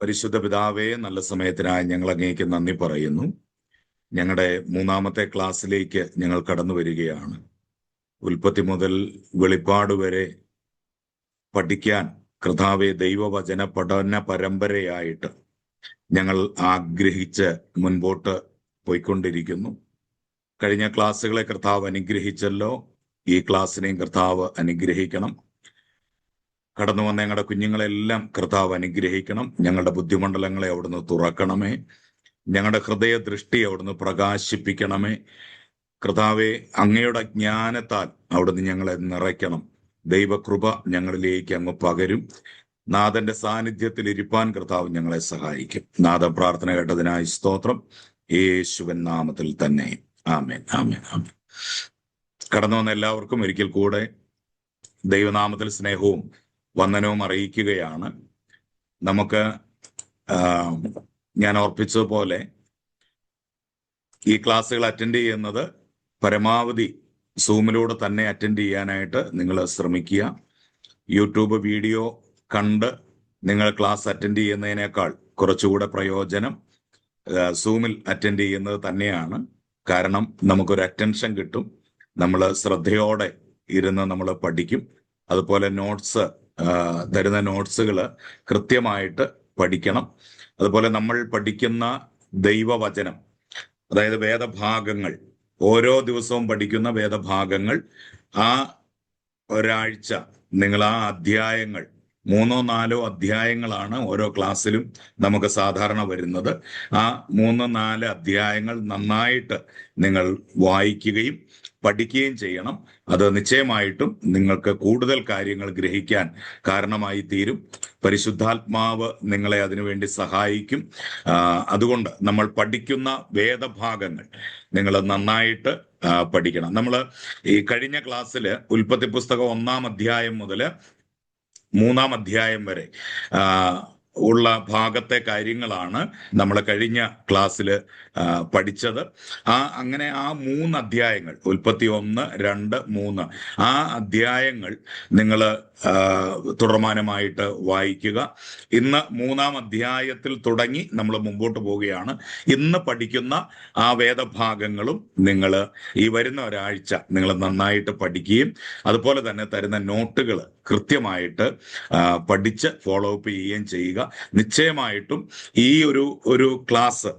പരിശുദ്ധ പിതാവേ, നല്ല സമയത്തിനായി ഞങ്ങൾ അങ്ങേക്ക് നന്ദി പറയുന്നു. ഞങ്ങളുടെ മൂന്നാമത്തെ ക്ലാസ്സിലേക്ക് ഞങ്ങൾ കടന്നു വരികയാണ്. ഉൽപ്പത്തി മുതൽ വെളിപ്പാട് വരെ പഠിക്കാൻ കർത്താവെ ദൈവവചന പഠന പരമ്പരയായിട്ട് ഞങ്ങൾ ആഗ്രഹിച്ച് മുൻപോട്ട് പോയിക്കൊണ്ടിരിക്കുന്നു. കഴിഞ്ഞ ക്ലാസ്സുകളെ കർത്താവ് അനുഗ്രഹിച്ചല്ലോ. ഈ ക്ലാസ്സിനെയും കർത്താവ് അനുഗ്രഹിക്കണം. കടന്നു വന്ന ഞങ്ങളുടെ കുഞ്ഞുങ്ങളെല്ലാം കർത്താവ് അനുഗ്രഹിക്കണം. ഞങ്ങളുടെ ബുദ്ധിമണ്ഡലങ്ങളെ അവിടുന്ന് തുറക്കണമേ. ഞങ്ങളുടെ ഹൃദയ ദൃഷ്ടി അവിടുന്ന് പ്രകാശിപ്പിക്കണമേ. കർത്താവെ, അങ്ങയുടെ ജ്ഞാനത്താൽ അവിടുന്ന് ഞങ്ങളെ നിറയ്ക്കണം. ദൈവകൃപ ഞങ്ങളിലേക്ക് അങ്ങ് പകരും. നാഥന്റെ സാന്നിധ്യത്തിൽ ഇരിപ്പാൻ കർത്താവ് ഞങ്ങളെ സഹായിക്കും. നാഥ പ്രാർത്ഥന കേട്ടതിനായി സ്തോത്രം. യേശുവൻ നാമത്തിൽ തന്നെ ആമേൻ, ആമേൻ, ആമേൻ. കടന്നു വന്ന എല്ലാവർക്കും ഒരിക്കൽ കൂടെ ദൈവനാമത്തിൽ സ്നേഹവും വന്ദനവും അറിയിക്കുകയാണ്. നമുക്ക് ഞാൻ ഓർപ്പിച്ചതുപോലെ ഈ ക്ലാസ്സുകൾ അറ്റൻഡ് ചെയ്യുന്നത് പരമാവധി സൂമിലൂടെ തന്നെ അറ്റൻഡ് ചെയ്യാനായിട്ട് നിങ്ങൾ ശ്രമിക്കുക. യൂട്യൂബ് വീഡിയോ കണ്ട് നിങ്ങൾ ക്ലാസ് അറ്റൻഡ് ചെയ്യുന്നതിനേക്കാൾ കുറച്ചുകൂടെ പ്രയോജനം സൂമിൽ അറ്റൻഡ് ചെയ്യുന്നത് തന്നെയാണ്. കാരണം നമുക്കൊരു അറ്റൻഷൻ കിട്ടും. നമ്മൾ ശ്രദ്ധയോടെ ഇരുന്ന് നമ്മൾ പഠിക്കും. അതുപോലെ നോട്ട്സ് തരുന്ന നോട്ട്സുകൾ കൃത്യമായിട്ട് പഠിക്കണം. അതുപോലെ നമ്മൾ പഠിക്കുന്ന ദൈവവചനം, അതായത് വേദഭാഗങ്ങൾ, ഓരോ ദിവസവും പഠിക്കുന്ന വേദഭാഗങ്ങൾ, ആ ഒരാഴ്ച നിങ്ങൾ ആ അധ്യായങ്ങൾ 3-4 അധ്യായങ്ങളാണ് ഓരോ ക്ലാസ്സിലും നമുക്ക് സാധാരണ വരുന്നത്. ആ 3-4 അധ്യായങ്ങൾ നന്നായിട്ട് നിങ്ങൾ വായിക്കുകയും പഠിക്കുകയും ചെയ്യണം. അത് നിശ്ചയമായിട്ടും നിങ്ങൾക്ക് കൂടുതൽ കാര്യങ്ങൾ ഗ്രഹിക്കാൻ കാരണമായി തീരും. പരിശുദ്ധാത്മാവ് നിങ്ങളെ അതിനുവേണ്ടി സഹായിക്കും. അതുകൊണ്ട് നമ്മൾ പഠിക്കുന്ന വേദഭാഗങ്ങൾ നിങ്ങൾ നന്നായിട്ട് പഠിക്കണം. നമ്മൾ ഈ കഴിഞ്ഞ ക്ലാസ്സിൽ ഉൽപ്പത്തി പുസ്തകം 1-ാം അധ്യായം മുതൽ 3-ാം അധ്യായം വരെ ഉള്ള ഭാഗത്തെ കാര്യങ്ങളാണ് നമ്മൾ കഴിഞ്ഞ ക്ലാസ്സിൽ പഠിച്ചത്. അങ്ങനെ ആ 3 അധ്യായങ്ങൾ, ഉൽപ്പത്തി 1, 2, 3, ആ അധ്യായങ്ങൾ നിങ്ങൾ തുടർമാനമായിട്ട് വായിക്കുക. ഇന്ന് 3-ാം അധ്യായത്തിൽ തുടങ്ങി നമ്മൾ മുമ്പോട്ട് പോവുകയാണ്. ഇന്ന് പഠിക്കുന്ന ആ വേദഭാഗങ്ങളും നിങ്ങൾ ഈ വരുന്ന ഒരാഴ്ച നിങ്ങൾ നന്നായിട്ട് പഠിക്കുകയും അതുപോലെ തന്നെ തരുന്ന നോട്ടുകൾ കൃത്യമായിട്ട് പഠിച്ച് ഫോളോ അപ്പ് ചെയ്യുകയും ചെയ്യുക. നിശ്ചയമായിട്ടും ഈ ഒരു ക്ലാസ്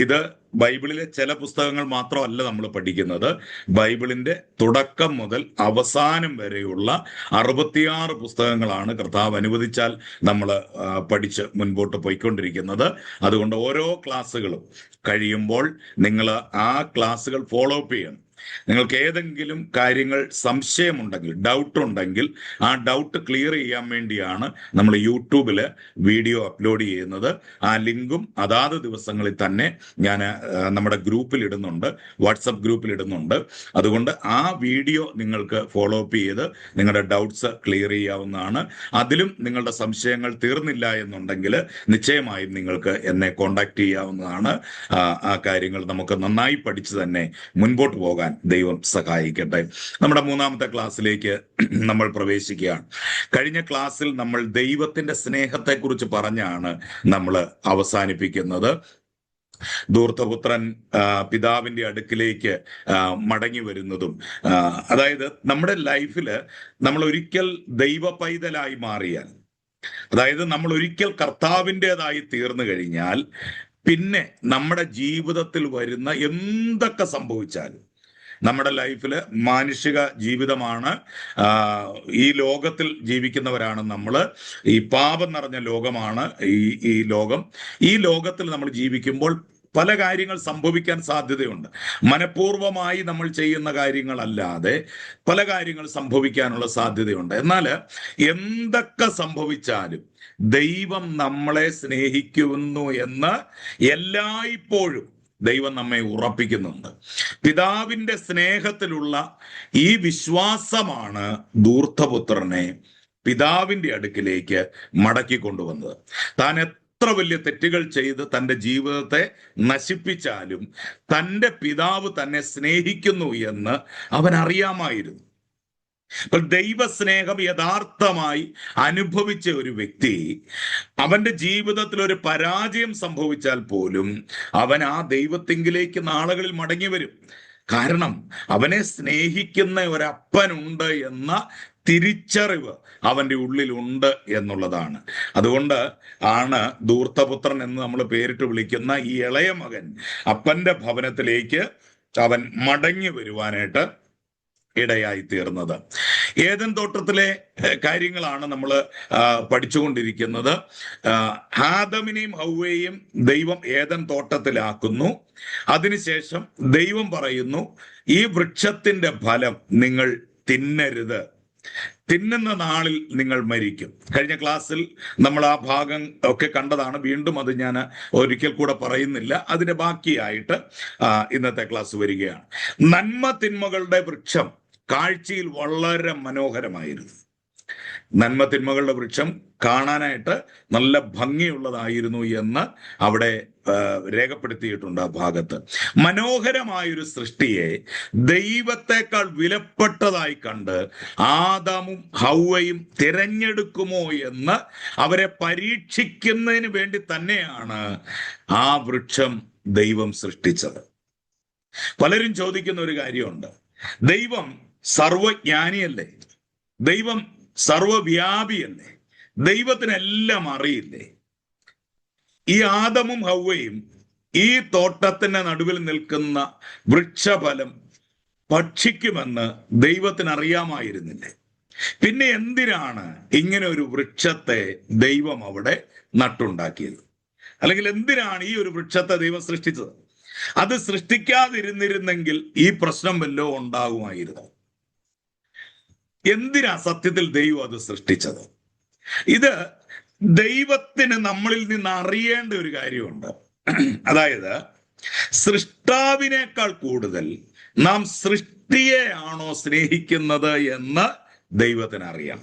ഇത് ബൈബിളിലെ ചില പുസ്തകങ്ങൾ മാത്രമല്ല നമ്മൾ പഠിക്കുന്നത്. ബൈബിളിന്റെ തുടക്കം മുതൽ അവസാനം വരെയുള്ള 66 പുസ്തകങ്ങളാണ് കർത്താവ് അനുവദിച്ചാൽ നമ്മൾ പഠിച്ച് മുൻപോട്ട് പോയിക്കൊണ്ടിരിക്കുന്നത്. അതുകൊണ്ട് ഓരോ ക്ലാസ്സുകളും കഴിയുമ്പോൾ നിങ്ങൾ ആ ക്ലാസ്സുകൾ ഫോളോ അപ്പ് ചെയ്യണം. നിങ്ങൾക്ക് ഏതെങ്കിലും കാര്യങ്ങൾ സംശയമുണ്ടെങ്കിൽ, ഡൗട്ട് ഉണ്ടെങ്കിൽ, ആ ഡൗട്ട് ക്ലിയർ ചെയ്യാൻ വേണ്ടിയാണ് നമ്മൾ യൂട്യൂബിൽ വീഡിയോ അപ്ലോഡ് ചെയ്യുന്നത്. ആ ലിങ്കും അതാത് ദിവസങ്ങളിൽ തന്നെ ഞാൻ നമ്മുടെ ഗ്രൂപ്പിൽ ഇടുന്നുണ്ട്, വാട്സപ്പ് ഗ്രൂപ്പിൽ ഇടുന്നുണ്ട്. അതുകൊണ്ട് ആ വീഡിയോ നിങ്ങൾക്ക് ഫോളോ അപ്പ് ചെയ്ത് നിങ്ങളുടെ ഡൗട്ട്സ് ക്ലിയർ ചെയ്യാവുന്നതാണ്. അതിലും നിങ്ങളുടെ സംശയങ്ങൾ തീർന്നില്ല എന്നുണ്ടെങ്കിൽ നിശ്ചയമായും നിങ്ങൾക്ക് എന്നെ കോണ്ടാക്ട് ചെയ്യാവുന്നതാണ്. ആ കാര്യങ്ങൾ നമുക്ക് നന്നായി പഠിച്ച് തന്നെ മുൻപോട്ട് പോകാൻ ദൈവം സഹായിക്കട്ടെ. നമ്മുടെ 3-ാമത്തെ ക്ലാസ്സിലേക്ക് നമ്മൾ പ്രവേശിക്കുകയാണ്. കഴിഞ്ഞ ക്ലാസ്സിൽ നമ്മൾ ദൈവത്തിന്റെ സ്നേഹത്തെക്കുറിച്ച് പറഞ്ഞാണ് നമ്മൾ അവസാനിപ്പിക്കുന്നത്. ധൂർത്തപുത്രൻ പിതാവിന്റെ അടുക്കിലേക്ക് മടങ്ങി വരുന്നതും, അതായത് നമ്മുടെ ലൈഫിൽ നമ്മൾ ഒരിക്കൽ ദൈവ പൈതലായി മാറിയാൽ, അതായത് നമ്മൾ ഒരിക്കൽ കർത്താവിൻ്റെതായി തീർന്നു കഴിഞ്ഞാൽ പിന്നെ നമ്മുടെ ജീവിതത്തിൽ വരുന്ന എന്തൊക്കെ സംഭവിച്ചാലും, നമ്മുടെ ലൈഫില് മാനുഷിക ജീവിതമാണ്, ഈ ലോകത്തിൽ ജീവിക്കുന്നവരാണ് നമ്മൾ. ഈ പാപം നിറഞ്ഞ ലോകമാണ് ഈ ലോകം. ഈ ലോകത്തിൽ നമ്മൾ ജീവിക്കുമ്പോൾ പല കാര്യങ്ങൾ സംഭവിക്കാൻ സാധ്യതയുണ്ട്. മനഃപൂർവമായി നമ്മൾ ചെയ്യുന്ന കാര്യങ്ങളല്ലാതെ പല കാര്യങ്ങൾ സംഭവിക്കാനുള്ള സാധ്യതയുണ്ട്. എന്നാൽ എന്തൊക്കെ സംഭവിച്ചാലും ദൈവം നമ്മളെ സ്നേഹിക്കുന്നു എന്ന് എല്ലായ്പ്പോഴും ദൈവം നമ്മെ ഉറപ്പിക്കുന്നുണ്ട്. പിതാവിന്റെ സ്നേഹത്തിലുള്ള ഈ വിശ്വാസമാണ് ധൂർത്തപുത്രനെ പിതാവിന്റെ അടുക്കിലേക്ക് മടക്കി കൊണ്ടുവന്നത്. താൻ എത്ര വലിയ തെറ്റുകൾ ചെയ്ത് തൻ്റെ ജീവിതത്തെ നശിപ്പിച്ചാലും തൻ്റെ പിതാവ് തന്നെ സ്നേഹിക്കുന്നു എന്ന് അവൻ അറിയാമായിരുന്നു. അപ്പൊ ദൈവസ്നേഹം യഥാർത്ഥമായി അനുഭവിച്ച ഒരു വ്യക്തി, അവന്റെ ജീവിതത്തിൽ ഒരു പരാജയം സംഭവിച്ചാൽ പോലും അവൻ ആ ദൈവത്തിങ്കിലേക്ക് നാളുകളിൽ മടങ്ങി വരും. കാരണം അവനെ സ്നേഹിക്കുന്ന ഒരപ്പനുണ്ട് എന്ന തിരിച്ചറിവ് അവന്റെ ഉള്ളിലുണ്ട് എന്നുള്ളതാണ്. അതുകൊണ്ട് ആണ് ധൂർത്തപുത്രൻ എന്ന് നമ്മൾ പേരിട്ട് വിളിക്കുന്ന ഈ ഇളയ മകൻ അപ്പന്റെ ഭവനത്തിലേക്ക് അവൻ മടങ്ങി വരുവാനായിട്ട് ഇടയായി തീർന്നത്. ഏദൻ തോട്ടത്തിലെ കാര്യങ്ങളാണ് നമ്മൾ പഠിച്ചുകൊണ്ടിരിക്കുന്നത്. ആദമിനെയും ഹൗവയെയും ദൈവം ഏദൻ തോട്ടത്തിലാക്കുന്നു. അതിനുശേഷം ദൈവം പറയുന്നു, ഈ വൃക്ഷത്തിന്റെ ഫലം നിങ്ങൾ തിന്നരുത്, തിന്നുന്ന നാളിൽ നിങ്ങൾ മരിക്കും. കഴിഞ്ഞ ക്ലാസ്സിൽ നമ്മൾ ആ ഭാഗം ഒക്കെ കണ്ടതാണ്. വീണ്ടും അത് ഞാൻ ഒരിക്കൽ കൂടെ പറയുന്നില്ല. അതിന്റെ ബാക്കിയായിട്ട് ഇന്നത്തെ ക്ലാസ് വരികയാണ്. നന്മ തിന്മകളുടെ വൃക്ഷം കാഴ്ചയിൽ വളരെ മനോഹരമായിരുന്നു. നന്മ തിന്മകളുടെ വൃക്ഷം കാണാനായിട്ട് നല്ല ഭംഗിയുള്ളതായിരുന്നു എന്ന് അവിടെ രേഖപ്പെടുത്തിയിട്ടുണ്ട് ആ ഭാഗത്ത്. മനോഹരമായൊരു സൃഷ്ടിയെ ദൈവത്തെക്കാൾ വിലപ്പെട്ടതായി കണ്ട് ആദാമും ഹൗവയും തിരഞ്ഞെടുക്കുമോ എന്ന് അവരെ പരീക്ഷിക്കുന്നതിന് വേണ്ടി തന്നെയാണ് ആ വൃക്ഷം ദൈവം സൃഷ്ടിച്ചത്. പലരും ചോദിക്കുന്ന ഒരു കാര്യമുണ്ട്, ദൈവം സർവജ്ഞാനിയല്ലേ? ദൈവം സർവവ്യാപിയല്ലേ? ദൈവത്തിനെല്ലാം അറിയില്ലേ? ഈ ആദമും ഹൗവയും ഈ തോട്ടത്തിന്റെ നടുവിൽ നിൽക്കുന്ന വൃക്ഷഫലം ഭക്ഷിക്കുമെന്ന് ദൈവത്തിന് അറിയാമായിരുന്നില്ലേ? പിന്നെ എന്തിനാണ് ഇങ്ങനെ ഒരു വൃക്ഷത്തെ ദൈവം അവിടെ നട്ടുണ്ടാക്കിയത്? അല്ലെങ്കിൽ എന്തിനാണ് ഈ ഒരു വൃക്ഷത്തെ ദൈവം സൃഷ്ടിച്ചത്? അത് സൃഷ്ടിക്കാതിരുന്നിരുന്നെങ്കിൽ ഈ പ്രശ്നം വല്ലോ ഉണ്ടാകുമായിരുന്നു. എന്തിനാ സത്യത്തിൽ ദൈവം അത് സൃഷ്ടിച്ചത്? ഇത് ദൈവത്തിന് നമ്മളിൽ നിന്ന് അറിയേണ്ട ഒരു കാര്യമുണ്ട്. അതായത് സൃഷ്ടാവിനേക്കാൾ കൂടുതൽ നാം സൃഷ്ടിയെയാണോ സ്നേഹിക്കുന്നത് എന്ന് ദൈവത്തിന് അറിയാം.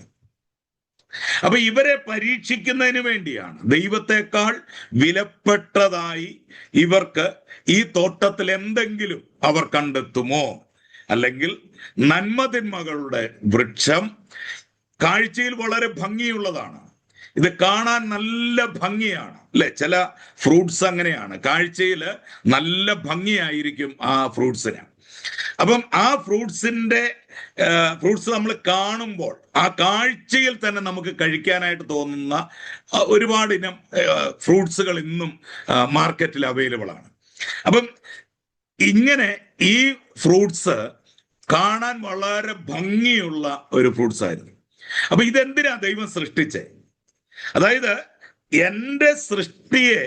അപ്പൊ ഇവരെ പരീക്ഷിക്കുന്നതിന് വേണ്ടിയാണ്. ദൈവത്തെക്കാൾ വിലപ്പെട്ടതായി ഇവർക്ക് ഈ തോട്ടത്തിൽ എന്തെങ്കിലും അവർ കണ്ടെത്തുമോ? അല്ലെങ്കിൽ നന്മതിന്മകളുടെ വൃക്ഷം കാഴ്ചയിൽ വളരെ ഭംഗിയുള്ളതാണ്. ഇത് കാണാൻ നല്ല ഭംഗിയാണ് അല്ലെ? ചില ഫ്രൂട്ട്സ് അങ്ങനെയാണ്, കാഴ്ചയിൽ നല്ല ഭംഗിയായിരിക്കും ആ ഫ്രൂട്ട്സിന്. അപ്പം ആ ഫ്രൂട്ട്സ് നമ്മൾ കാണുമ്പോൾ ആ കാഴ്ചയിൽ തന്നെ നമുക്ക് കഴിക്കാനായിട്ട് തോന്നുന്ന ഒരുപാട് ഇനം ഫ്രൂട്ട്സുകൾ ഇന്നും മാർക്കറ്റിൽ അവൈലബിൾ ആണ്. അപ്പം ഇങ്ങനെ ഈ ഫ്രൂട്ട്സ് കാണാൻ വളരെ ഭംഗിയുള്ള ഒരു ഫ്രൂട്ട്സ് ആയിരുന്നു. അപ്പൊ ഇതെന്തിനാ ദൈവം സൃഷ്ടിച്ചേ? അതായത് എൻ്റെ സൃഷ്ടിയെ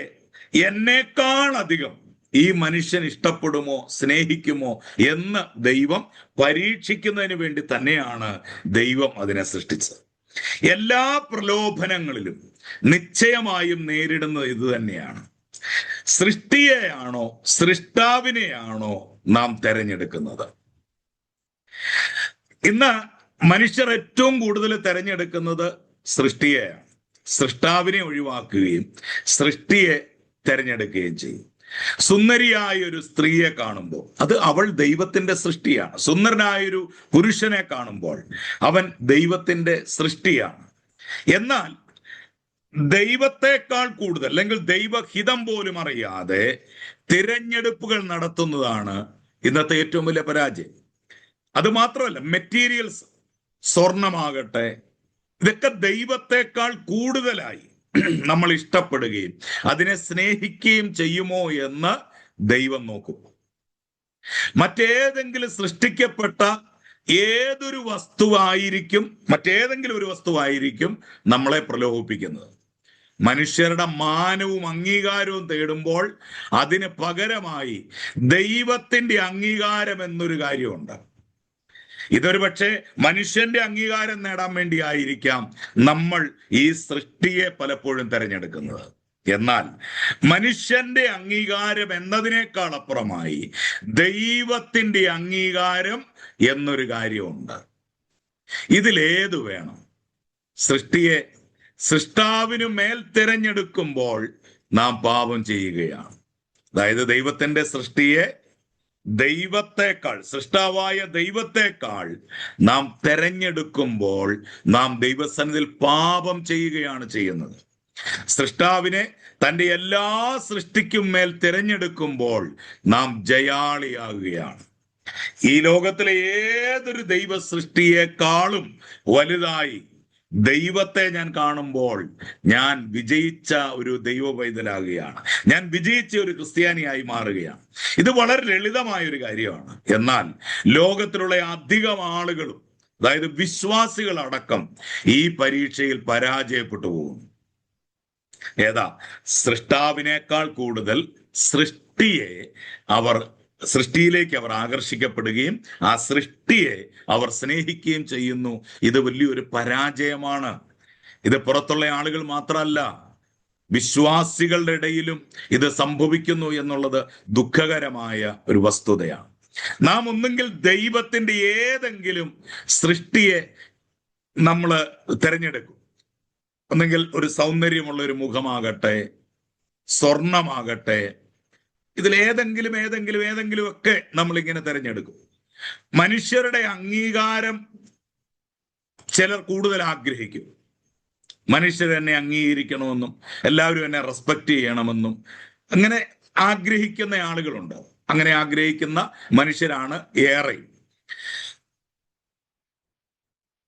എന്നേക്കാൾ അധികം ഈ മനുഷ്യൻ ഇഷ്ടപ്പെടുമോ, സ്നേഹിക്കുമോ എന്ന് ദൈവം പരീക്ഷിക്കുന്നതിന് വേണ്ടി തന്നെയാണ് ദൈവം അതിനെ സൃഷ്ടിച്ചത്. എല്ലാ പ്രലോഭനങ്ങളിലും നിശ്ചയമായും നേരിടുന്നത് ഇത് തന്നെയാണ്. സൃഷ്ടിയെയാണോ സൃഷ്ടാവിനെയാണോ നാം തെരഞ്ഞെടുക്കുന്നത്? ഇന്ന് മനുഷ്യർ ഏറ്റവും കൂടുതൽ തെരഞ്ഞെടുക്കുന്നത് സൃഷ്ടിയെയാണ്. സൃഷ്ടാവിനെ ഒഴിവാക്കുകയും സൃഷ്ടിയെ തെരഞ്ഞെടുക്കുകയും ചെയ്യും. സുന്ദരിയായ ഒരു സ്ത്രീയെ കാണുമ്പോൾ അത് അവൾ ദൈവത്തിന്റെ സൃഷ്ടിയാണ്. സുന്ദരനായൊരു പുരുഷനെ കാണുമ്പോൾ അവൻ ദൈവത്തിന്റെ സൃഷ്ടിയാണ്. എന്നാൽ ദൈവത്തെക്കാൾ കൂടുതൽ അല്ലെങ്കിൽ ദൈവഹിതം പോലും അറിയാതെ തിരഞ്ഞെടുപ്പുകൾ നടത്തുന്നതാണ് ഇന്നത്തെ ഏറ്റവും വലിയ പരാജയം. അത് മാത്രമല്ല, മെറ്റീരിയൽസ്, സ്വർണമാകട്ടെ, ഇതൊക്കെ ദൈവത്തെക്കാൾ കൂടുതലായി നമ്മൾ ഇഷ്ടപ്പെടുകയും അതിനെ സ്നേഹിക്കുകയും ചെയ്യുമോ എന്ന് ദൈവം നോക്കും. മറ്റേതെങ്കിലും സൃഷ്ടിക്കപ്പെട്ട മറ്റേതെങ്കിലും ഒരു വസ്തുവായിരിക്കും നമ്മളെ പ്രലോഭിപ്പിക്കുന്നത്. മനുഷ്യരുടെ മാനവും അംഗീകാരവും തേടുമ്പോൾ അതിന് പകരമായി ദൈവത്തിന്റെ അംഗീകാരം എന്നൊരു കാര്യമുണ്ട്. ഇതൊരു പക്ഷേ മനുഷ്യന്റെ അംഗീകാരം നേടാൻ വേണ്ടി ആയിരിക്കാം നമ്മൾ ഈ സൃഷ്ടിയെ പലപ്പോഴും തിരഞ്ഞെടുക്കുന്നത്. എന്നാൽ മനുഷ്യന്റെ അംഗീകാരം എന്നതിനേക്കാൾ അപ്പുറമായി ദൈവത്തിന്റെ അംഗീകാരം എന്നൊരു കാര്യമുണ്ട്. ഇതിലേതു വേണം? സൃഷ്ടാവിനു മേൽ തിരഞ്ഞെടുക്കുമ്പോൾ നാം പാപം ചെയ്യുകയാണ്. അതായത് ദൈവത്തിന്റെ സൃഷ്ടിയെ ദൈവത്തെക്കാൾ, സൃഷ്ടാവായ ദൈവത്തെക്കാൾ നാം തെരഞ്ഞെടുക്കുമ്പോൾ നാം ദൈവസന്നിധിയിൽ പാപം ചെയ്യുകയാണ് ചെയ്യുന്നത്. സൃഷ്ടാവിനെ തൻ്റെ എല്ലാ സൃഷ്ടിക്കും മേൽ തിരഞ്ഞെടുക്കുമ്പോൾ നാം ജയാളിയാകുകയാണ്. ഈ ലോകത്തിലെ ഏതൊരു ദൈവ സൃഷ്ടിയെക്കാളും വലുതായി ദൈവത്തെ ഞാൻ കാണുമ്പോൾ ഞാൻ വിജയിച്ച ഒരു ദൈവ പൈതലാകുകയാണ്, ഞാൻ വിജയിച്ച ഒരു ക്രിസ്ത്യാനിയായി മാറുകയാണ്. ഇത് വളരെ ലളിതമായ ഒരു കാര്യമാണ്. എന്നാൽ ലോകത്തിലുള്ള അധികം ആളുകളും, അതായത് വിശ്വാസികളടക്കം, ഈ പരീക്ഷയിൽ പരാജയപ്പെട്ടു പോകുന്നു. ഏതാ? സൃഷ്ടാവിനേക്കാൾ കൂടുതൽ സൃഷ്ടിയിലേക്ക് അവർ ആകർഷിക്കപ്പെടുകയും ആ സൃഷ്ടിയെ അവർ സ്നേഹിക്കുകയും ചെയ്യുന്നു. ഇത് വലിയൊരു പരാജയമാണ്. ഇത് പുറത്തുള്ള ആളുകൾ മാത്രമല്ല, വിശ്വാസികളുടെ ഇടയിലും ഇത് സംഭവിക്കുന്നു എന്നുള്ളത് ദുഃഖകരമായ ഒരു വസ്തുതയാണ്. നാം ഒന്നെങ്കിൽ ദൈവത്തിന്റെ ഏതെങ്കിലും സൃഷ്ടിയെ നമ്മൾ തിരഞ്ഞെടുക്കും. ഒന്നെങ്കിൽ ഒരു സൗന്ദര്യമുള്ള ഒരു മുഖമാകട്ടെ, സ്വർണമാകട്ടെ, ഇതിലേതെങ്കിലും ഒക്കെ നമ്മളിങ്ങനെ തിരഞ്ഞെടുക്കും. മനുഷ്യരുടെ അംഗീകാരം ചിലർ കൂടുതൽ ആഗ്രഹിക്കും. മനുഷ്യർ എന്നെ അംഗീകരിക്കണമെന്നും എല്ലാവരും എന്നെ റെസ്പെക്ട് ചെയ്യണമെന്നും അങ്ങനെ ആഗ്രഹിക്കുന്ന ആളുകളുണ്ട്. അങ്ങനെ ആഗ്രഹിക്കുന്ന മനുഷ്യരാണ് ഏറെ.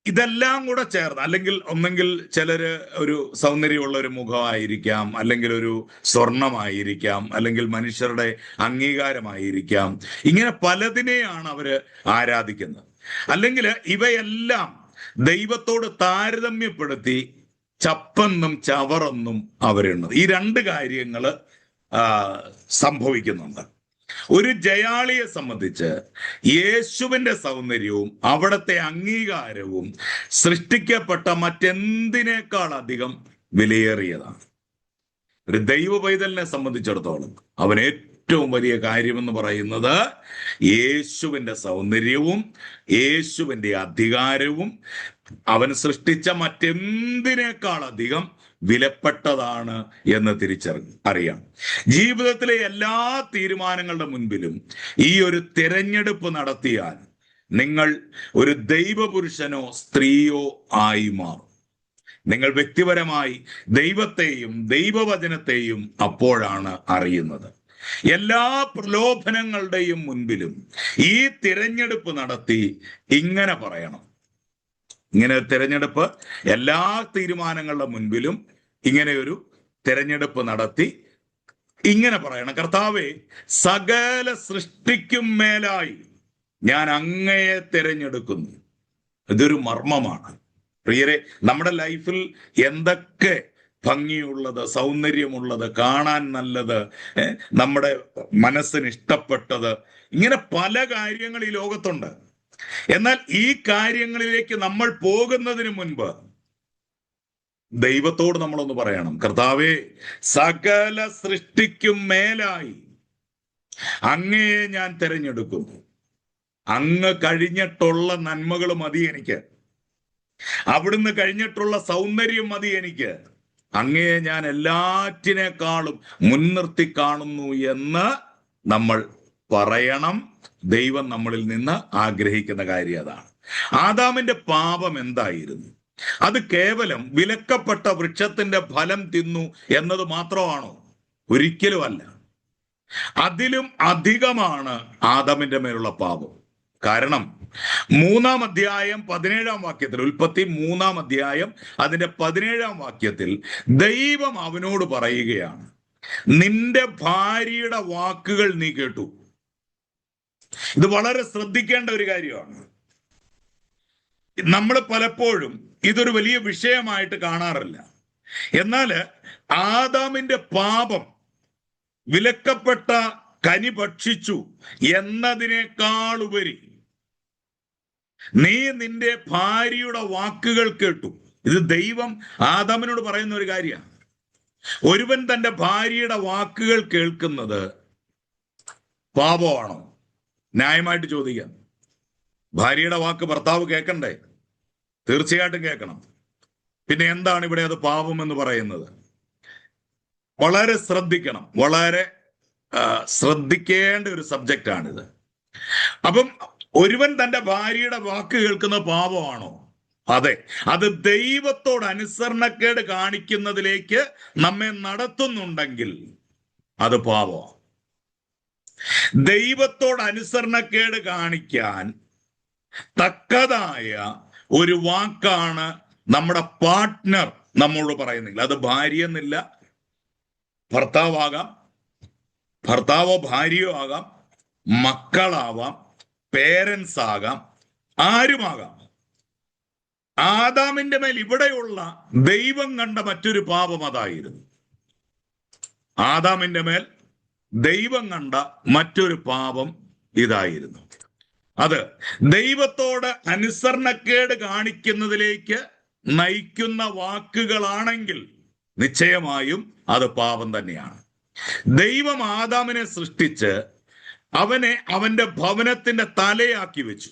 ഇതെല്ലാം കൂടെ ചേർന്ന്, ഒന്നെങ്കിൽ ചിലര് ഒരു സൗന്ദര്യമുള്ള ഒരു മുഖമായിരിക്കാം, അല്ലെങ്കിൽ ഒരു സ്വർണമായിരിക്കാം, അല്ലെങ്കിൽ മനുഷ്യരുടെ അംഗീകാരമായിരിക്കാം. ഇങ്ങനെ പലതിനെയാണ് അവര് ആരാധിക്കുന്നത്. അല്ലെങ്കിൽ ഇവയെല്ലാം ദൈവത്തോട് താരതമ്യപ്പെടുത്തി ചപ്പെന്നും ചവറെന്നും അവരെണ്ണുന്നത്. ഈ രണ്ട് കാര്യങ്ങള് സംഭവിക്കുന്നുണ്ട്. ഒരു ജയാളിയെ സംബന്ധിച്ച് യേശുവിന്റെ സൗന്ദര്യവും അവിടത്തെ അംഗീകാരവും സൃഷ്ടിക്കപ്പെട്ട മറ്റെന്തിനേക്കാൾ അധികം വിലയേറിയതാണ്. ഒരു ദൈവ പൈതലിനെ സംബന്ധിച്ചിടത്തോളം അവൻ ഏറ്റവും വലിയ കാര്യമെന്ന് പറയുന്നത് യേശുവിന്റെ സൗന്ദര്യവും യേശുവിന്റെ അധികാരവും അവൻ സൃഷ്ടിച്ച മറ്റെന്തിനേക്കാൾ അധികം വിലപ്പെട്ടതാണ് എന്ന് അറിയാം. ജീവിതത്തിലെ എല്ലാ തീരുമാനങ്ങളുടെ മുൻപിലും ഈ ഒരു തിരഞ്ഞെടുപ്പ് നടത്തിയാൽ നിങ്ങൾ ഒരു ദൈവപുരുഷനോ സ്ത്രീയോ ആയി മാറും. നിങ്ങൾ വ്യക്തിപരമായി ദൈവത്തെയും ദൈവവചനത്തെയും അപ്പോഴാണ് അറിയുന്നത്. എല്ലാ പ്രലോഭനങ്ങളുടെയും മുൻപിലും ഈ തിരഞ്ഞെടുപ്പ് നടത്തി ഇങ്ങനെ പറയണം. ഇങ്ങനെ തിരഞ്ഞെടുപ്പ്, എല്ലാ തീരുമാനങ്ങളുടെ മുൻപിലും ഇങ്ങനെ ഒരു തിരഞ്ഞെടുപ്പ് നടത്തി ഇങ്ങനെ പറയണം: കർത്താവേ, സകല സൃഷ്ടിക്കും മേലായി ഞാൻ അങ്ങയെ തിരഞ്ഞെടുക്കുന്നു. ഇതൊരു മർമ്മമാണ് പ്രിയരെ. നമ്മുടെ ലൈഫിൽ എന്തൊക്കെ ഭംഗിയുള്ളത്, സൗന്ദര്യമുള്ളത്, കാണാൻ നല്ലത്, നമ്മുടെ മനസ്സിന് ഇഷ്ടപ്പെട്ടത്, ഇങ്ങനെ പല കാര്യങ്ങൾ ഈ ലോകത്തുണ്ട്. എന്നാൽ ഈ കാര്യങ്ങളിലേക്ക് നമ്മൾ പോകുന്നതിന് മുൻപ് ദൈവത്തോട് നമ്മളൊന്ന് പറയണം: കർത്താവേ, സകല സൃഷ്ടിക്കും മേലായി അങ്ങയെ ഞാൻ തിരഞ്ഞെടുക്കുന്നു. അങ്ങ് കഴിഞ്ഞിട്ടുള്ള നന്മകൾ മതി എനിക്ക്, അവിടുന്ന് കഴിഞ്ഞിട്ടുള്ള സൗന്ദര്യം മതി എനിക്ക്. അങ്ങയെ ഞാൻ എല്ലാറ്റിനേക്കാളും മുൻനിർത്തി കാണുന്നു എന്ന് നമ്മൾ പറയണം. ദൈവം നമ്മളിൽ നിന്ന് ആഗ്രഹിക്കുന്ന കാര്യം അതാണ്. ആദാമിന്റെ പാപം എന്തായിരുന്നു? അത് കേവലം വിലക്കപ്പെട്ട വൃക്ഷത്തിന്റെ ഫലം തിന്നു എന്നത് മാത്രമാണോ? ഒരിക്കലും അല്ല. അതിലും അധികമാണ് ആദാമിന്റെ മേലുള്ള പാപം. കാരണം 3-ാം അധ്യായം 17-ാം വാക്യത്തിൽ, ഉൽപ്പത്തി 3-ാം അധ്യായം അതിന്റെ 17-ാം വാക്യത്തിൽ ദൈവം അവനോട് പറയുകയാണ്: നിന്റെ ഭാര്യയുടെ വാക്കുകൾ നീ കേട്ടു. ഇത് വളരെ ശ്രദ്ധിക്കേണ്ട ഒരു കാര്യമാണ്. നമ്മൾ പലപ്പോഴും ഇതൊരു വലിയ വിഷയമായിട്ട് കാണാറില്ല. എന്നാൽ ആദാമിന്റെ പാപം വിലക്കപ്പെട്ട കനി ഭക്ഷിച്ചു എന്നതിനേക്കാൾ ഉപരി നീ നിന്റെ ഭാര്യയുടെ വാക്കുകൾ കേട്ടു. ഇത് ദൈവം ആദാമിനോട് പറയുന്ന ഒരു കാര്യമാണ്. ഒരുവൻ തന്റെ ഭാര്യയുടെ വാക്കുകൾ കേൾക്കുന്നത് പാപമാണോ? ന്യായമായിട്ട് ചോദിക്കാം. ഭാര്യയുടെ വാക്ക് ഭർത്താവ് കേൾക്കണ്ടേ? തീർച്ചയായിട്ടും കേൾക്കണം. പിന്നെ എന്താണ് ഇവിടെ അത് പാപം എന്ന് പറയുന്നത്? വളരെ ശ്രദ്ധിക്കണം, വളരെ ശ്രദ്ധിക്കേണ്ട ഒരു സബ്ജക്റ്റാണിത്. അപ്പം ഒരുവൻ തന്റെ ഭാര്യയുടെ വാക്ക് കേൾക്കുന്ന പാപമാണോ? അതെ, അത് ദൈവത്തോട് അനുസരണക്കേട് കാണിക്കുന്നതിലേക്ക് നമ്മെ നടത്തുന്നുണ്ടെങ്കിൽ അത് പാപമാണ്. ദൈവത്തോട് അനുസരണക്കേട് കാണിക്കാൻ തക്കതായ ഒരു വാക്കാണ് നമ്മുടെ പാർട്ട്ണർ നമ്മോട് പറയുന്നില്ല. അത് ഭാര്യ എന്നില്ല, ഭർത്താവാകാം, ഭർത്താവോ ഭാര്യയോ ആകാം, മക്കളാവാം, പേരൻസ് ആകാം, ആരുമാകാം. ആദാമിന്റെ മേൽ ഇവിടെയുള്ള ദൈവം കണ്ട മറ്റൊരു പാപം അതായിരുന്നു. ആദാമിന്റെ മേൽ ദൈവം കണ്ട മറ്റൊരു പാപം ഇതായിരുന്നു. അത് ദൈവത്തോട് അനുസരണക്കേട് കാണിക്കുന്നതിലേക്ക് നയിക്കുന്ന വാക്കുകളാണെങ്കിൽ നിശ്ചയമായും അത് പാപം തന്നെയാണ്. ദൈവം ആദാമിനെ സൃഷ്ടിച്ച് അവനെ അവന്റെ ഭവനത്തിന്റെ തലയാക്കി വെച്ചു.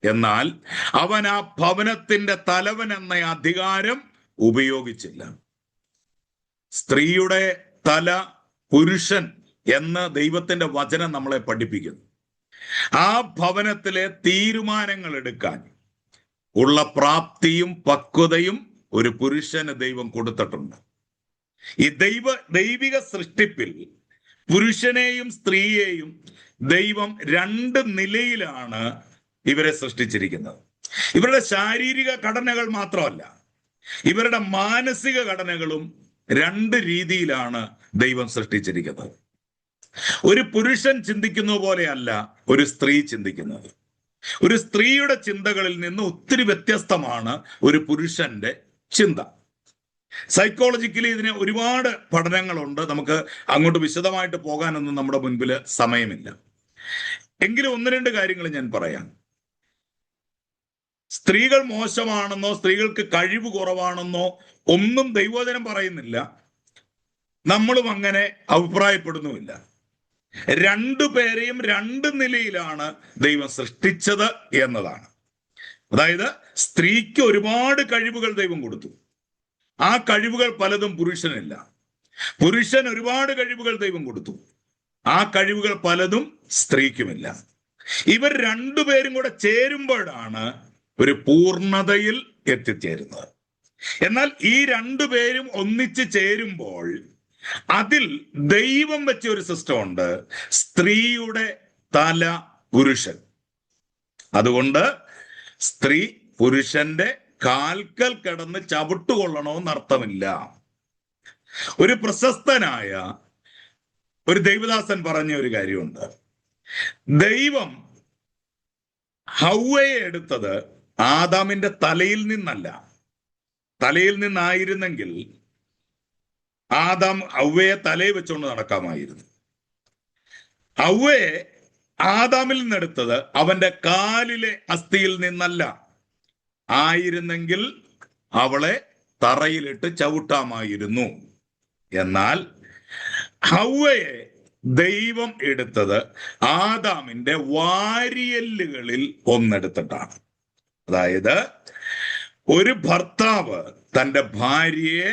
എന്നാൽ അവൻ ആ ഭവനത്തിന്റെ തലവൻ എന്ന അധികാരം ഉപയോഗിച്ചില്ല. സ്ത്രീയുടെ തല പുരുഷൻ എന്ന് ദൈവത്തിന്റെ വചനം നമ്മളെ പഠിപ്പിക്കുന്നു. ആ ഭവനത്തിലെ തീരുമാനങ്ങൾ എടുക്കാൻ ഉള്ള പ്രാപ്തിയും പക്വതയും ഒരു പുരുഷന് ദൈവം കൊടുത്തിട്ടുണ്ട്. ഈ ദൈവിക സൃഷ്ടിപ്പിൽ പുരുഷനെയും സ്ത്രീയെയും ദൈവം രണ്ട് നിലയിലാണ് ഇവരെ സൃഷ്ടിച്ചിരിക്കുന്നത്. ഇവരുടെ ശാരീരിക ഘടനകൾ മാത്രമല്ല, ഇവരുടെ മാനസിക ഘടനകളും രണ്ട് രീതിയിലാണ് ദൈവം സൃഷ്ടിച്ചിരിക്കുന്നത്. ഒരു പുരുഷൻ ചിന്തിക്കുന്നത് പോലെയല്ല ഒരു സ്ത്രീ ചിന്തിക്കുന്നത്. ഒരു സ്ത്രീയുടെ ചിന്തകളിൽ നിന്ന് ഒത്തിരി വ്യത്യസ്തമാണ് ഒരു പുരുഷന്റെ ചിന്ത. സൈക്കോളജിക്കലി ഇതിന് ഒരുപാട് പഠനങ്ങളുണ്ട്. നമുക്ക് അങ്ങോട്ട് വിശദമായിട്ട് പോകാനൊന്നും നമ്മുടെ മുൻപിൽ സമയമില്ല. എങ്കിലും ഒന്ന് രണ്ട് കാര്യങ്ങൾ ഞാൻ പറയാം. സ്ത്രീകൾ മോശമാണെന്നോ സ്ത്രീകൾക്ക് കഴിവ് കുറവാണെന്നോ ഒന്നും ദൈവവചനം പറയുന്നില്ല. നമ്മളും അങ്ങനെ അഭിപ്രായപ്പെടുന്നുമില്ല. രണ്ടുപേരെയും രണ്ട് നിലയിലാണ് ദൈവം സൃഷ്ടിച്ചത് എന്നതാണ്. അതായത് സ്ത്രീക്ക് ഒരുപാട് കഴിവുകൾ ദൈവം കൊടുത്തു. ആ കഴിവുകൾ പലതും പുരുഷനില്ല. പുരുഷൻ ഒരുപാട് കഴിവുകൾ ദൈവം കൊടുത്തു. ആ കഴിവുകൾ പലതും സ്ത്രീക്കുമില്ല. ഇവർ രണ്ടുപേരും കൂടെ ചേരുമ്പോഴാണ് ഒരു പൂർണ്ണതയിൽ എത്തിച്ചേരുന്നത്. എന്നാൽ ഈ രണ്ടുപേരും ഒന്നിച്ച് ചേരുമ്പോൾ അതിൽ ദൈവം വെച്ച ഒരു സിസ്റ്റം ഉണ്ട്. സ്ത്രീയുടെ തല പുരുഷൻ. അതുകൊണ്ട് സ്ത്രീ പുരുഷന്റെ കാൽക്കൽ കിടന്ന് ചവിട്ടുകൊള്ളണമെന്ന് അർത്ഥമില്ല. ഒരു പ്രശസ്തനായ ഒരു ദൈവദാസൻ പറഞ്ഞ ഒരു കാര്യമുണ്ട്. ദൈവം ഹൗവയെ എടുത്തത് ആദാമിന്റെ തലയിൽ നിന്നല്ല. തലയിൽ നിന്നായിരുന്നെങ്കിൽ ആദാം ഹൗവയെ തലയിൽ വെച്ചുകൊണ്ട് നടക്കാമായിരുന്നു. ഹൗവയെ ആദാമിൽ നിന്നെടുത്തത് അവന്റെ കാലിലെ അസ്ഥിയിൽ നിന്നല്ല. ആയിരുന്നെങ്കിൽ അവളെ തറയിലിട്ട് ചവിട്ടാമായിരുന്നു. എന്നാൽ ഹൗവയെ ദൈവം എടുത്തത് ആദാമിന്റെ വാരിയല്ലുകളിൽ ഒന്നെടുത്തിട്ടാണ്. അതായത് ഒരു ഭർത്താവ് തന്റെ ഭാര്യയെ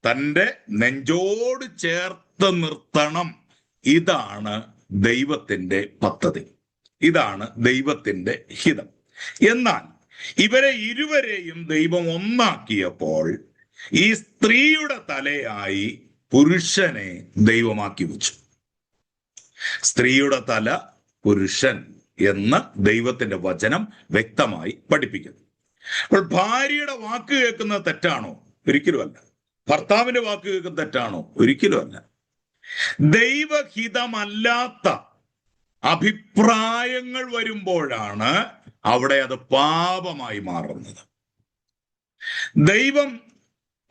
തന്റെ നെഞ്ചോട് ചേർത്ത് നിർത്തണം. ഇതാണ് ദൈവത്തിന്റെ പദ്ധതി, ഇതാണ് ദൈവത്തിന്റെ ഹിതം. എന്നാൽ ഇവരെ ഇരുവരെയും ദൈവം ഒന്നാക്കിയപ്പോൾ ഈ സ്ത്രീയുടെ തലയായി പുരുഷനെ ദൈവമാക്കി വെച്ചു. സ്ത്രീയുടെ തല പുരുഷൻ എന്ന് ദൈവത്തിന്റെ വചനം വ്യക്തമായി പഠിപ്പിക്കുന്നു. അപ്പോൾ ഭാര്യയുടെ വാക്ക് കേൾക്കുന്നത് തെറ്റാണോ? ഒരിക്കലുമല്ല. ഭർത്താവിന്റെ വാക്ക് കേൾക്കുന്നത് തെറ്റാണോ? ഒരിക്കലുമല്ല. ദൈവഹിതമല്ലാത്ത അഭിപ്രായങ്ങൾ വരുമ്പോഴാണ് അവിടെ അത് പാപമായി മാറുന്നത്. ദൈവം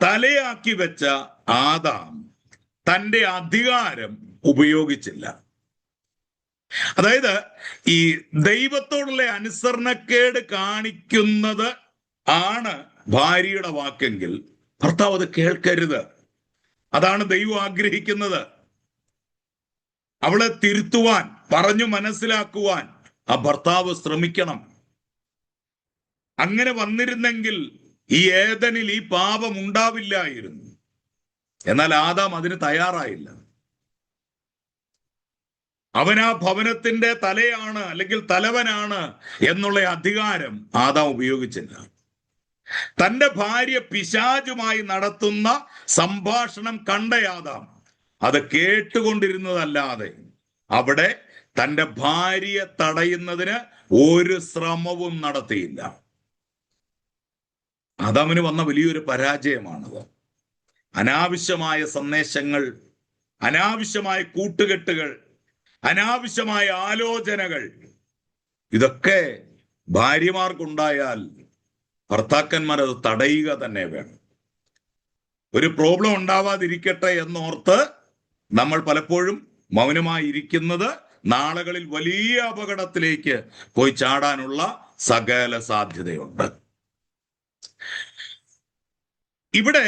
തലയാക്കി വെച്ച ആദാം തന്റെ അധികാരം ഉപയോഗിച്ചില്ല. അതായത് ഈ ദൈവത്തോടുള്ള അനുസരണക്കേട് കാണിക്കുന്നത് ആണ് ഭാര്യയുടെ വാക്കെങ്കിൽ ഭർത്താവ് അത് കേൾക്കരുത്. അതാണ് ദൈവം ആഗ്രഹിക്കുന്നത്. അവളെ തിരുത്തുവാൻ, പറഞ്ഞു മനസ്സിലാക്കുവാൻ ആ ഭർത്താവ് ശ്രമിക്കണം. അങ്ങനെ വന്നിരുന്നെങ്കിൽ ഈ ഏദനിൽ ഈ പാപം ഉണ്ടാവില്ലായിരുന്നു. എന്നാൽ ആദാം അതിന് തയ്യാറായില്ല. അവൻ ആ ഭവനത്തിന്റെ തലയാണ് അല്ലെങ്കിൽ തലവനാണ് എന്നുള്ള അധികാരം ആദാം ഉപയോഗിച്ചില്ല. തന്റെ ഭാര്യ പിശാചുമായി നടത്തുന്ന സംഭാഷണം കണ്ട ആദാം അത് കേട്ടുകൊണ്ടിരുന്നതല്ലാതെ അവിടെ തന്റെ ഭാര്യയെ തടയുന്നതിന് ഒരു ശ്രമവും നടത്തിയില്ല. ആദാമിന് വന്ന വലിയൊരു പരാജയമാണത്. അനാവശ്യമായ സന്ദേശങ്ങൾ, അനാവശ്യമായ കൂട്ടുകെട്ടുകൾ, അനാവശ്യമായ ആലോചനകൾ, ഇതൊക്കെ ഭാര്യമാർക്കുണ്ടായാൽ ഭർത്താക്കന്മാർ അത് തടയുക തന്നെ വേണം. ഒരു പ്രോബ്ലം ഉണ്ടാവാതിരിക്കട്ടെ എന്നോർത്ത് നമ്മൾ പലപ്പോഴും മൗനമായിരിക്കുന്നത് നാളുകളിൽ വലിയ അപകടത്തിലേക്ക് പോയി ചാടാനുള്ള സകല സാധ്യതയുണ്ട്. ഇവിടെ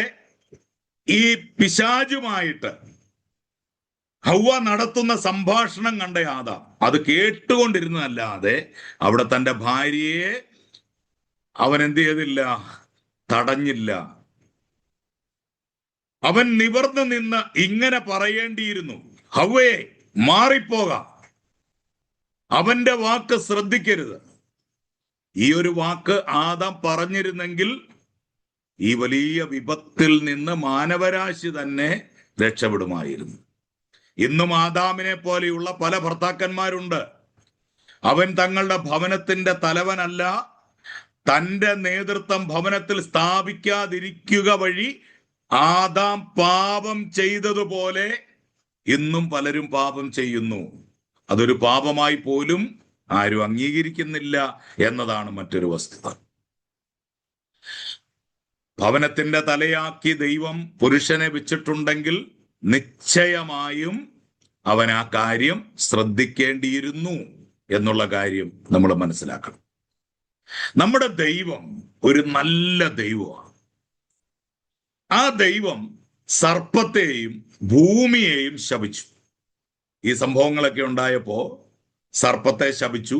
ഈ പിശാചുമായിട്ട് ഹവ്വ നടത്തുന്ന സംഭാഷണം കണ്ട ആദാം അത് കേട്ടുകൊണ്ടിരുന്നതല്ലാതെ അവിടെ തന്റെ ഭാര്യയെ അവൻ എന്ത് ചെയ്തില്ല? തടഞ്ഞില്ല. അവൻ നിവർന്നു നിന്ന് ഇങ്ങനെ പറയേണ്ടിയിരുന്നു, ഹവ്വേ മാറിപ്പോക, അവന്റെ വാക്ക് ശ്രദ്ധിക്കരുത്. ഈ ഒരു വാക്ക് ആദാം പറഞ്ഞിരുന്നെങ്കിൽ ഈ വലിയ വിപത്തിൽ നിന്ന് മാനവരാശി തന്നെ രക്ഷപ്പെടുമായിരുന്നു. ഇന്നും ആദാമിനെ പോലെയുള്ള പല ഭർത്താക്കന്മാരുണ്ട്. അവൻ തങ്ങളുടെ ഭവനത്തിന്റെ തലവനല്ല, തന്റെ നേതൃത്വം ഭവനത്തിൽ സ്ഥാപിക്കാതിരിക്കുക വഴി ആദാം പാപം ചെയ്തതുപോലെ ഇന്നും പലരും പാപം ചെയ്യുന്നു. അതൊരു പാപമായി പോലും ആരും അംഗീകരിക്കുന്നില്ല എന്നതാണ് മറ്റൊരു വസ്തുത. ഭവനത്തിന്റെ തലയാക്കി ദൈവം പുരുഷനെ വെച്ചിട്ടുണ്ടെങ്കിൽ നിശ്ചയമായും അവൻ ആ കാര്യം ശ്രദ്ധിക്കേണ്ടിയിരുന്നു എന്നുള്ള കാര്യം നമ്മൾ മനസ്സിലാക്കണം. നമ്മുടെ ദൈവം ഒരു നല്ല ദൈവമാണ്. ആ ദൈവം സർപ്പത്തെയും ഭൂമിയെയും ശപിച്ചു. ഈ സംഭവങ്ങളൊക്കെ ഉണ്ടായപ്പോ സർപ്പത്തെ ശപിച്ചു,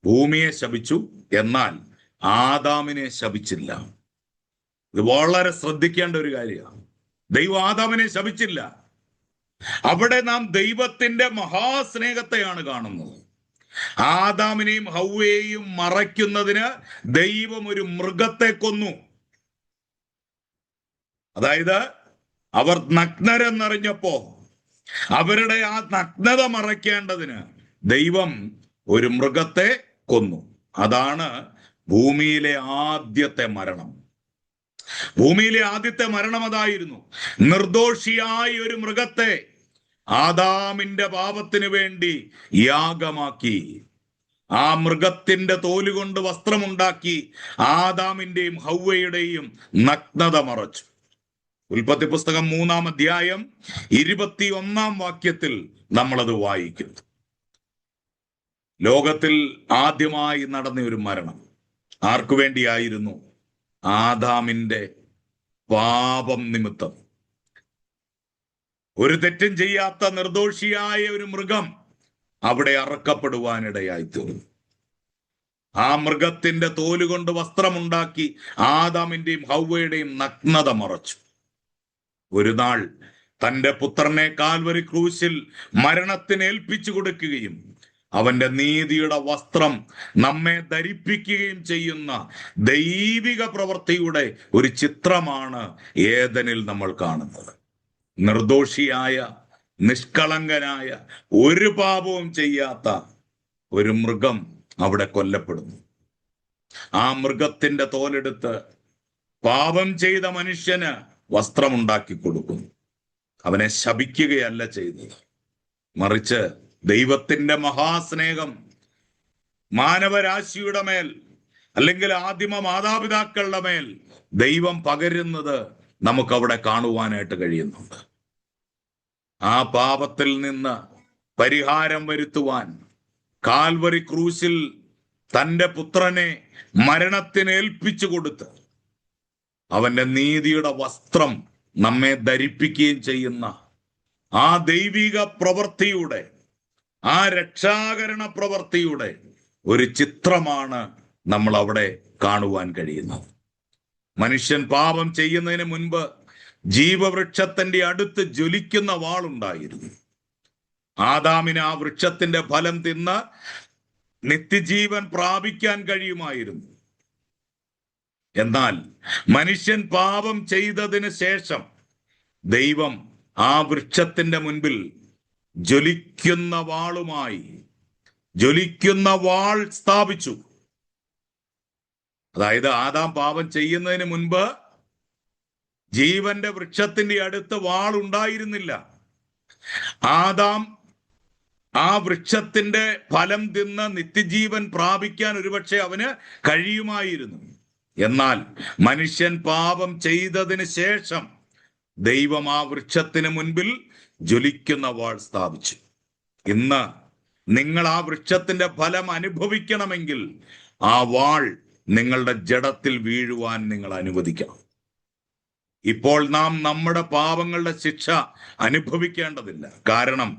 ഭൂമിയെ ശപിച്ചു, എന്നാൽ ആദാമിനെ ശപിച്ചില്ല. ഇത് വളരെ ശ്രദ്ധിക്കേണ്ട ഒരു കാര്യമാണ്. ദൈവം ആദാമിനെ ശപിച്ചില്ല. അവിടെ നാം ദൈവത്തിന്റെ മഹാസ്നേഹത്തെയാണ് കാണുന്നത്. ആദാമിനെയും ഹവ്വയെയും മറയ്ക്കുന്നതിന് ദൈവം ഒരു മൃഗത്തെ കൊന്നു. അതായത് അവർ നഗ്നരെന്നറിഞ്ഞപ്പോ അവരുടെ ആ നഗ്നത മറയ്ക്കേണ്ടതിന് ദൈവം ഒരു മൃഗത്തെ കൊന്നു. അതാണ് ഭൂമിയിലെ ആദ്യത്തെ മരണം. ഭൂമിയിലെ ആദ്യത്തെ മരണം അതായിരുന്നു. നിർദോഷിയായ ഒരു മൃഗത്തെ ആദാമിന്റെ പാപത്തിന് വേണ്ടി യാഗമാക്കി. ആ മൃഗത്തിന്റെ തോലുകൊണ്ട് വസ്ത്രമുണ്ടാക്കി ആദാമിന്റെയും ഹവ്വയുടെയും നഗ്നത മറച്ചു. ഉൽപ്പത്തി പുസ്തകം 3-ാം അധ്യായം 21-ാം വാക്യത്തിൽ നമ്മളത് വായിക്കുന്നു. ലോകത്തിൽ ആദ്യമായി നടന്ന ഒരു മരണം ആർക്കു വേണ്ടിയായിരുന്നു? ആദാമിന്റെ പാപം നിമിത്തം. ഒരു തെറ്റും ചെയ്യാത്ത നിർദോഷിയായ ഒരു മൃഗം അവിടെ അറക്കപ്പെടുവാനിടയായി തീർന്നു. ആ മൃഗത്തിന്റെ തോലുകൊണ്ട് വസ്ത്രമുണ്ടാക്കി ആദാമിന്റെയും ഹവ്വയുടെയും നഗ്നത മറച്ചു. ഒരു നാൾ തന്റെ പുത്രനെ കാൽവരി ക്രൂശിൽ മരണത്തിന് ഏൽപ്പിച്ചു കൊടുക്കുകയും അവന്റെ നീതിയുടെ വസ്ത്രം നമ്മെ ധരിപ്പിക്കുകയും ചെയ്യുന്ന ദൈവിക പ്രവൃത്തിയുടെ ഒരു ചിത്രമാണ് ഏദനിൽ നമ്മൾ കാണുന്നത്. നിർദോഷിയായ, നിഷ്കളങ്കനായ, ഒരു പാപവും ചെയ്യാത്ത ഒരു മൃഗം അവിടെ കൊല്ലപ്പെടുന്നു. ആ മൃഗത്തിന്റെ തോലെടുത്ത് പാപം ചെയ്ത മനുഷ്യന് വസ്ത്രമുണ്ടാക്കി കൊടുക്കുന്നു. അവനെ ശപിക്കുകയല്ല ചെയ്തത്, മറിച്ച് ദൈവത്തിന്റെ മഹാസ്നേഹം മാനവരാശിയുടെ മേൽ, അല്ലെങ്കിൽ ആദിമ മാതാപിതാക്കളുടെ മേൽ ദൈവം പകരുന്നത് നമുക്കവിടെ കാണുവാനായിട്ട് കഴിയുന്നുണ്ട്. ആ പാപത്തിൽ നിന്ന് പരിഹാരം വരുത്തുവാൻ കാൽവരി ക്രൂശിൽ തന്റെ പുത്രനെ മരണത്തിന് ഏൽപ്പിച്ചു കൊടുത്ത് അവന്റെ നീതിയുടെ വസ്ത്രം നമ്മെ ധരിപ്പിക്കുകയും ചെയ്യുന്ന ആ ദൈവിക പ്രവൃത്തിയുടെ, ആ രക്ഷാകരണ പ്രവൃത്തിയുടെ ഒരു ചിത്രമാണ് നമ്മൾ അവിടെ കാണുവാൻ കഴിയുന്നത്. മനുഷ്യൻ പാപം ചെയ്യുന്നതിന് മുൻപ് ജീവവൃക്ഷത്തിന്റെ അടുത്ത് ജ്വലിക്കുന്ന വാളുണ്ടായിരുന്നു. ആദാമിന് ആ വൃക്ഷത്തിന്റെ ഫലം തിന്ന് നിത്യജീവൻ പ്രാപിക്കാൻ കഴിയുമായിരുന്നു. എന്നാൽ മനുഷ്യൻ പാപം ചെയ്തതിന് ശേഷം ദൈവം ആ വൃക്ഷത്തിന്റെ മുൻപിൽ ജ്വലിക്കുന്ന വാൾ സ്ഥാപിച്ചു. അതായത് ആദാം പാപം ചെയ്യുന്നതിന് മുൻപ് ജീവന്റെ വൃക്ഷത്തിന്റെ അടുത്ത് വാൾ ഉണ്ടായിരുന്നില്ല. ആദാം ആ വൃക്ഷത്തിന്റെ ഫലം തിന്ന് നിത്യജീവൻ പ്രാപിക്കാൻ ഒരുപക്ഷെ അവന് കഴിയുമായിരുന്നു. എന്നാൽ മനുഷ്യൻ പാപം ചെയ്തതിന് ശേഷം ദൈവം ആ വൃക്ഷത്തിന് മുൻപിൽ ജ്വലിക്കുന്ന വാൾ സ്ഥാപിച്ചു. ഇന്ന് നിങ്ങൾ ആ വൃക്ഷത്തിന്റെ ഫലം അനുഭവിക്കണമെങ്കിൽ ആ വാൾ നിങ്ങളുടെ ജഡത്തിൽ വീഴുവാൻ നിങ്ങൾ അനുവദിക്കണം. ഇപ്പോൾ നാം നമ്മുടെ പാപങ്ങളുടെ ശിക്ഷ അനുഭവിക്കേണ്ടതില്ല. കാരണം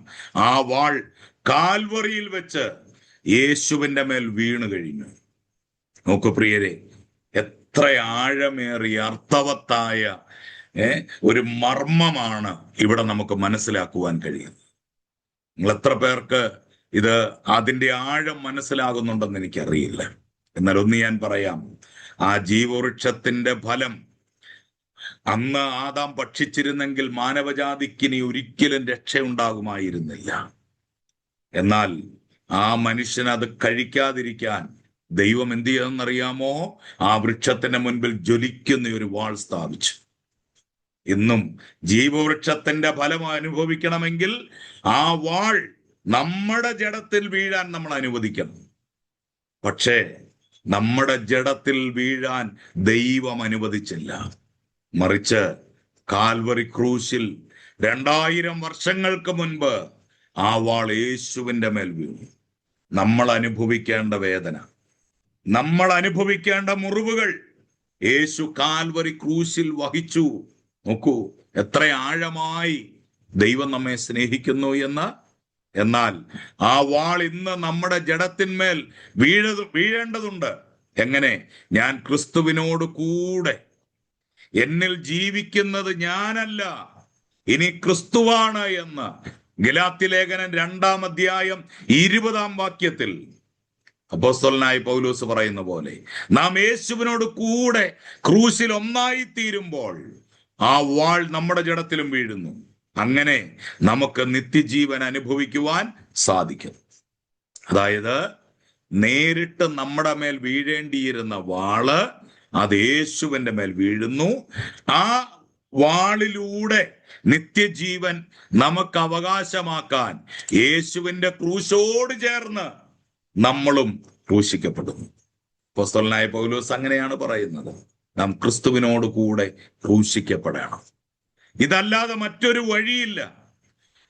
ആ വാൾ കാൽവറിയിൽ വെച്ച് യേശുവിന്റെ മേൽ വീണു കഴിഞ്ഞു. നോക്കൂ പ്രിയരെ, എത്ര ആഴമേറിയ അർത്ഥവത്തായ ഒരു മർമ്മമാണ് ഇവിടെ നമുക്ക് മനസ്സിലാക്കുവാൻ കഴിയുന്നത്. നിങ്ങൾ എത്ര പേർക്ക് ഇത് അതിൻ്റെ ആഴം മനസ്സിലാകുന്നുണ്ടെന്ന് എനിക്കറിയില്ല. എന്നാൽ ഒന്ന് ഞാൻ പറയാം, ആ ജീവവൃക്ഷത്തിന്റെ ഫലം അന്ന് ആദാം ഭക്ഷിച്ചിരുന്നെങ്കിൽ മാനവജാതിക്ക് ഇനി ഒരിക്കലും രക്ഷയുണ്ടാകുമായിരുന്നില്ല. എന്നാൽ ആ മനുഷ്യൻ അത് കഴിക്കാതിരിക്കാൻ ദൈവം എന്ത് ചെയ്തെന്നറിയാമോ? ആ വൃക്ഷത്തിന്റെ മുൻപിൽ ജ്വലിക്കുന്ന ഒരു വാൾ സ്ഥാപിച്ചു. ഇന്നും ജീവവൃക്ഷത്തിന്റെ ഫലം അനുഭവിക്കണമെങ്കിൽ ആ വാൾ നമ്മുടെ ജഡത്തിൽ വീഴാൻ നമ്മൾ അനുവദിക്കണം. പക്ഷേ നമ്മുടെ ജഡത്തിൽ വീഴാൻ ദൈവം അനുവദിച്ചില്ല. മറിച്ച് കാൽവറി ക്രൂശിൽ 2000 വർഷങ്ങൾക്ക് മുൻപ് ആ വാൾ യേശുവിന്റെ മേൽ വീണു. നമ്മൾ അനുഭവിക്കേണ്ട വേദന, നമ്മൾ അനുഭവിക്കേണ്ട മുറിവുകൾ യേശു കാൽവറി ക്രൂശിൽ വഹിച്ചു. നോക്കൂ എത്ര ആഴമായി ദൈവം നമ്മെ സ്നേഹിക്കുന്നു എന്ന്. എന്നാൽ ആ വാൾ ഇന്ന് നമ്മുടെ ജഡത്തിന്മേൽ വീഴേണ്ടതുണ്ട്. എങ്ങനെ? ഞാൻ ക്രിസ്തുവിനോട് കൂടെ, എന്നിൽ ജീവിക്കുന്നത് ഞാനല്ല, ഇനി ക്രിസ്തുവാണ് എന്ന് ഗലാത്യലേഖനം 2-ാം അധ്യായം 20-ാം വാക്യത്തിൽ അപ്പോസ്തലനായ പൗലോസ് പറയുന്ന പോലെ നാം യേശുവിനോട് കൂടെ ക്രൂശിൽ ഒന്നായി തീരുമ്പോൾ ആ വാൾ നമ്മുടെ ജഡത്തിലും വീഴുന്നു. അങ്ങനെ നമുക്ക് നിത്യജീവൻ അനുഭവിക്കുവാൻ സാധിക്കും. അതായത് നേരിട്ട് നമ്മുടെ മേൽ വീഴേണ്ടിയിരുന്ന വാള് അത് യേശുവിന്റെ മേൽ വീഴുന്നു. ആ വാളിലൂടെ നിത്യജീവൻ നമുക്ക് അവകാശമാക്കാൻ യേശുവിന്റെ ക്രൂശോട് ചേർന്ന് നമ്മളും ക്രൂശിക്കപ്പെടുന്നു. അപ്പോസ്തലനായ പൗലോസ് അങ്ങനെയാണ് പറയുന്നത്, നാം ക്രിസ്തുവിനോട് കൂടെ ക്രൂശിക്കപ്പെടണം. ഇതല്ലാതെ മറ്റൊരു വഴിയില്ല.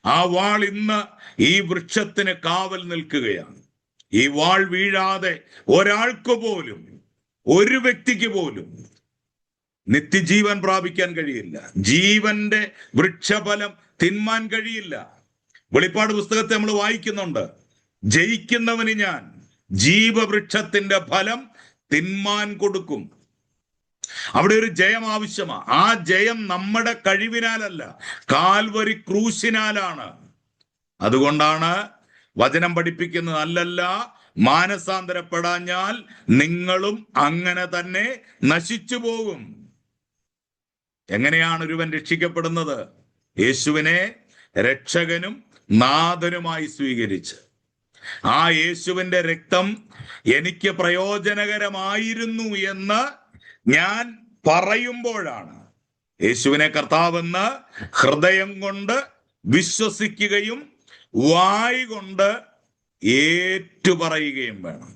ആ വാൾ ഇന്ന് ഈ വൃക്ഷത്തിന് കാവൽ നിൽക്കുകയാണ്. ഈ വാൾ വീഴാതെ ഒരാൾക്ക് പോലും, ഒരു വ്യക്തിക്ക് പോലും നിത്യജീവൻ പ്രാപിക്കാൻ കഴിയില്ല. ജീവന്റെ വൃക്ഷഫലം തിന്മാൻ കഴിയില്ല. വെളിപ്പാട് പുസ്തകത്തെ നമ്മൾ വായിക്കുന്നുണ്ട്, ജയിക്കുന്നവന് ഞാൻ ജീവവൃക്ഷത്തിന്റെ ഫലം തിന്മാൻ കൊടുക്കും. അവിടെ ഒരു ജയം ആവശ്യമാണ്. ആ ജയം നമ്മുടെ കഴിവിനാലല്ല, കാൽവരി ക്രൂശിനാലാണ്. അതുകൊണ്ടാണ് വചനം പഠിപ്പിക്കുന്നത്, അല്ലല്ല മാനസാന്തരപ്പെടാഞ്ഞാൽ നിങ്ങളും അങ്ങനെ തന്നെ നശിച്ചു പോകും. എങ്ങനെയാണ് ഒരുവൻ രക്ഷിക്കപ്പെടുന്നത്? യേശുവിനെ രക്ഷകനും നാഥനുമായി സ്വീകരിച്ച്, ആ യേശുവിന്റെ രക്തം എനിക്ക് പ്രയോജനകരമായിരുന്നു എന്ന് ഞാൻ പറയുമ്പോഴാണ്, യേശുവിനെ കർത്താവെന്ന് ഹൃദയം കൊണ്ട് വിശ്വസിക്കുകയും വായ് കൊണ്ട് ഏറ്റുപറയുകയും വേണം.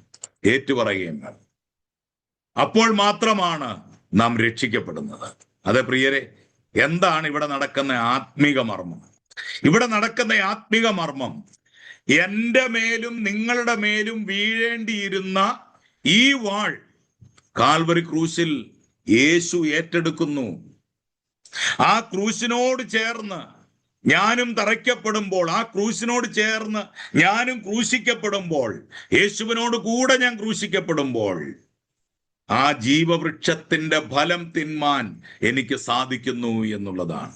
അപ്പോൾ മാത്രമാണ് നാം രക്ഷിക്കപ്പെടുന്നത്. അതെ പ്രിയരെ, എന്താണ് ഇവിടെ നടക്കുന്ന ആത്മീക മർമ്മം? ഇവിടെ നടക്കുന്ന ആത്മീക മർമ്മം, എൻ്റെ മേലും നിങ്ങളുടെ മേലും വീഴേണ്ടിയിരുന്ന ഈ വാൾ കാൽവരി ക്രൂശിൽ യേശു ഏറ്റെടുക്കുന്നു. ആ ക്രൂശിനോട് ചേർന്ന് ഞാനും തറയ്ക്കപ്പെടുമ്പോൾ, ആ ക്രൂശിനോട് ചേർന്ന് ഞാനും ക്രൂശിക്കപ്പെടുമ്പോൾ, യേശുവിനോട് കൂടെ ഞാൻ ക്രൂശിക്കപ്പെടുമ്പോൾ ആ ജീവവൃക്ഷത്തിന്റെ ഫലം തിന്മാൻ എനിക്ക് സാധിക്കുന്നു എന്നുള്ളതാണ്.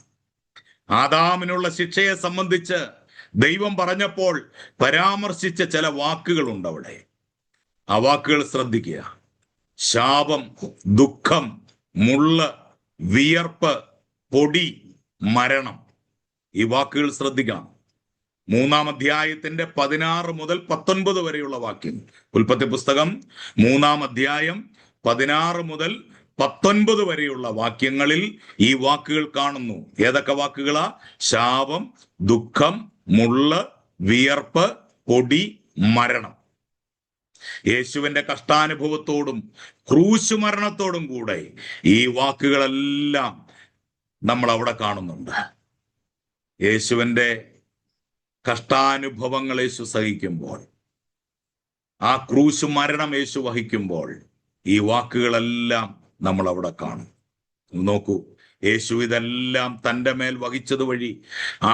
ആദാമിനുള്ള ശിക്ഷയെ സംബന്ധിച്ച് ദൈവം പറഞ്ഞപ്പോൾ പരാമർശിച്ച ചില വാക്കുകളുണ്ട് അവിടെ. ആ വാക്കുകൾ ശ്രദ്ധിക്കുക. ശാപം, ദുഃഖം, മുള്ള്, വിയർപ്പ്, പൊടി, മരണം. ഈ വാക്കുകൾ ശ്രദ്ധിക്കണം. 3-ാം അധ്യായത്തിന്റെ 16 മുതൽ 19 വരെയുള്ള വാക്യം. ഉൽപ്പത്തി പുസ്തകം 3-ാം അധ്യായം 16 മുതൽ 19 വരെയുള്ള വാക്യങ്ങളിൽ ഈ വാക്കുകൾ കാണുന്നു. ഏതൊക്കെ വാക്കുകളാ? ശാപം, ദുഃഖം, മുള്ള്, വിയർപ്പ്, പൊടി, മരണം. യേശുവിന്റെ കഷ്ടാനുഭവത്തോടും ക്രൂശ് മരണത്തോടും കൂടെ ഈ വാക്കുകളെല്ലാം നമ്മൾ അവിടെ കാണുന്നുണ്ട്. യേശുവിന്റെ കഷ്ടാനുഭവങ്ങൾ യേശു സഹിക്കുമ്പോൾ, ആ ക്രൂശ് മരണം യേശു വഹിക്കുമ്പോൾ ഈ വാക്കുകളെല്ലാം നമ്മൾ അവിടെ കാണും. നോക്കൂ, യേശു ഇതെല്ലാം തൻ്റെ മേൽ വഹിച്ചത് വഴി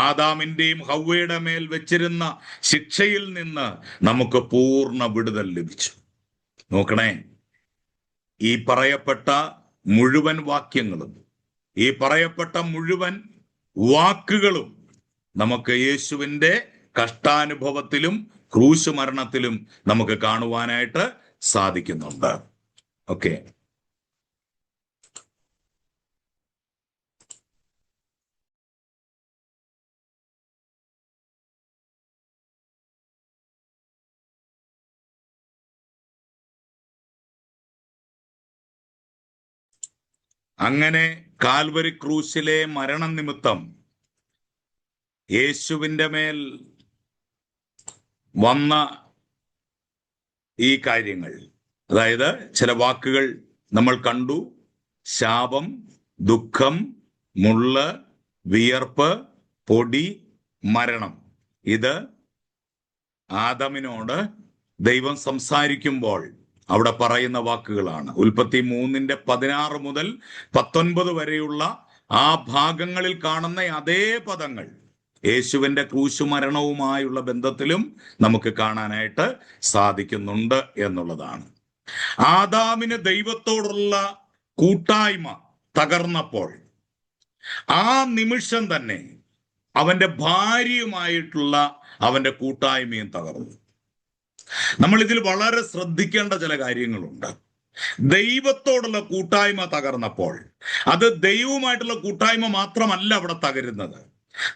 ആദാമിന്റെയും ഹവ്വയുടെ മേൽ വെച്ചിരുന്ന ശിക്ഷയിൽ നിന്ന് നമുക്ക് പൂർണ്ണ വിടുതൽ ലഭിച്ചു. നോക്കണേ, ഈ പറയപ്പെട്ട മുഴുവൻ വാക്യങ്ങളും, ഈ പറയപ്പെട്ട മുഴുവൻ വാക്കുകളും നമുക്ക് യേശുവിൻ്റെ കഷ്ടാനുഭവത്തിലും ക്രൂശ് മരണത്തിലും നമുക്ക് കാണുവാനായിട്ട് സാധിക്കുന്നുണ്ട്. ഓക്കെ, അങ്ങനെ കാൽവരി ക്രൂശിലെ മരണം നിമിത്തം യേശുവിൻ്റെ മേൽ വന്ന ഈ കാര്യങ്ങൾ, അതായത് ചില വാക്കുകൾ നമ്മൾ കണ്ടു. ശാപം, ദുഃഖം, മുള്ള്, വിയർപ്പ്, പൊടി, മരണം. ഇത് ആദമിനോട് ദൈവം സംസാരിക്കുമ്പോൾ അവിടെ പറയുന്ന വാക്കുകളാണ്. ഉൽപ്പത്തി 3-ന്റെ 16 മുതൽ 19 വരെയുള്ള ആ ഭാഗങ്ങളിൽ കാണുന്ന അതേ പദങ്ങൾ യേശുവിന്റെ ക്രൂശുമരണവുമായുള്ള ബന്ധത്തിലും നമുക്ക് കാണാനായിട്ട് സാധിക്കുന്നുണ്ട് എന്നുള്ളതാണ്. ആദാമിന് ദൈവത്തോടുള്ള കൂട്ടായ്മ തകർന്നപ്പോൾ ആ നിമിഷം തന്നെ അവന്റെ ഭാര്യയുമായിട്ടുള്ള അവന്റെ കൂട്ടായ്മയും തകർന്നു. നമ്മൾ ഇതിൽ വളരെ ശ്രദ്ധിക്കേണ്ട ചില കാര്യങ്ങളുണ്ട്. ദൈവത്തോടുള്ള കൂട്ടായ്മ തകർന്നപ്പോൾ അത് ദൈവവുമായിട്ടുള്ള കൂട്ടായ്മ മാത്രമല്ല അവിടെ തകരുന്നത്,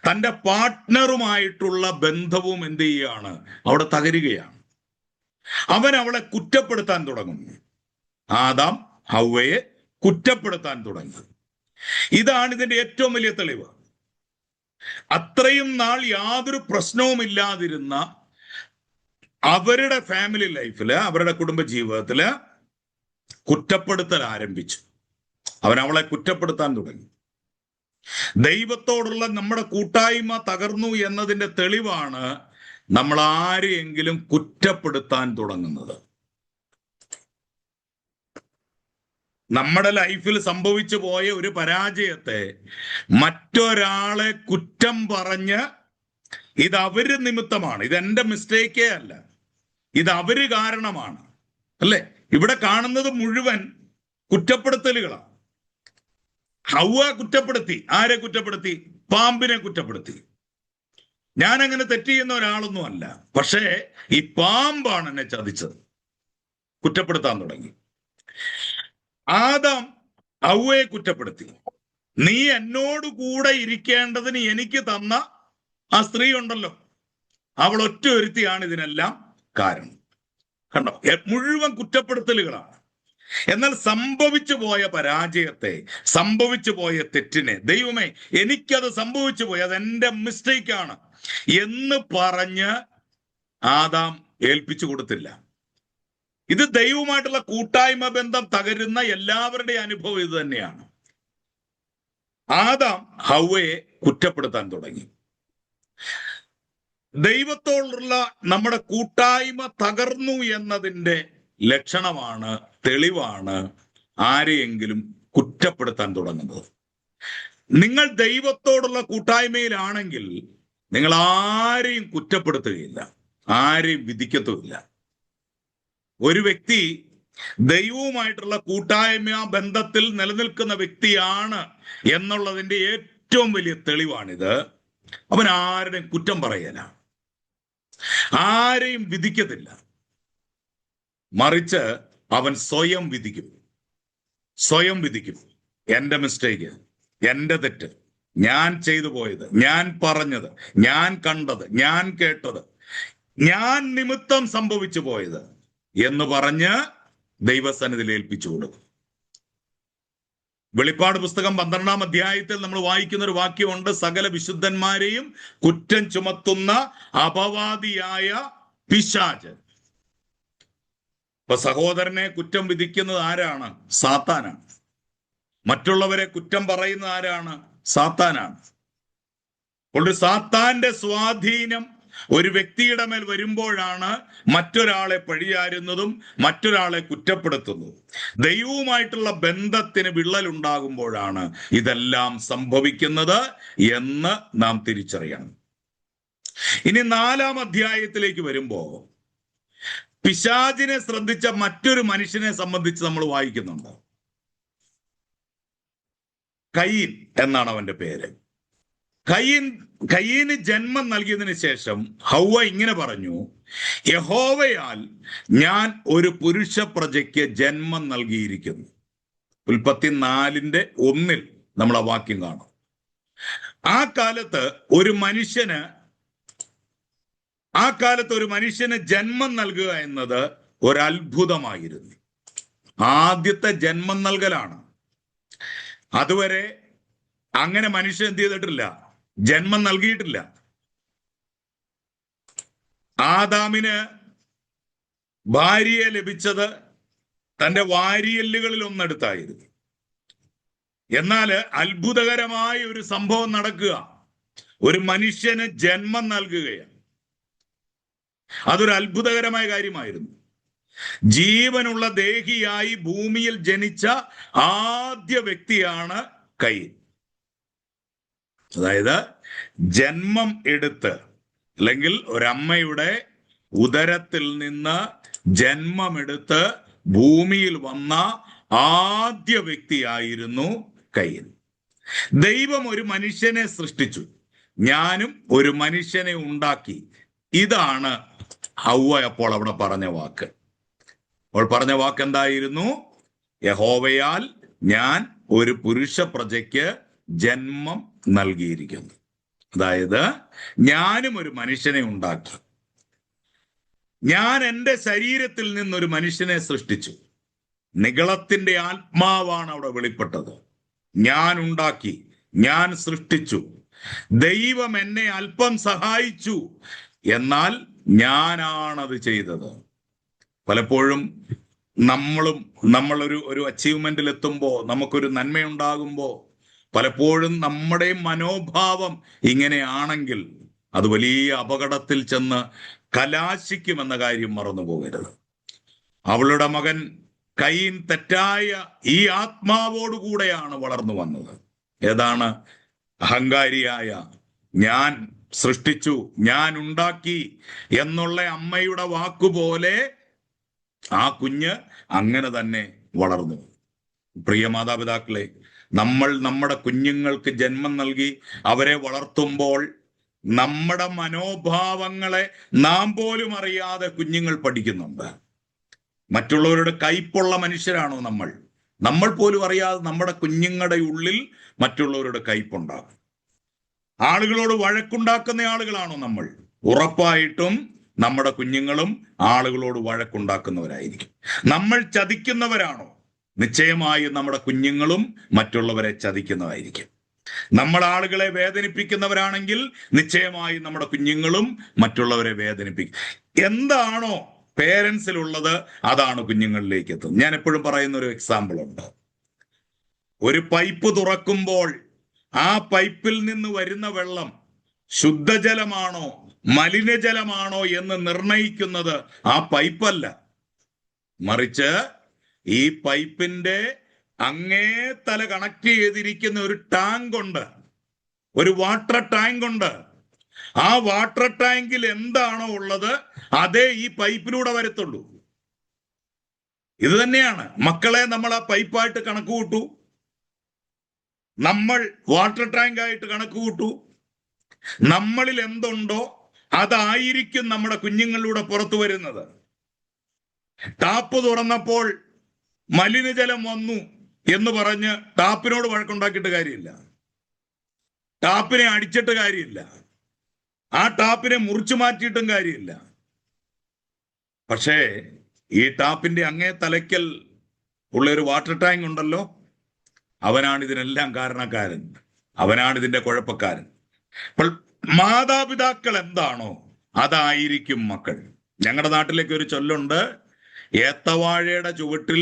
തൻ്റെ പാർട്ട്ണറുമായിട്ടുള്ള ബന്ധവും എന്ത് ചെയ്യുകയാണ്? അവിടെ തകരുകയാണ്. അവൻ അവളെ കുറ്റപ്പെടുത്താൻ തുടങ്ങുന്നു. ആദാം ഹവ്വയെ കുറ്റപ്പെടുത്താൻ തുടങ്ങി. ഇതാണ് ഇതിന്റെ ഏറ്റവും വലിയ തെളിവ്. അത്രയും നാൾ യാതൊരു പ്രശ്നവുമില്ലാതിരുന്ന അവരുടെ ഫാമിലി ലൈഫില്, അവരുടെ കുടുംബ ജീവിതത്തില് കുറ്റപ്പെടുത്തൽ ആരംഭിച്ചു. അവൻ അവളെ കുറ്റപ്പെടുത്താൻ തുടങ്ങി. ദൈവത്തോടുള്ള നമ്മുടെ കൂട്ടായ്മ തകർന്നു എന്നതിന്റെ തെളിവാണ് നമ്മൾ ആരെയെങ്കിലും കുറ്റപ്പെടുത്താൻ തുടങ്ങുന്നത്. നമ്മുടെ ലൈഫിൽ സംഭവിച്ചു പോയ ഒരു പരാജയത്തെ മറ്റൊരാളെ കുറ്റം പറഞ്ഞ് ഇത് അവര് നിമിത്തമാണ്, ഇതെന്റെ മിസ്റ്റേക്കേ അല്ല, ഇത് അവര് കാരണമാണ്, അല്ലേ? ഇവിടെ കാണുന്നത് മുഴുവൻ കുറ്റപ്പെടുത്തലുകളാണ്. ഹവ്വ കുറ്റപ്പെടുത്തി. ആരെ കുറ്റപ്പെടുത്തി? പാമ്പിനെ കുറ്റപ്പെടുത്തി. ഞാൻ അങ്ങനെ തെറ്റ് ചെയ്യുന്ന ഒരാളൊന്നും അല്ല, പക്ഷേ ഈ പാമ്പാണ് എന്നെ ചതിച്ചത്, കുറ്റപ്പെടുത്താൻ തുടങ്ങി. ആദാം ഹവ്വയെ കുറ്റപ്പെടുത്തി. നീ എന്നോട് കൂടെ ഇരിക്കേണ്ടതിന് എനിക്ക് തന്ന ആ സ്ത്രീ ഉണ്ടല്ലോ, അവൾ ഒറ്റ ഒരുത്തിയാണ് ഇതിനെല്ലാം കാരണം. കണ്ടോ, മുഴുവൻ കുറ്റപ്പെടുത്തലുകളാണ്. എന്നാൽ സംഭവിച്ചു പോയ പരാജയത്തെ, സംഭവിച്ചു പോയ തെറ്റിനെ, ദൈവമേ എനിക്കത് സംഭവിച്ചു പോയി, അത് എൻ്റെ മിസ്റ്റേക്കാണ് എന്ന് പറഞ്ഞ് ആദാം ഏൽപ്പിച്ചു കൊടുത്തില്ല. ഇത് ദൈവവുമായിട്ടുള്ള കൂട്ടായ്മ ബന്ധം തകരുന്ന എല്ലാവരുടെയും അനുഭവം ഇത് തന്നെയാണ്. ആദാം ഹവ്വയെ കുറ്റപ്പെടുത്താൻ തുടങ്ങി. ദൈവത്തോടുള്ള നമ്മുടെ കൂട്ടായ്മ തകർന്നു എന്നതിൻ്റെ ലക്ഷണമാണ്, തെളിവാണ് ആരെയെങ്കിലും കുറ്റപ്പെടുത്താൻ തുടങ്ങുന്നത്. നിങ്ങൾ ദൈവത്തോടുള്ള കൂട്ടായ്മയിലാണെങ്കിൽ നിങ്ങൾ ആരെയും കുറ്റപ്പെടുത്തുകയില്ല, ആരെയും വിധിക്കത്തുമില്ല. ഒരു വ്യക്തി ദൈവവുമായിട്ടുള്ള കൂട്ടായ്മ ബന്ധത്തിൽ നിലനിൽക്കുന്ന വ്യക്തിയാണ് എന്നുള്ളതിൻ്റെ ഏറ്റവും വലിയ തെളിവാണിത്. അവൻ ആരുടെയും കുറ്റം പറയല, ആരെയും വിധിക്കത്തില്ല. മറിച്ച് അവൻ സ്വയം വിധിക്കും. എന്റെ മിസ്റ്റേക്ക്, എന്റെ തെറ്റ്, ഞാൻ ചെയ്തു പോയത്, ഞാൻ പറഞ്ഞത്, ഞാൻ കണ്ടത്, ഞാൻ കേട്ടത്, ഞാൻ നിമിത്തം സംഭവിച്ചു പോയത് എന്ന് പറഞ്ഞ് ദൈവസന്നിധിയിൽ ഏൽപ്പിച്ചു കൊടുക്കും. വെളിപ്പാട് പുസ്തകം 12-ാം അധ്യായത്തിൽ നമ്മൾ വായിക്കുന്ന ഒരു വാക്യമുണ്ട്, സകല വിശുദ്ധന്മാരെയും കുറ്റം ചുമത്തുന്ന അപവാദിയായ പിശാച്. അപ്പൊ സഹോദരനെ കുറ്റം വിധിക്കുന്നത് ആരാണ്? സാത്താനാണ്. മറ്റുള്ളവരെ കുറ്റം പറയുന്നത് ആരാണ്? സാത്താനാണ്. അപ്പോൾ സാത്താന്റെ സ്വാധീനം ഒരു വ്യക്തിയുടെ മേൽ വരുമ്പോഴാണ് മറ്റൊരാളെ പഴിയാരുന്നതും മറ്റൊരാളെ കുറ്റപ്പെടുത്തുന്നതും. ദൈവവുമായിട്ടുള്ള ബന്ധത്തിന് വിള്ളലുണ്ടാകുമ്പോഴാണ് ഇതെല്ലാം സംഭവിക്കുന്നത് എന്ന് നാം തിരിച്ചറിയണം. ഇനി 4-ാം അധ്യായത്തിലേക്ക് വരുമ്പോ പിശാചിനെ ശ്രദ്ധിച്ച മറ്റൊരു മനുഷ്യനെ സംബന്ധിച്ച് നമ്മൾ വായിക്കുന്നുണ്ട്. കയീൻ എന്നാണ് അവന്റെ പേര്. കയീന് ജന്മം നൽകിയതിനു ശേഷം ഹൗവ ഇങ്ങനെ പറഞ്ഞു, യഹോവയാൽ ഞാൻ ഒരു പുരുഷ പ്രജയ്ക്ക് ജന്മം നൽകിയിരിക്കുന്നു. ഉൽപ്പത്തി 4:1 നമ്മൾ ആ വാക്യം കാണും. ആ കാലത്ത് ഒരു മനുഷ്യന് ജന്മം നൽകുക എന്നത് ഒരത്ഭുതമായിരുന്നു. ആദ്യത്തെ ജന്മം നൽകലാണ്. അതുവരെ അങ്ങനെ മനുഷ്യൻ എന്ത് ചെയ്തിട്ടില്ല? ജന്മം നൽകിയിട്ടില്ല. ആദാമിന് ഭാര്യയെ ലഭിച്ചത് തന്റെ വാരിയെല്ലുകളിൽ ഒന്നെടുത്തായിരുന്നു. എന്നാൽ അത്ഭുതകരമായ ഒരു സംഭവം നടക്കുക, ഒരു മനുഷ്യന് ജന്മം നൽകുകയാണ്. അതൊരു അത്ഭുതകരമായ കാര്യമായിരുന്നു. ജീവനുള്ള ദേഹിയായി ഭൂമിയിൽ ജനിച്ച ആദ്യ വ്യക്തിയാണ് കയീൻ. അതായത് ജന്മം എടുത്ത്, അല്ലെങ്കിൽ ഒരമ്മയുടെ ഉദരത്തിൽ നിന്ന് ജന്മമെടുത്ത് ഭൂമിയിൽ വന്ന ആദ്യ വ്യക്തിയായിരുന്നു കയീൻ. ദൈവം ഒരു മനുഷ്യനെ സൃഷ്ടിച്ചു, ഞാനും ഒരു മനുഷ്യനെ ഉണ്ടാക്കി. ഇതാണ് ഹൗവ അപ്പോൾ അവിടെ പറഞ്ഞ വാക്ക്. അവൾ പറഞ്ഞ വാക്ക് എന്തായിരുന്നു? യഹോവയാൽ ഞാൻ ഒരു പുരുഷ പ്രജയ്ക്ക് ജന്മം നൽകിയിരിക്കുന്നു. അതായത് ഞാനും ഒരു മനുഷ്യനെ ഉണ്ടാക്കി, ഞാൻ എൻ്റെ ശരീരത്തിൽ നിന്നൊരു മനുഷ്യനെ സൃഷ്ടിച്ചു. നിഗളത്തിന്റെ ആത്മാവാണ് അവിടെ വെളിപ്പെട്ടത്. ഞാൻ ഉണ്ടാക്കി, ഞാൻ സൃഷ്ടിച്ചു. ദൈവം എന്നെ അല്പം സഹായിച്ചു, എന്നാൽ ഞാനാണത് ചെയ്തത്. പലപ്പോഴും നമ്മളൊരു അച്ചീവ്മെന്റിൽ എത്തുമ്പോൾ, നമുക്കൊരു നന്മയുണ്ടാകുമ്പോൾ പലപ്പോഴും നമ്മുടെ മനോഭാവം ഇങ്ങനെയാണെങ്കിൽ അത് വലിയ അപകടത്തിൽ ചെന്ന് കലാശിക്കുമെന്ന കാര്യം മറന്നു പോകരുത്. അവളുടെ മകൻ കയീൻ തെറ്റായ ഈ ആത്മാവോടുകൂടെയാണ് വളർന്നു വന്നത്. ഏതാണ്? അഹങ്കാരിയായ, ഞാൻ സൃഷ്ടിച്ചു, ഞാൻ ഉണ്ടാക്കി എന്നുള്ള അമ്മയുടെ വാക്കുപോലെ ആ കുഞ്ഞ് അങ്ങനെ തന്നെ വളർന്നു. പ്രിയ മാതാപിതാക്കളെ, നമ്മൾ നമ്മുടെ കുഞ്ഞുങ്ങൾക്ക് ജന്മം നൽകി അവരെ വളർത്തുമ്പോൾ നമ്മുടെ മനോഭാവങ്ങളെ നാം പോലും അറിയാതെ കുഞ്ഞുങ്ങൾ പഠിക്കുന്നുണ്ട്. മറ്റുള്ളവരുടെ കയ്പുള്ള മനുഷ്യരാണോ നമ്മൾ പോലും അറിയാതെ നമ്മുടെ കുഞ്ഞുങ്ങളുടെ ഉള്ളിൽ മറ്റുള്ളവരുടെ കയ്പുണ്ടാകും. ആളുകളോട് വഴക്കുണ്ടാക്കുന്ന ആളുകളാണോ നമ്മൾ? ഉറപ്പായിട്ടും നമ്മുടെ കുഞ്ഞുങ്ങളും ആളുകളോട് വഴക്കുണ്ടാക്കുന്നവരായിരിക്കും. നമ്മൾ ചതിക്കുന്നവരാണോ? നിശ്ചയമായും നമ്മുടെ കുഞ്ഞുങ്ങളും മറ്റുള്ളവരെ ചതിക്കുന്നതായിരിക്കും. നമ്മൾ ആളുകളെ വേദനിപ്പിക്കുന്നവരാണെങ്കിൽ നിശ്ചയമായും നമ്മുടെ കുഞ്ഞുങ്ങളും മറ്റുള്ളവരെ വേദനിപ്പിക്കും. എന്താണോ പേരൻസിലുള്ളത് അതാണ് കുഞ്ഞുങ്ങളിലേക്ക് എത്തുന്നത്. ഞാൻ എപ്പോഴും പറയുന്ന ഒരു എക്സാമ്പിൾ ഉണ്ട്. ഒരു പൈപ്പ് തുറക്കുമ്പോൾ ആ പൈപ്പിൽ നിന്ന് വരുന്ന വെള്ളം ശുദ്ധജലമാണോ മലിനജലമാണോ എന്ന് നിർണയിക്കുന്നത് ആ പൈപ്പല്ല, മറിച്ച് ഈ പൈപ്പിന്റെ അങ്ങേ തല കണക്ട് ചെയ്തിരിക്കുന്ന ഒരു ടാങ്ക് ഉണ്ട്, ഒരു വാട്ടർ ടാങ്ക് ഉണ്ട്. ആ വാട്ടർ ടാങ്കിൽ എന്താണോ ഉള്ളത് അതേ ഈ പൈപ്പിലൂടെ വരത്തുള്ളൂ. ഇത് തന്നെയാണ് മക്കളെ, നമ്മൾ ആ പൈപ്പായിട്ട് കണക്ക് കൂട്ടു, നമ്മൾ വാട്ടർ ടാങ്ക് ആയിട്ട് കണക്ക് കൂട്ടു. നമ്മളിൽ എന്തുണ്ടോ അതായിരിക്കും നമ്മുടെ കുഞ്ഞുങ്ങളിലൂടെ പുറത്തു വരുന്നത്. ടാപ്പ് തുറന്നപ്പോൾ മലിനജലം വന്നു എന്ന് പറഞ്ഞ് ടാപ്പിനോട് വഴക്കുണ്ടാക്കിയിട്ട് കാര്യമില്ല, ടാപ്പിനെ അടിച്ചിട്ട് കാര്യമില്ല, ആ ടാപ്പിനെ മുറിച്ചു മാറ്റിയിട്ടും കാര്യമില്ല. പക്ഷേ ഈ ടാപ്പിന്റെ അങ്ങേ തലയ്ക്കൽ ഉള്ള ഒരു വാട്ടർ ടാങ്ക് ഉണ്ടല്ലോ, അവനാണ് ഇതിനെല്ലാം കാരണക്കാരൻ, അവനാണ് ഇതിന്റെ കുഴപ്പക്കാരൻ. അപ്പോൾ മാതാപിതാക്കൾ എന്താണോ അതായിരിക്കും മക്കൾ. ഞങ്ങളുടെ നാട്ടിലേക്ക് ഒരു ചൊല്ലുണ്ട്, ഏത്തവാഴയുടെ ചുവട്ടിൽ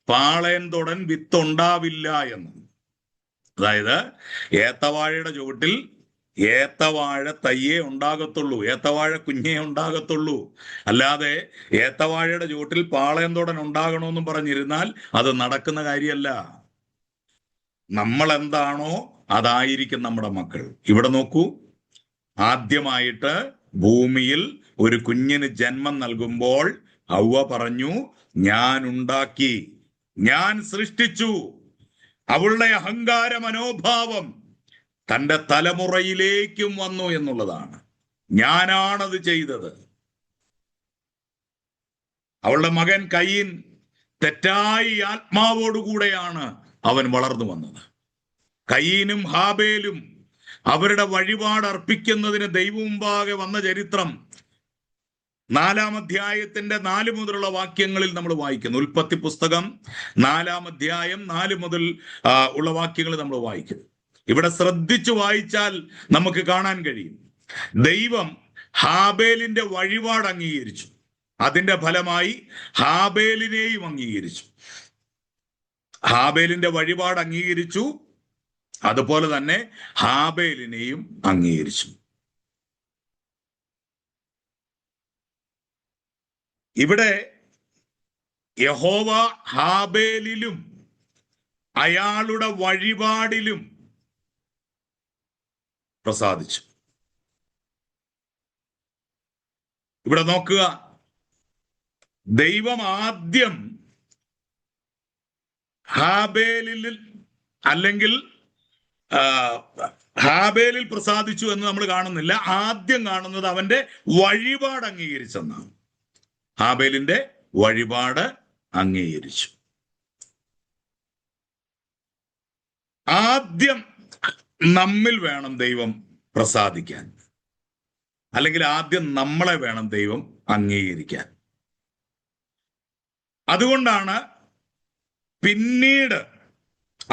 പാളയൻ തൊടൻ വിത്തുണ്ടാവില്ല എന്ന്. അതായത് ഏത്തവാഴയുടെ ചുവട്ടിൽ ഏത്തവാഴ തയ്യേ ഉണ്ടാകത്തുള്ളൂ, ഏത്തവാഴ കുഞ്ഞേ ഉണ്ടാകത്തുള്ളൂ. അല്ലാതെ ഏത്തവാഴയുടെ ചുവട്ടിൽ പാളയൻ തൊടൻ ഉണ്ടാകണമെന്നും പറഞ്ഞിരുന്നാൽ അത് നടക്കുന്ന കാര്യമല്ല. നമ്മൾ എന്താണോ അതായിരിക്കും നമ്മുടെ മക്കൾ. ഇവിടെ നോക്കൂ, ആദ്യമായിട്ട് ഭൂമിയിൽ ഒരു കുഞ്ഞിന് ജന്മം നൽകുമ്പോൾ ഹവ്വ പറഞ്ഞു, ഞാൻ ഉണ്ടാക്കി, ഞാൻ സൃഷ്ടിച്ചു. അവളുടെ അഹങ്കാര മനോഭാവം തൻ്റെ തലമുറയിലേക്കും വന്നു എന്നുള്ളതാണ്. ഞാനാണത് ചെയ്തത്. അവളുടെ മകൻ കയീൻ തെറ്റായി ആത്മാവോടുകൂടെയാണ് അവൻ വളർന്നു വന്നത്. കയീനും ഹാബേലും അവരുടെ വഴിപാട് അർപ്പിക്കുന്നതിന് ദൈവമുമ്പാകെ വന്ന ചരിത്രം 4-ാം അധ്യായത്തിന്റെ 4 മുതലുള്ള വാക്യങ്ങളിൽ നമ്മൾ വായിക്കുന്നു. ഉൽപ്പത്തി പുസ്തകം 4-ാം അധ്യായം 4 മുതൽ ഉള്ള വാക്യങ്ങൾ നമ്മൾ വായിക്കുന്നു. ഇവിടെ ശ്രദ്ധിച്ചു വായിച്ചാൽ നമുക്ക് കാണാൻ കഴിയും, ദൈവം ഹാബേലിന്റെ വഴിപാട് അംഗീകരിച്ചു, അതിന്റെ ഫലമായി ഹാബേലിനെയും അംഗീകരിച്ചു. ഹാബേലിന്റെ വഴിപാട് അംഗീകരിച്ചു, അതുപോലെ തന്നെ ഹാബേലിനെയും അംഗീകരിച്ചു. ഇവിടെ യഹോവ ഹാബേലിലും അയാളുടെ വഴിപാടിലും പ്രസാദിച്ചു. ഇവിടെ നോക്കുക, ദൈവം ആദ്യം ഹാബേലിൽ അല്ലെങ്കിൽ ഹാബേലിൽ പ്രസാദിച്ചു എന്ന് നമ്മൾ കാണുന്നില്ല. ആദ്യം കാണുന്നത് അവന്റെ വഴിപാട് അംഗീകരിച്ചെന്നാണ്. ഹാബേലിന്റെ വഴിപാട് അംഗീകരിച്ചു. ആദ്യം നമ്മിൽ വേണം ദൈവം പ്രസാദിക്കാൻ, അല്ലെങ്കിൽ ആദ്യം നമ്മളെ വേണം ദൈവം അംഗീകരിക്കാൻ. അതുകൊണ്ടാണ് പിന്നീട്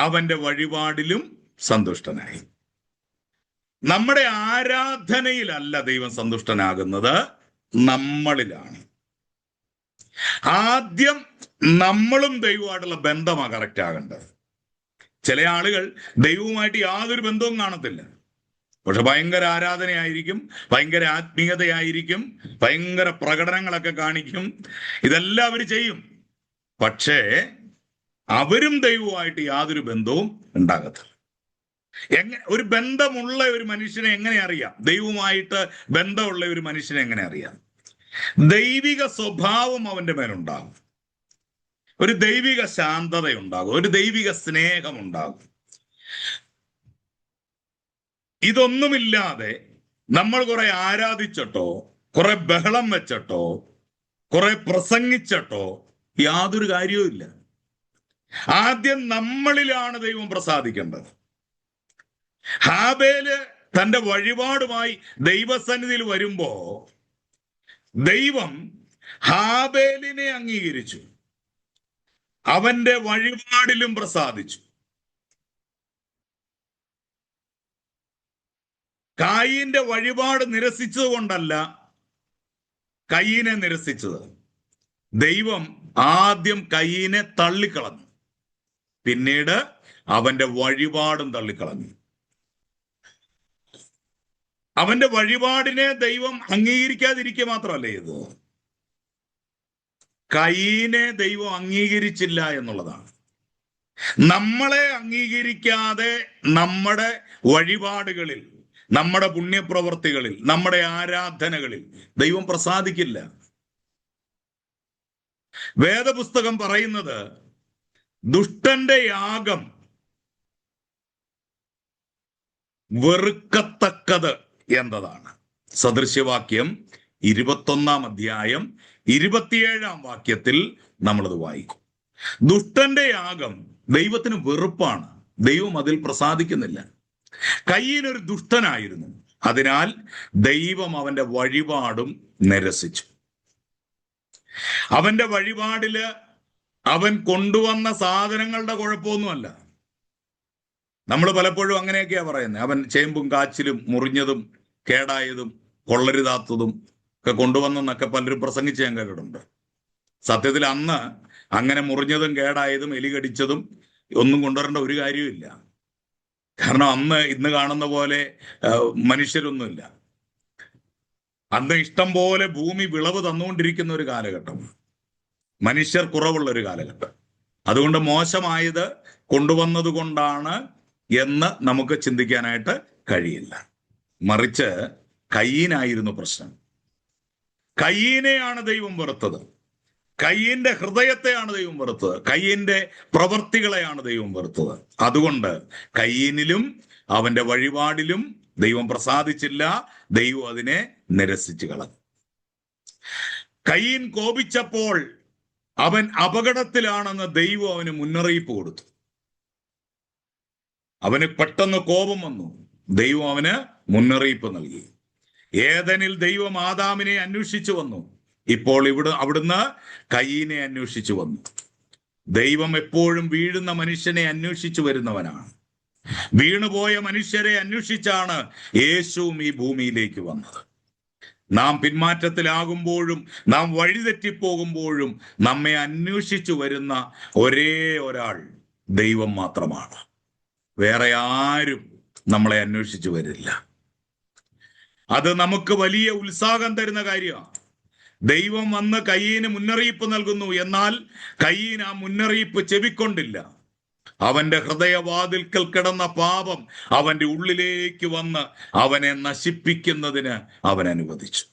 അവന്റെ വഴിപാടിലും സന്തുഷ്ടനായി. നമ്മുടെ ആരാധനയിലല്ല ദൈവം സന്തുഷ്ടനാകുന്നത്, നമ്മളിലാണ്. ആദ്യം നമ്മളും ദൈവമായിട്ടുള്ള ബന്ധമാണ് കറക്റ്റ് ആകേണ്ടത്. ചില ആളുകൾ ദൈവവുമായിട്ട് യാതൊരു ബന്ധവും കാണത്തില്ല, പക്ഷെ ഭയങ്കര ആരാധനയായിരിക്കും, ഭയങ്കര ആത്മീയതയായിരിക്കും, ഭയങ്കര പ്രകടനങ്ങളൊക്കെ കാണിക്കും, ഇതെല്ലാം അവർ ചെയ്യും. പക്ഷേ അവരും ദൈവവുമായിട്ട് യാതൊരു ബന്ധവും ഉണ്ടാകത്തില്ല. ഒരു ബന്ധമുള്ള ഒരു മനുഷ്യനെ എങ്ങനെ അറിയാം? ദൈവവുമായിട്ട് ബന്ധമുള്ള ഒരു മനുഷ്യനെ എങ്ങനെ അറിയാം? ദൈവിക സ്വഭാവം അവന്റെ മേലുണ്ടാകും, ഒരു ദൈവിക ശാന്തതയുണ്ടാകും, ഒരു ദൈവിക സ്നേഹമുണ്ടാകും. ഇതൊന്നുമില്ലാതെ നമ്മൾ കുറെ ആരാധിച്ചിട്ടോ, കുറെ ബഹളം വെച്ചിട്ടോ, കുറെ പ്രസംഗിച്ചിട്ടോ യാതൊരു കാര്യവും ഇല്ല. ആദ്യം നമ്മളിലാണ് ദൈവം പ്രസാദിക്കേണ്ടത്. ഹാബേല് തന്റെ വഴിപാടുമായി ദൈവസന്നിധിയിൽ വരുമ്പോ ദൈവം ഹാബേലിനെ അംഗീകരിച്ചു, അവന്റെ വഴിപാടിലും പ്രസാദിച്ചു. കായീന്റെ വഴിപാട് നിരസിച്ചത് കൊണ്ടല്ല കയീനെ നിരസിച്ചത്. ദൈവം ആദ്യം കയീനെ തള്ളിക്കളഞ്ഞു, പിന്നീട് അവന്റെ വഴിപാടും തള്ളിക്കളഞ്ഞു. അവന്റെ വഴിപാടിനെ ദൈവം അംഗീകരിക്കാതിരിക്കുക മാത്രമല്ല ഇത്, കയീനെ ദൈവം അംഗീകരിച്ചില്ല എന്നുള്ളതാണ്. നമ്മളെ അംഗീകരിക്കാതെ നമ്മുടെ വഴിപാടുകളിൽ, നമ്മുടെ പുണ്യപ്രവർത്തികളിൽ, നമ്മുടെ ആരാധനകളിൽ ദൈവം പ്രസാദിക്കില്ല. വേദപുസ്തകം പറയുന്നത് ദുഷ്ടന്റെ യാഗം വെറുക്കത്തക്കത് എന്നതാണ്. സദൃശ്യവാക്യം 21 അധ്യായം 27 വാക്യത്തിൽ നമ്മളത് വായിക്കും. ദുഷ്ടന്റെ യാഗം ദൈവത്തിന് വെറുപ്പാണ്, ദൈവം അതിൽ പ്രസാദിക്കുന്നില്ല. കയീൻ ഒരു ദുഷ്ടനായിരുന്നു, അതിനാൽ ദൈവം അവന്റെ വഴിപാടും നിരസിച്ചു. അവന്റെ വഴിപാടില് അവൻ കൊണ്ടുവന്ന സാധനങ്ങളുടെ കുഴപ്പമൊന്നുമല്ല. നമ്മൾ പലപ്പോഴും അങ്ങനെയൊക്കെയാ പറയുന്നത്. അവൻ ചേമ്പും കാച്ചിലും മുറിഞ്ഞതും കേടായതും കൊള്ളരുതാത്തതും ഒക്കെ കൊണ്ടുവന്നെന്നൊക്കെ പലരും പ്രസംഗിച്ച് ഞാൻ കേട്ടിട്ടുണ്ട്. സത്യത്തിൽ അന്ന് അങ്ങനെ മുറിഞ്ഞതും കേടായതും എലി കടിച്ചതും ഒന്നും കൊണ്ടുവരേണ്ട ഒരു കാര്യമില്ല. കാരണം അന്ന് ഇന്ന് കാണുന്ന പോലെ മനുഷ്യരൊന്നുമില്ല. അന്ന് ഇഷ്ടം പോലെ ഭൂമി വിളവ് തന്നുകൊണ്ടിരിക്കുന്ന ഒരു കാലഘട്ടം, മനുഷ്യർ കുറവുള്ള ഒരു കാലഘട്ടം. അതുകൊണ്ട് മോശമായത് കൊണ്ടുവന്നത് കൊണ്ടാണ് എന്ന് നമുക്ക് ചിന്തിക്കാനായിട്ട് കഴിയില്ല. മറിച്ച് കയീനായിരുന്നു പ്രശ്നം. കയീനെയാണ് ദൈവം വെറുത്തത്. കയീന്റെ ഹൃദയത്തെയാണ് ദൈവം വെറുത്തത്. കയീന്റെ പ്രവൃത്തികളെയാണ് ദൈവം വെറുത്തത്. അതുകൊണ്ട് കയീനിലും അവന്റെ വഴിപാടിലും ദൈവം പ്രസാദിച്ചില്ല. ദൈവം അതിനെ നിരസിച്ചു കളഞ്ഞു. കയീൻ കോപിച്ചപ്പോൾ അവൻ അപകടത്തിലാണെന്ന് ദൈവം അവന് മുന്നറിയിപ്പ് കൊടുത്തു. അവന് പെട്ടെന്ന് കോപം വന്നു. ദൈവം അവന് മുന്നറിയിപ്പ് നൽകി. ഏദനിൽ ദൈവം ആദാമിനെ അന്വേഷിച്ചു വന്നു. ഇപ്പോൾ അവിടുന്ന് കയീനെ അന്വേഷിച്ചു വന്നു. ദൈവം എപ്പോഴും വീഴുന്ന മനുഷ്യനെ അന്വേഷിച്ചു വരുന്നവനാണ്. വീണുപോയ മനുഷ്യരെ അന്വേഷിച്ചാണ് യേശുവും ഈ ഭൂമിയിലേക്ക് വന്നത്. നാം പിന്മാറ്റത്തിലാകുമ്പോഴും നാം വഴിതെറ്റിപ്പോകുമ്പോഴും നമ്മെ അന്വേഷിച്ചു വരുന്ന ഒരേ ഒരാൾ ദൈവം മാത്രമാണ്. വേറെ ആരും നമ്മളെ അന്വേഷിച്ചു വരില്ല. അത് നമുക്ക് വലിയ ഉത്സാഹം തരുന്ന കാര്യമാണ്. ദൈവം വന്ന് കയീന് മുന്നറിയിപ്പ് നൽകുന്നു. എന്നാൽ കയീൻ ആ മുന്നറിയിപ്പ് ചെവിക്കൊണ്ടില്ല. അവന്റെ ഹൃദയവാതിൽക്കൽ കിടന്ന പാപം അവന്റെ ഉള്ളിലേക്ക് വന്ന് അവനെ നശിപ്പിക്കുന്നതിന് അവൻ അനുവദിച്ചു.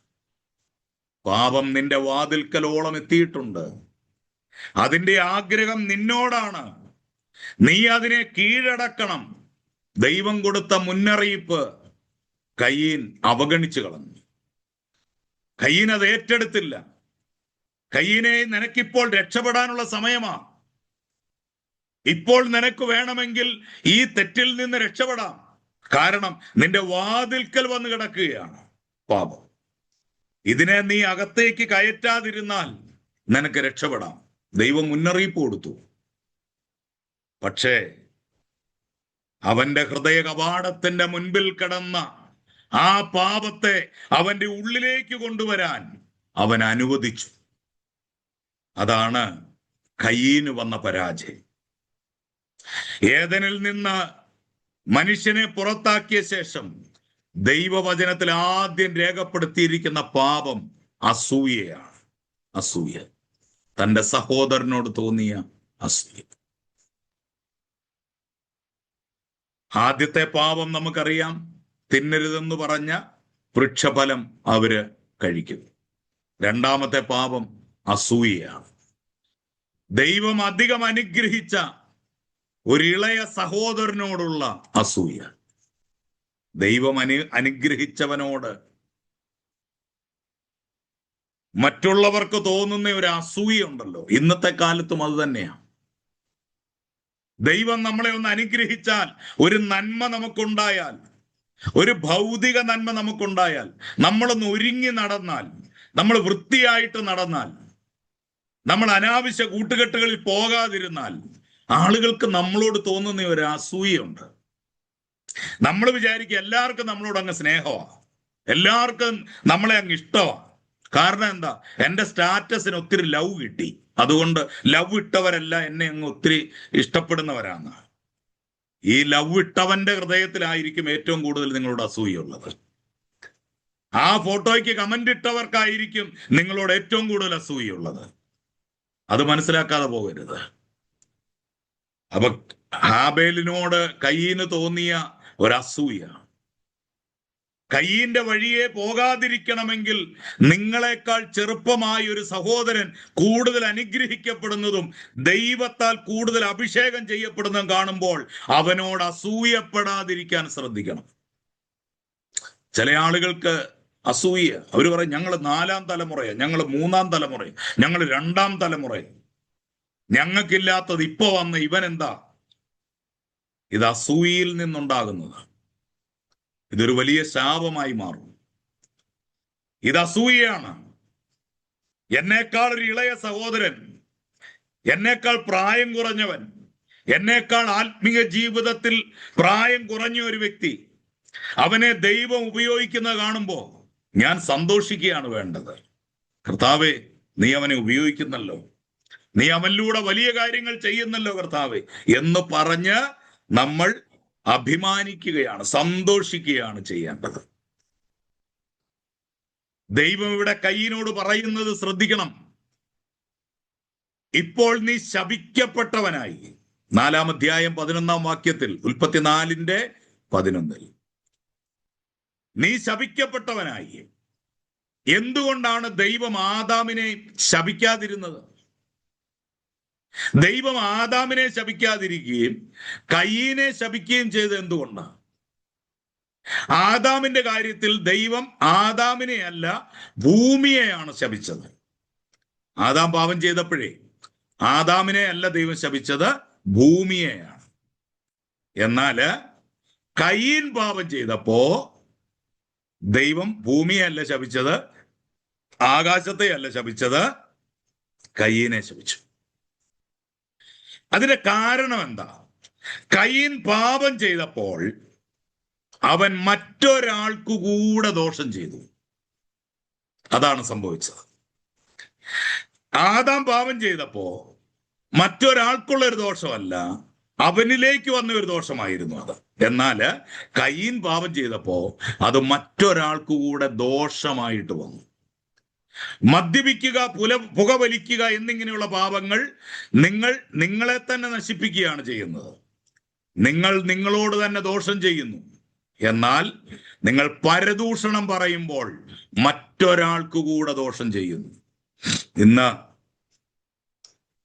പാപം നിന്റെ വാതിൽക്കലോളം എത്തിയിട്ടുണ്ട്. അതിന്റെ ആഗ്രഹം നിന്നോടാണ്. നീ അതിനെ കീഴടക്കണം. ദൈവം കൊടുത്ത മുന്നറിയിപ്പ് കയീൻ അവഗണിച്ചു കളഞ്ഞു. കയീൻ അത് ഏറ്റെടുത്തില്ല. കയീനെ, നിനക്കിപ്പോൾ രക്ഷപ്പെടാനുള്ള സമയമാ. ഇപ്പോൾ നിനക്ക് വേണമെങ്കിൽ ഈ തെറ്റിൽ നിന്ന് രക്ഷപ്പെടാം. കാരണം നിന്റെ വാതിൽക്കൽ വന്ന് കിടക്കുകയാണ് പാപം. ഇതിനെ നീ അകത്തേക്ക് കയറ്റാതിരുന്നാൽ നിനക്ക് രക്ഷപ്പെടാം. ദൈവം മുന്നറിയിപ്പ് കൊടുത്തു. പക്ഷേ അവന്റെ ഹൃദയ കവാടത്തിന്റെ മുൻപിൽ കിടന്ന ആ പാപത്തെ അവന്റെ ഉള്ളിലേക്ക് കൊണ്ടുവരാൻ അവൻ അനുവദിച്ചു. അതാണ് കയീന് വന്ന പരാജയം. ഏദനിൽ നിന്ന് മനുഷ്യനെ പുറത്താക്കിയ ശേഷം ദൈവവചനത്തിൽ ആദ്യം രേഖപ്പെടുത്തിയിരിക്കുന്ന പാപം അസൂയയാണ്. അസൂയ, തന്റെ സഹോദരനോട് തോന്നിയ അസൂയ. ആദ്യത്തെ പാപം നമുക്കറിയാം, തിന്നരുതെന്ന് പറഞ്ഞ വൃക്ഷഫലം അവര് കഴിക്കും. രണ്ടാമത്തെ പാപം അസൂയയാണ്. ദൈവം അധികം അനുഗ്രഹിച്ച ഒരു ഇളയ സഹോദരനോടുള്ള അസൂയ. ദൈവം അനുഗ്രഹിച്ചവനോട് മറ്റുള്ളവർക്ക് തോന്നുന്ന ഒരു അസൂയ ഉണ്ടല്ലോ, ഇന്നത്തെ കാലത്തും അത് തന്നെയാണ്. ദൈവം നമ്മളെ ഒന്ന് അനുഗ്രഹിച്ചാൽ, ഒരു നന്മ നമുക്കുണ്ടായാൽ, ഒരു ഭൗതിക നന്മ നമുക്കുണ്ടായാൽ, നമ്മളൊന്ന് ഒരുങ്ങി നടന്നാൽ, നമ്മൾ വൃത്തിയായിട്ട് നടന്നാൽ, നമ്മൾ അനാവശ്യ കൂട്ടുകെട്ടുകളിൽ പോകാതിരുന്നാൽ, ആളുകൾക്ക് നമ്മളോട് തോന്നുന്ന ഒരു അസൂയുണ്ട്. നമ്മൾ വിചാരിക്കും എല്ലാവർക്കും നമ്മളോട് അങ്ങ് സ്നേഹമാണ്, എല്ലാവർക്കും നമ്മളെ അങ്ങ് ഇഷ്ടമാണ്. കാരണം എന്താ? എൻ്റെ സ്റ്റാറ്റസിന് ഒത്തിരി ലവ് കിട്ടി, അതുകൊണ്ട് ലവ് ഇട്ടവരല്ല എന്നെ അങ്ങ് ഒത്തിരി ഇഷ്ടപ്പെടുന്നവരാണ്. ഈ ലവ് ഇട്ടവന്റെ ഹൃദയത്തിലായിരിക്കും ഏറ്റവും കൂടുതൽ നിങ്ങളോട് അസൂയുള്ളത്. ആ ഫോട്ടോയ്ക്ക് കമന്റ് ഇട്ടവർക്കായിരിക്കും നിങ്ങളോട് ഏറ്റവും കൂടുതൽ അസൂയുള്ളത്. അത് മനസ്സിലാക്കാതെ പോകരുത്. അപ്പൊ ഹാബേലിനോട് കയീന് തോന്നിയ ഒരസൂയ. കയീന്റെ വഴിയെ പോകാതിരിക്കണമെങ്കിൽ നിങ്ങളെക്കാൾ ചെറുപ്പമായ ഒരു സഹോദരൻ കൂടുതൽ അനുഗ്രഹിക്കപ്പെടുന്നതും ദൈവത്താൽ കൂടുതൽ അഭിഷേകം ചെയ്യപ്പെടുന്നതും കാണുമ്പോൾ അവനോട് അസൂയപ്പെടാതിരിക്കാൻ ശ്രദ്ധിക്കണം. ചില ആളുകൾക്ക് അസൂയ. അവർ പറയും ഞങ്ങൾ 4ാം തലമുറയാണ്, ഞങ്ങൾ 3ാം തലമുറയാണ്, ഞങ്ങൾ 2ാം തലമുറയാണ്, ഞങ്ങൾക്കില്ലാത്തത് ഇപ്പൊ വന്ന ഇവൻ എന്താ. ഇത് അസൂയയിൽ നിന്നുണ്ടാകുന്നത്. ഇതൊരു വലിയ ശാപമായി മാറും. ഇത് അസൂയയാണ്. എന്നേക്കാൾ ഒരു ഇളയ സഹോദരൻ, എന്നേക്കാൾ പ്രായം കുറഞ്ഞവൻ, എന്നേക്കാൾ ആത്മീയ ജീവിതത്തിൽ പ്രായം കുറഞ്ഞ ഒരു വ്യക്തി, അവനെ ദൈവം ഉപയോഗിക്കുന്നത് കാണുമ്പോ ഞാൻ സന്തോഷിക്കുകയാണ് വേണ്ടത്. കർത്താവേ, നീ അവനെ ഉപയോഗിക്കുന്നല്ലോ, നീ അവനിലൂടെ വലിയ കാര്യങ്ങൾ ചെയ്യുന്നല്ലോ കർത്താവേ എന്ന് പറഞ്ഞ് നമ്മൾ അഭിമാനിക്കുകയാണ്, സന്തോഷിക്കുകയാണ് ചെയ്യേണ്ടത്. ദൈവം ഇവിടെ കയ്യിനോട് പറയുന്നത് ശ്രദ്ധിക്കണം. ഇപ്പോൾ നീ ശപിക്കപ്പെട്ടവനായി. 4-ാം അധ്യായം 11-ാം വാക്യത്തിൽ, ഉൽപ്പത്തി 4:11 നീ ശപിക്കപ്പെട്ടവനായി. എന്തുകൊണ്ടാണ് ദൈവം ആദാമിനെ ശപിക്കാതിരുന്നത്? ദൈവം ആദാമിനെ ശപിക്കാതിരിക്കുകയും കയീനെ ശപിക്കുകയും ചെയ്തത് എന്തുകൊണ്ടാണ്? ആദാമിന്റെ കാര്യത്തിൽ ദൈവം ആദാമിനെ അല്ല, ഭൂമിയെയാണ് ശപിച്ചത്. ആദാം പാപം ചെയ്തപ്പോഴേ ആദാമിനെ അല്ല ദൈവം ശപിച്ചത്, ഭൂമിയെയാണ്. എന്നാല് കയീൻ പാപം ചെയ്തപ്പോ ദൈവം ഭൂമിയെ അല്ല ശപിച്ചത്, ആകാശത്തെ അല്ല ശപിച്ചത്, കയീനെ ശപിച്ചു. അതിന്റെ കാരണം എന്താ? കയീൻ പാപം ചെയ്തപ്പോൾ അവൻ മറ്റൊരാൾക്കു കൂടെ ദോഷം ചെയ്തു. അതാണ് സംഭവിച്ചത്. ആദാം പാപം ചെയ്തപ്പോ മറ്റൊരാൾക്കുള്ള ഒരു ദോഷമല്ല, അവനിലേക്ക് വന്ന ഒരു ദോഷമായിരുന്നു അത്. എന്നാല് കയീൻ പാപം ചെയ്തപ്പോ അത് മറ്റൊരാൾക്കു കൂടെ ദോഷമായിട്ട് വന്നു. മദ്യപിക്കുക, പുകവലിക്കുക എന്നിങ്ങനെയുള്ള പാപങ്ങൾ നിങ്ങളെ തന്നെ നശിപ്പിക്കുകയാണ് ചെയ്യുന്നത്. നിങ്ങൾ നിങ്ങളോട് തന്നെ ദോഷം ചെയ്യുന്നു. എന്നാൽ നിങ്ങൾ പരദൂഷണം പറയുമ്പോൾ മറ്റൊരാൾക്ക് കൂടെ ദോഷം ചെയ്യുന്നു. ഇന്ന്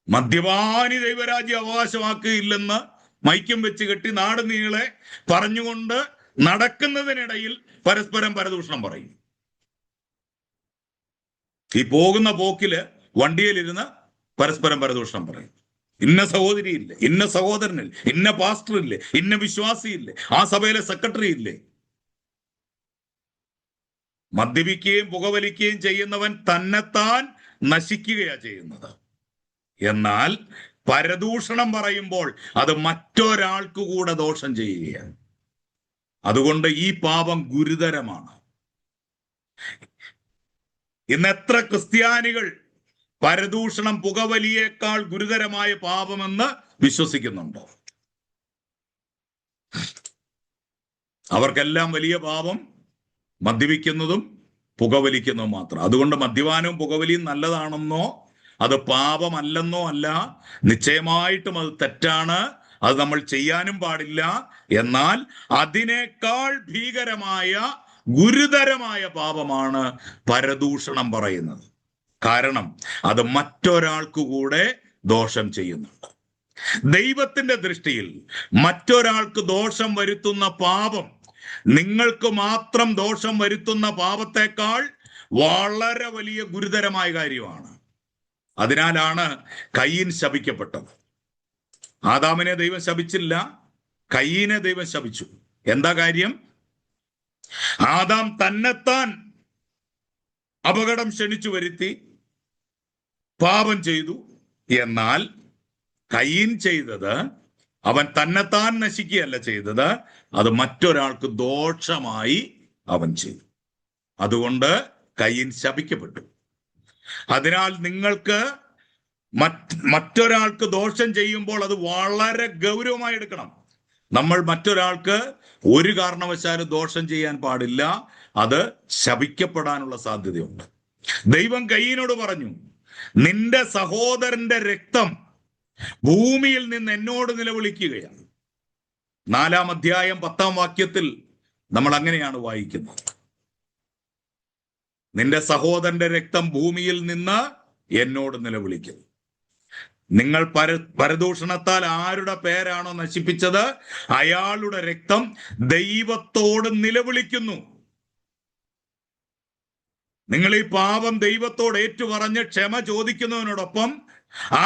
മദ്യപാനി ദൈവരാജ്യം അവകാശമാക്കുകയില്ലെന്ന് മൈക്യം വെച്ച് കെട്ടി നാട് നീളെ പറഞ്ഞുകൊണ്ട് നടക്കുന്നതിനിടയിൽ പരസ്പരം പരദൂഷണം പറയും. ഈ പോകുന്ന പോക്കില് വണ്ടിയിലിരുന്ന് പരസ്പരം പരദൂഷണം പറയും. ഇന്ന സഹോദരി ഇല്ലേ, ഇന്ന സഹോദരനില്ലേ, ഇന്ന പാസ്റ്റർ ഇല്ലേ, ഇന്ന വിശ്വാസി ഇല്ലേ, ആ സഭയിലെ സെക്രട്ടറി ഇല്ലേ. മദ്യപിക്കുകയും പുകവലിക്കുകയും ചെയ്യുന്നവൻ തന്നെത്താൻ നശിക്കുകയാ ചെയ്യുന്നത്. എന്നാൽ പരദൂഷണം പറയുമ്പോൾ അത് മറ്റൊരാൾക്ക് കൂടെ ദോഷം ചെയ്യുകയാണ്. അതുകൊണ്ട് ഈ പാപം ഗുരുതരമാണ്. ഇന്ന് എത്ര ക്രിസ്ത്യാനികൾ പരദൂഷണം, പുകവലിയേക്കാൾ ഗുരുതരമായ പാപമെന്ന് വിശ്വസിക്കുന്നുണ്ടോ? അവർക്കെല്ലാം വലിയ പാപം മദ്യപിക്കുന്നതും പുകവലിക്കുന്നതും മാത്രം. അതുകൊണ്ട് മദ്യപാനവും പുകവലിയും നല്ലതാണെന്നോ അത് പാപമല്ലെന്നോ അല്ല, നിശ്ചയമായിട്ടും അത് തെറ്റാണ്, അത് നമ്മൾ ചെയ്യാനും പാടില്ല. എന്നാൽ അതിനേക്കാൾ ഭീകരമായ ഗുരുതരമായ പാപമാണ് പരദൂഷണം പറയുന്നത്. കാരണം അത് മറ്റൊരാൾക്ക് കൂടെ ദോഷം ചെയ്യുന്നുണ്ട്. ദൈവത്തിന്റെ ദൃഷ്ടിയിൽ മറ്റൊരാൾക്ക് ദോഷം വരുത്തുന്ന പാപം നിങ്ങൾക്ക് മാത്രം ദോഷം വരുത്തുന്ന പാപത്തെക്കാൾ വളരെ വലിയ ഗുരുതരമായ കാര്യമാണ്. അതിനാലാണ് കയീൻ ശപിക്കപ്പെട്ടത്. ആദാമിനെ ദൈവം ശപിച്ചില്ല, കയീനെ ദൈവം ശപിച്ചു. എന്താ കാര്യം? ആദാം തന്നെത്താൻ അപകടം ക്ഷണിച്ചു വരുത്തി പാപം ചെയ്തു. എന്നാൽ കയീൻ ചെയ്തത് അവൻ തന്നെത്താൻ നശിക്കുകയല്ല ചെയ്തത്, അത് മറ്റൊരാൾക്ക് ദോഷമായി അവൻ ചെയ്തു. അതുകൊണ്ട് കയീൻ ശപിക്കപ്പെട്ടു. അതിനാൽ നിങ്ങൾക്ക് മറ്റൊരാൾക്ക് ദോഷം ചെയ്യുമ്പോൾ അത് വളരെ ഗൗരവമായി എടുക്കണം. നമ്മൾ മറ്റൊരാൾക്ക് ഒരു കാരണവശാലും ദോഷം ചെയ്യാൻ പാടില്ല. അത് ശപിക്കപ്പെടാനുള്ള സാധ്യതയുണ്ട്. ദൈവം കയീനോട് പറഞ്ഞു, നിന്റെ സഹോദരന്റെ രക്തം ഭൂമിയിൽ നിന്ന് എന്നോട് നിലവിളിക്കുകയാണ്. 4-ാം അധ്യായം 10-ാം വാക്യത്തിൽ നമ്മൾ അങ്ങനെയാണ് വായിക്കുന്നത്. നിന്റെ സഹോദരന്റെ രക്തം ഭൂമിയിൽ നിന്ന് എന്നോട് നിലവിളിക്കുന്നു. നിങ്ങൾ പരദൂഷണത്താൽ ആരുടെ പേരാണോ നശിപ്പിച്ചത്, അയാളുടെ രക്തം ദൈവത്തോട് നിലവിളിക്കുന്നു. നിങ്ങൾ ഈ പാപം ദൈവത്തോട് ഏറ്റുപറഞ്ഞ് ക്ഷമ ചോദിക്കുന്നതിനോടൊപ്പം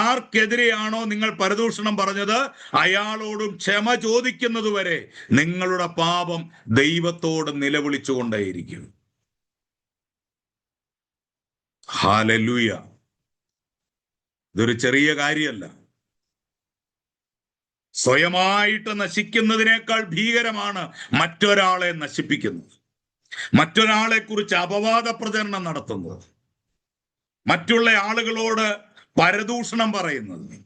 ആർക്കെതിരെയാണോ നിങ്ങൾ പരദൂഷണം പറഞ്ഞത് അയാളോടും ക്ഷമ ചോദിക്കുന്നത് വരെ നിങ്ങളുടെ പാപം ദൈവത്തോട് നിലവിളിച്ചുകൊണ്ടേയിരിക്കും. ഹല്ലേലൂയ. ഇതൊരു ചെറിയ കാര്യമല്ല. സ്വയമായിട്ട് നശിക്കുന്നതിനേക്കാൾ ഭീകരമാണ് മറ്റൊരാളെ നശിപ്പിക്കുന്നത്, മറ്റൊരാളെ കുറിച്ച് അപവാദ പ്രചരണം നടത്തുന്നത്, മറ്റുള്ള ആളുകളോട് പരദൂഷണം പറയുന്നത്.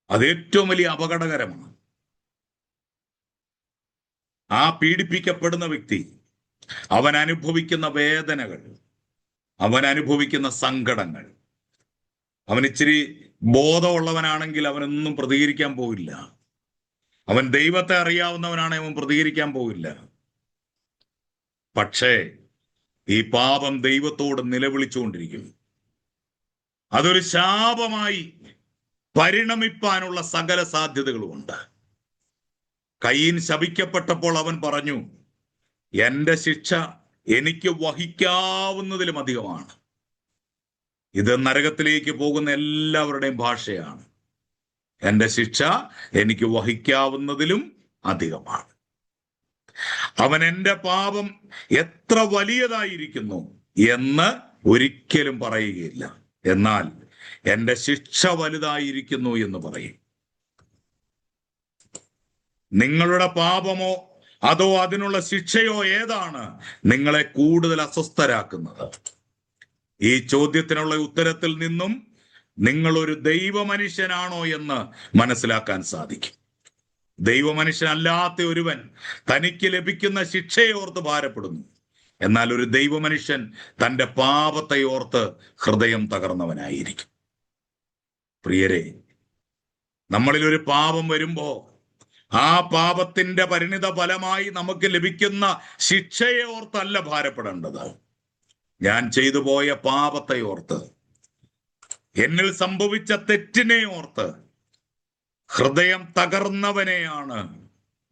അത് ഏറ്റവും വലിയ അപകടകരമാണ്. ആ പീഡിപ്പിക്കപ്പെടുന്ന വ്യക്തി അവൻ അനുഭവിക്കുന്ന വേദനകൾ, അവൻ അനുഭവിക്കുന്ന സങ്കടങ്ങൾ, അവൻ ഇച്ചിരി ബോധമുള്ളവനാണെങ്കിൽ അവനൊന്നും പ്രതികരിക്കാൻ പോവില്ല. അവൻ ദൈവത്തെ അറിയാവുന്നവനാണെങ്കിൽ അവൻ പ്രതികരിക്കാൻ പോവില്ല. പക്ഷേ ഈ പാപം ദൈവത്തോട് നിലവിളിച്ചുകൊണ്ടിരിക്കും. അതൊരു ശാപമായി പരിണമിപ്പാനുള്ള സകല സാധ്യതകളുമുണ്ട്. കയീൻ ശപിക്കപ്പെട്ടപ്പോൾ അവൻ പറഞ്ഞു, എന്റെ ശിക്ഷ എനിക്ക് വഹിക്കാവുന്നതിലും അധികമാണ്. ഇത് നരകത്തിലേക്ക് പോകുന്ന എല്ലാവരുടെയും ഭാഷയാണ്. എന്റെ ശിക്ഷ എനിക്ക് വഹിക്കാവുന്നതിലും അധികമാണ്. അവൻ എന്റെ പാപം എത്ര വലിയതായിരിക്കുന്നു എന്ന് ഒരിക്കലും പറയുകയില്ല. എന്നാൽ എന്റെ ശിക്ഷ വലുതായിരിക്കുന്നു എന്ന് പറയും. നിങ്ങളുടെ പാപമോ അതോ അതിനുള്ള ശിക്ഷയോ ഏതാണ് നിങ്ങളെ കൂടുതൽ അസ്വസ്ഥരാക്കുന്നത്? ഈ ചോദ്യത്തിനുള്ള ഉത്തരത്തിൽ നിന്നും നിങ്ങൾ ഒരു ദൈവമനുഷ്യനാണോ എന്ന് മനസ്സിലാക്കാൻ സാധിക്കും. ദൈവമനുഷ്യനല്ലാത്ത ഒരുവൻ തനിക്ക് ലഭിക്കുന്ന ശിക്ഷയെ ഓർത്ത് ഭാരപ്പെടുന്നു. എന്നാൽ ഒരു ദൈവമനുഷ്യൻ തൻ്റെ പാപത്തെ ഓർത്ത് ഹൃദയം തകർന്നവനായിരിക്കും. പ്രിയരെ, നമ്മളിൽ ഒരു പാപം വരുമ്പോ ആ പാപത്തിന്റെ പരിണിത ഫലമായി നമുക്ക് ലഭിക്കുന്ന ശിക്ഷയെ ഓർത്തല്ല ഭാരപ്പെടേണ്ടത്. ഞാൻ ചെയ്തു പോയ പാപത്തെ ഓർത്ത്, എന്നിൽ സംഭവിച്ച തെറ്റിനെ ഓർത്ത് ഹൃദയം തകർന്നവനെയാണ്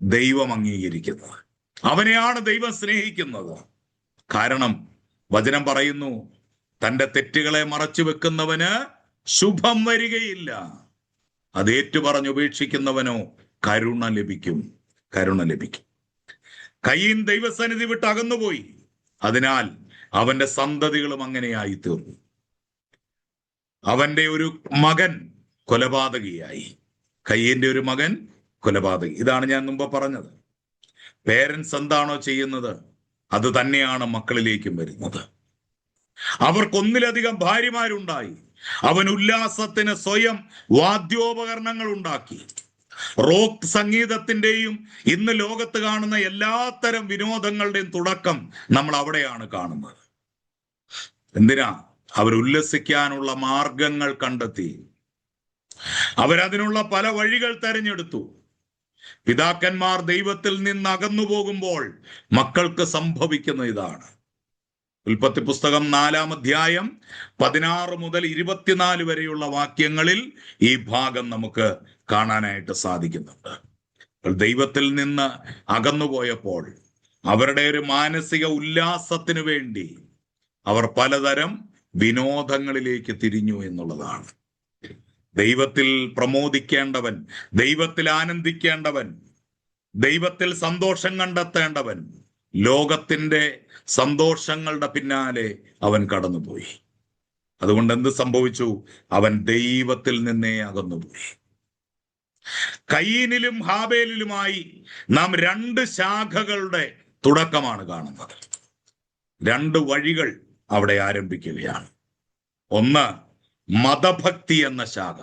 ദൈവം അംഗീകരിക്കുന്നത്. അവനെയാണ് ദൈവം സ്നേഹിക്കുന്നത്. കാരണം വചനം പറയുന്നു, തൻ്റെ തെറ്റുകളെ മറച്ചു വെക്കുന്നവന് ശുഭം വരികയില്ല, അത് ഏറ്റുപറഞ്ഞുപേക്ഷിക്കുന്നവനോ കരുണ ലഭിക്കും. കരുണ ലഭിക്കും. കയീൻ ദൈവസന്നിധി വിട്ട് അകന്നുപോയി. അതിനാൽ അവന്റെ സന്തതികളും അങ്ങനെയായി തീർന്നു. അവന്റെ ഒരു മകൻ കൊലപാതകിയായി. കയീന്റെ ഒരു മകൻ കൊലപാതകി. ഇതാണ് ഞാൻ മുമ്പ് പറഞ്ഞത്. പേരൻസ് എന്താണോ ചെയ്യുന്നത് അത് തന്നെയാണ് മക്കളിലേക്കും വരുന്നത്. അവർക്കൊന്നിലധികം ഭാര്യമാരുണ്ടായി. അവൻ ഉല്ലാസത്തിന് സ്വയം വാദ്യോപകരണങ്ങൾ ഉണ്ടാക്കി. റോക്ക് സംഗീതത്തിന്റെയും ഇന്ന് ലോകത്ത് കാണുന്ന എല്ലാത്തരം വിനോദങ്ങളുടെയും തുടക്കം നമ്മൾ അവിടെയാണ് കാണുന്നത്. എന്തിനാ? അവർ ഉല്ലസിക്കാനുള്ള മാർഗങ്ങൾ കണ്ടെത്തി. അവരതിനുള്ള പല വഴികൾ തെരഞ്ഞെടുത്തു. പിതാക്കന്മാർ ദൈവത്തിൽ നിന്ന് അകന്നു പോകുമ്പോൾ മക്കൾക്ക് സംഭവിക്കുന്ന ഇതാണ്. ഉൽപ്പത്തി പുസ്തകം 4-ാം അധ്യായം 16 മുതൽ 24 വരെയുള്ള വാക്യങ്ങളിൽ ഈ ഭാഗം നമുക്ക് കാണാനായിട്ട് സാധിക്കുന്നുണ്ട്. ദൈവത്തിൽ നിന്ന് അകന്നുപോയപ്പോൾ അവരുടെ ഒരു മാനസിക ഉല്ലാസത്തിന് വേണ്ടി അവർ പലതരം വിനോദങ്ങളിലേക്ക് തിരിഞ്ഞു എന്നുള്ളതാണ്. ദൈവത്തിൽ പ്രമോദിക്കേണ്ടവൻ, ദൈവത്തിൽ ആനന്ദിക്കേണ്ടവൻ, ദൈവത്തിൽ സന്തോഷം കണ്ടെത്തേണ്ടവൻ ലോകത്തിന്റെ സന്തോഷങ്ങളുടെ പിന്നാലെ അവൻ കടന്നുപോയി. അതുകൊണ്ട് എന്ത് സംഭവിച്ചു? അവൻ ദൈവത്തിൽ നിന്നേ അകന്നുപോയി. കയീനിലും ഹാബേലിലുമായി നാം 2 ശാഖകളുടെ തുടക്കമാണ് കാണുന്നത്. 2 വഴികൾ അവിടെ ആരംഭിക്കുകയാണ്. ഒന്ന് മതഭക്തി എന്ന ശാഖ,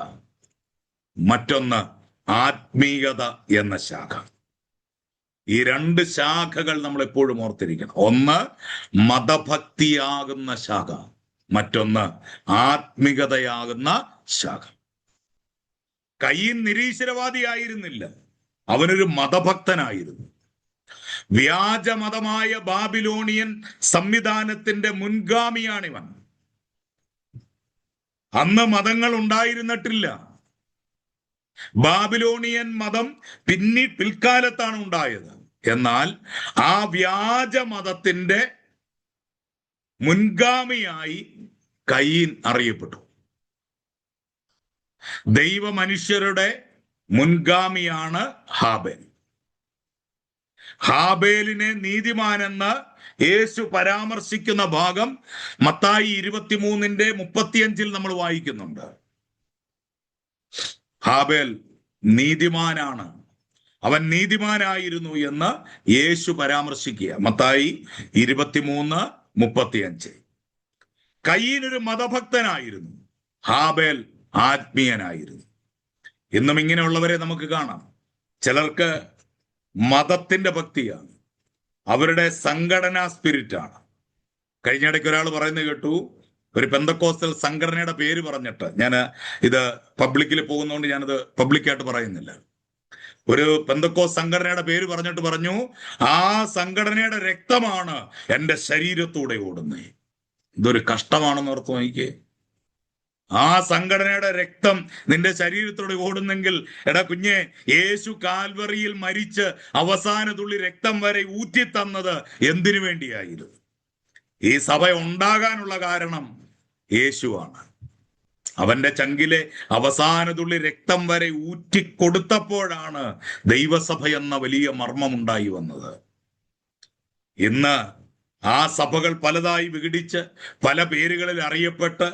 മറ്റൊന്ന് ആത്മീയത എന്ന ശാഖ. ഈ 2 ശാഖകൾ നമ്മൾ എപ്പോഴും ഓർത്തിരിക്കണം. ഒന്ന് മതഭക്തിയാകുന്ന ശാഖ, മറ്റൊന്ന് ആത്മികതയാകുന്ന ശാഖ. കയീൻ നിരീശ്വരവാദിയായിരുന്നില്ല, അവനൊരു മതഭക്തനായിരുന്നു. വ്യാജമതമായ ബാബിലോണിയൻ സംവിധാനത്തിന്റെ മുൻഗാമിയാണിവൻ. അന്ന് മതങ്ങൾ ഉണ്ടായിരുന്നിട്ടില്ല. ബാബിലോണിയൻ മതം പിൽക്കാലത്താണ് ഉണ്ടായത്. എന്നാൽ ആ വ്യാജ മതത്തിന്റെ മുൻഗാമിയായി കയീൻ അറിയപ്പെട്ടു. ദൈവ മനുഷ്യരുടെ മുൻഗാമിയാണ് ഹാബേൽ. ഹാബേലിനെ നീതിമാനെന്ന് യേശു പരാമർശിക്കുന്ന ഭാഗം മത്തായി 23:35 നമ്മൾ വായിക്കുന്നുണ്ട്. ഹാബേൽ നീതിമാനാണ്, അവൻ നീതിമാനായിരുന്നു എന്ന് യേശു പരാമർശിക്കുക. മത്തായി 23:35. കയീൻ ഒരു മതഭക്തനായിരുന്നു, ഹാബേൽ ആത്മീയനായിരുന്നു. ഇന്നും ഇങ്ങനെയുള്ളവരെ നമുക്ക് കാണാം. ചിലർക്ക് മതത്തിന്റെ ഭക്തിയാണ്, അവരുടെ സംഘടനാ സ്പിരിറ്റാണ്. കഴിഞ്ഞിടയ്ക്ക് ഒരാൾ പറയുന്നത് കേട്ടു, ഒരു പെന്തക്കോസ്റ്റൽ സംഘടനയുടെ പേര് പറഞ്ഞിട്ട്, ഞാൻ ഇത് പബ്ലിക്കിൽ പോകുന്നതുകൊണ്ട് ഞാനത് പബ്ലിക്കായിട്ട് പറയുന്നില്ല, ഒരു പെന്തക്കോസ് സംഘടനയുടെ പേര് പറഞ്ഞിട്ട് പറഞ്ഞു, ആ സംഘടനയുടെ രക്തമാണ് എൻ്റെ ശരീരത്തൂടെ ഓടുന്നത്. ഇതൊരു കഷ്ടമാണെന്ന് ഓർത്ത് നോക്കിയേ. ആ സംഘടനയുടെ രക്തം നിന്റെ ശരീരത്തോടെ ഓടുന്നെങ്കിൽ, എടാ കുഞ്ഞെ, യേശു കാൽവറിയിൽ മരിച്ച് അവസാന തുള്ളി രക്തം വരെ ഊറ്റിത്തന്നത് എന്തിനു വേണ്ടിയായിരുന്നു? ഈ സഭ ഉണ്ടാകാനുള്ള കാരണം യേശുവാണ്. അവന്റെ ചങ്കിലെ അവസാന തുള്ളി രക്തം വരെ ഊറ്റിക്കൊടുത്തപ്പോഴാണ് ദൈവസഭ എന്ന വലിയ മർമ്മമുണ്ടായി വന്നത്. ഇന്ന് ആ സഭകൾ പലതായി വിഘടിച്ച് പല പേരുകളിൽ അറിയപ്പെട്ട്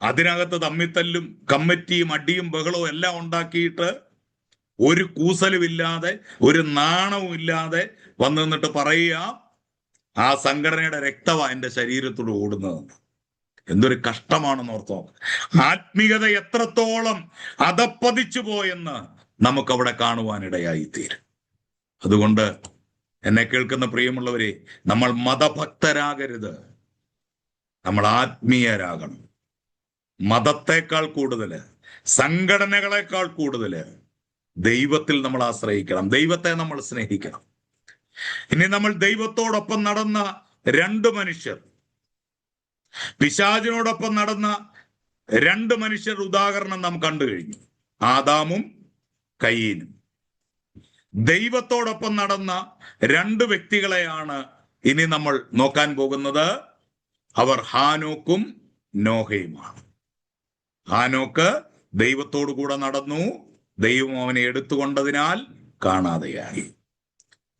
അതിനകത്ത് തമ്മിത്തല്ലും കമ്മിറ്റിയും അടിയും ബഹളവും എല്ലാം ഉണ്ടാക്കിയിട്ട് ഒരു കൂസലുമില്ലാതെ ഒരു നാണവും ഇല്ലാതെ വന്നു നിന്നിട്ട് പറയുക, ആ സംഘടനയുടെ രക്തമാണ് എൻ്റെ ശരീരത്തോട് ഓടുന്നതെന്ന്. എന്തൊരു കഷ്ടമാണെന്ന് ഓർത്തോ. ആത്മീയത എത്രത്തോളം അധപ്പതിച്ചു പോയെന്ന് നമുക്കവിടെ കാണുവാനിടയായിത്തീരും. അതുകൊണ്ട് എന്നെ കേൾക്കുന്ന പ്രിയമുള്ളവരെ, നമ്മൾ മതഭക്തരാകരുത്, നമ്മൾ ആത്മീയരാകണം. മതത്തെക്കാൾ കൂടുതൽ, സംഘടനകളെക്കാൾ കൂടുതൽ ദൈവത്തിൽ നമ്മൾ ആശ്രയിക്കണം, ദൈവത്തെ നമ്മൾ സ്നേഹിക്കണം. ഇനി നമ്മൾ ദൈവത്തോടൊപ്പം നടന്ന 2 മനുഷ്യർ, പിശാചിനോടൊപ്പം നടന്ന 2 മനുഷ്യർ ഉദാഹരണം നാം കണ്ടു കഴിഞ്ഞു, ആദാമും കയീനും. ദൈവത്തോടൊപ്പം നടന്ന 2 വ്യക്തികളെയാണ് ഇനി നമ്മൾ നോക്കാൻ പോകുന്നത്. അവർ ഹാനോക്കും നോഹയുമാണ്. ഹാനോക്ക് ദൈവത്തോടു കൂടെ നടന്നു, ദൈവം അവനെ എടുത്തുകൊണ്ടതിനാൽ കാണാതെയായി.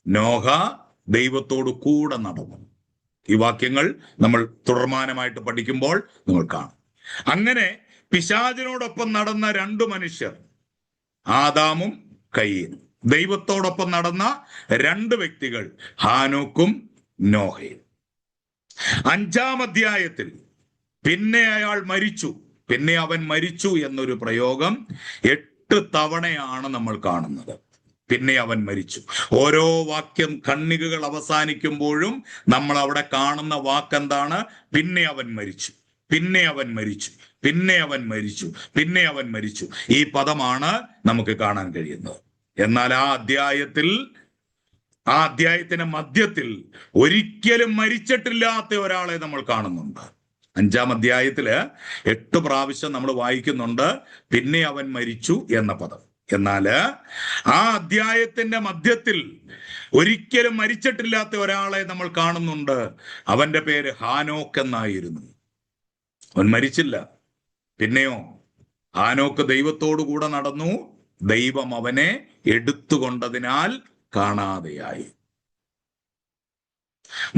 നോഹ ദൈവത്തോടു കൂടെ നടന്നു. ഈ വാക്യങ്ങൾ നമ്മൾ തുടർമാനമായിട്ട് പഠിക്കുമ്പോൾ നമ്മൾ കാണും. അങ്ങനെ പിശാചിനോടൊപ്പം നടന്ന 2 മനുഷ്യർ, ആദാമും കയീനും. ദൈവത്തോടൊപ്പം നടന്ന 2 വ്യക്തികൾ, ഹാനോക്കും നോഹയും. 5-ാം അധ്യായത്തിൽ പിന്നെ അയാൾ മരിച്ചു, പിന്നെ അവൻ മരിച്ചു എന്നൊരു പ്രയോഗം 8 തവണയാണ് നമ്മൾ കാണുന്നത്. പിന്നെ അവൻ മരിച്ചു. ഓരോ വാക്യം ഖണ്ഡികകൾ അവസാനിക്കുമ്പോഴും നമ്മൾ അവിടെ കാണുന്ന വാക്കെന്താണ്? പിന്നെ അവൻ മരിച്ചു, പിന്നെ അവൻ മരിച്ചു, പിന്നെ അവൻ മരിച്ചു, പിന്നെ അവൻ മരിച്ചു. ഈ പദമാണ് നമുക്ക് കാണാൻ കഴിയുന്നത്. എന്നാൽ ആ അധ്യായത്തിന്റെ മധ്യത്തിൽ ഒരിക്കലും മരിച്ചിട്ടില്ലാത്ത ഒരാളെ നമ്മൾ കാണുന്നുണ്ട്. 5-ാം അധ്യായത്തില് 8 പ്രാവശ്യം നമ്മൾ വായിക്കുന്നുണ്ട് പിന്നെ അവൻ മരിച്ചു എന്ന പദം. എന്നാൽ ആ അധ്യായത്തിന്റെ മധ്യത്തിൽ ഒരിക്കലും മരിച്ചിട്ടില്ലാത്ത ഒരാളെ നമ്മൾ കാണുന്നുണ്ട്. അവന്റെ പേര് ഹാനോക്ക് എന്നായിരുന്നു. അവൻ മരിച്ചില്ല. പിന്നെയോ ഹാനോക്ക് ദൈവത്തോടു കൂടെ നടന്നു, ദൈവം അവനെ എടുത്തുകൊണ്ടതിനാൽ കാണാതെയായി.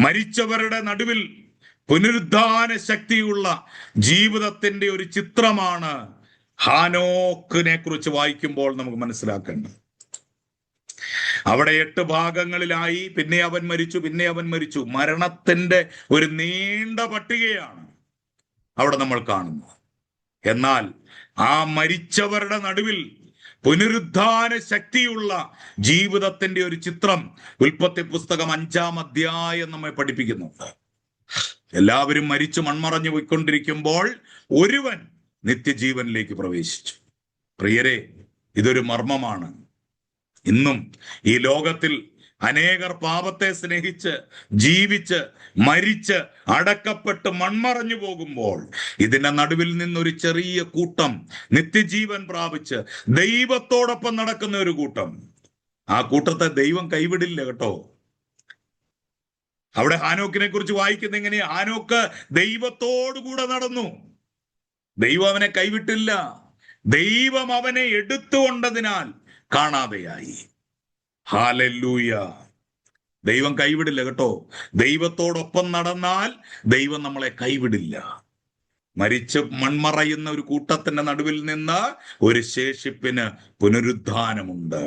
മരിച്ചവരുടെ നടുവിൽ പുനരുദ്ധാന ശക്തിയുള്ള ജീവിതത്തിന്റെ ഒരു ചിത്രമാണ് ഹാനോക്കിനെ കുറിച്ച് വായിക്കുമ്പോൾ നമുക്ക് മനസ്സിലാക്കേണ്ടത്. അവിടെ 8 ഭാഗങ്ങളിലായി പിന്നെ അവൻ മരിച്ചു, പിന്നെ അവൻ മരിച്ചു. മരണത്തിന്റെ ഒരു നീണ്ട പട്ടികയാണ് അവിടെ നമ്മൾ കാണുന്നത്. എന്നാൽ ആ മരിച്ചവരുടെ നടുവിൽ പുനരുദ്ധാന ശക്തിയുള്ള ജീവിതത്തിന്റെ ഒരു ചിത്രം ഉൽപ്പത്തി പുസ്തകം 5-ാം അധ്യായം നമ്മെ പഠിപ്പിക്കുന്നുണ്ട്. എല്ലാവരും മരിച്ചു മൺമറഞ്ഞു പോയിക്കൊണ്ടിരിക്കുമ്പോൾ ഒരുവൻ നിത്യജീവനിലേക്ക് പ്രവേശിച്ചു. പ്രിയരെ, ഇതൊരു മർമ്മമാണ്. ഇന്നും ഈ ലോകത്തിൽ അനേകർ പാപത്തെ സ്നേഹിച്ച് ജീവിച്ച് മരിച്ച് അടക്കപ്പെട്ട് മൺമറഞ്ഞു പോകുമ്പോൾ ഇതിന്റെ നടുവിൽ നിന്നൊരു ചെറിയ കൂട്ടം നിത്യജീവൻ പ്രാപിച്ച് ദൈവത്തോടൊപ്പം നടക്കുന്ന ഒരു കൂട്ടം, ആ കൂട്ടത്തെ ദൈവം കൈവിടില്ല കേട്ടോ. അവിടെ ഹാനോക്കിനെ കുറിച്ച് വായിക്കുന്ന എങ്ങനെയാ? ഹാനോക്ക് ദൈവത്തോടു കൂടെ നടന്നു. ദൈവം അവനെ കൈവിട്ടില്ല. ദൈവം അവനെ എടുത്തുകൊണ്ടതിനാൽ കാണാതെയായി. ഹല്ലേലൂയ. ദൈവം കൈവിടില്ല കേട്ടോ. ദൈവത്തോടൊപ്പം നടന്നാൽ ദൈവം നമ്മളെ കൈവിടില്ല. മരിച്ച് മൺമറയുന്ന ഒരു കൂട്ടത്തിന്റെ നടുവിൽ നിന്ന് ഒരു ശേഷിപ്പിന് പുനരുദ്ധാനമുണ്ട്.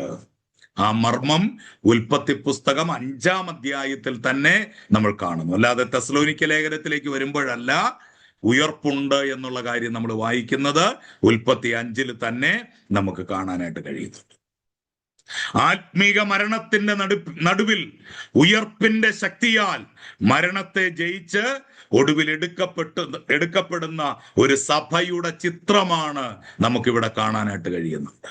ആ മർമ്മം ഉൽപ്പത്തി പുസ്തകം 5-ാം അധ്യായത്തിൽ തന്നെ നമ്മൾ കാണുന്നു. അല്ലാതെ തെസ്സലോനിക്ക ലേഖനത്തിലേക്ക് വരുമ്പോഴല്ല ഉയർപ്പുണ്ട് എന്നുള്ള കാര്യം നമ്മൾ വായിക്കുന്നത്. ഉൽപ്പത്തി 5-ൽ തന്നെ നമുക്ക് കാണാനായിട്ട് കഴിയുന്നുണ്ട്. ആത്മീക മരണത്തിന്റെ ഉയർപ്പിന്റെ ശക്തിയാൽ മരണത്തെ ജയിച്ച് ഒടുവിൽ എടുക്കപ്പെടുന്ന ഒരു സഭയുടെ ചിത്രമാണ് നമുക്കിവിടെ കാണാനായിട്ട് കഴിയുന്നത്.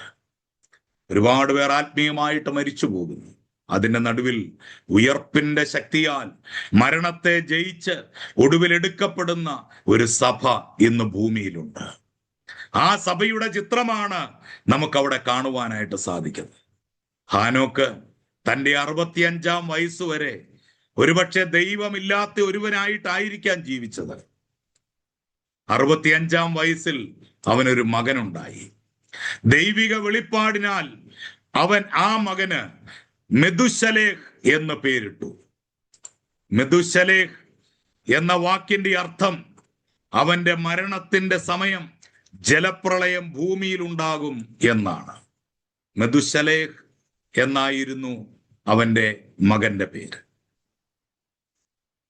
ഒരുപാട് പേർ ആത്മീയമായിട്ട് മരിച്ചു പോകുന്നു. അതിന്റെ നടുവിൽ ഉയർപ്പിന്റെ ശക്തിയാൽ മരണത്തെ ജയിച്ച് ഒടുവിൽ എടുക്കപ്പെടുന്ന ഒരു സഭ ഇന്ന് ഭൂമിയിലുണ്ട്. ആ സഭയുടെ ചിത്രമാണ് നമുക്കവിടെ കാണുവാനായിട്ട് സാധിക്കുന്നത്. ഹാനോക്ക് തന്റെ 65-ാം വയസ്സുവരെ ഒരുപക്ഷെ ദൈവമില്ലാത്ത ഒരുവനായിട്ടായിരിക്കാം ജീവിച്ചത്. 65-ാം വയസ്സിൽ അവനൊരു മകനുണ്ടായി. ദൈവിക വെളിപ്പാടിനാൽ അവൻ ആ മകന് മെതുശലേഹ് എന്ന് പേരിട്ടു. മെതുശലേഹ് എന്ന വാക്കിന്റെ അർത്ഥം അവന്റെ മരണത്തിന്റെ സമയം ജലപ്രളയം ഭൂമിയിൽ ഉണ്ടാകും എന്നാണ്. മെതുശലേഹ് എന്നായിരുന്നു അവന്റെ മകന്റെ പേര്.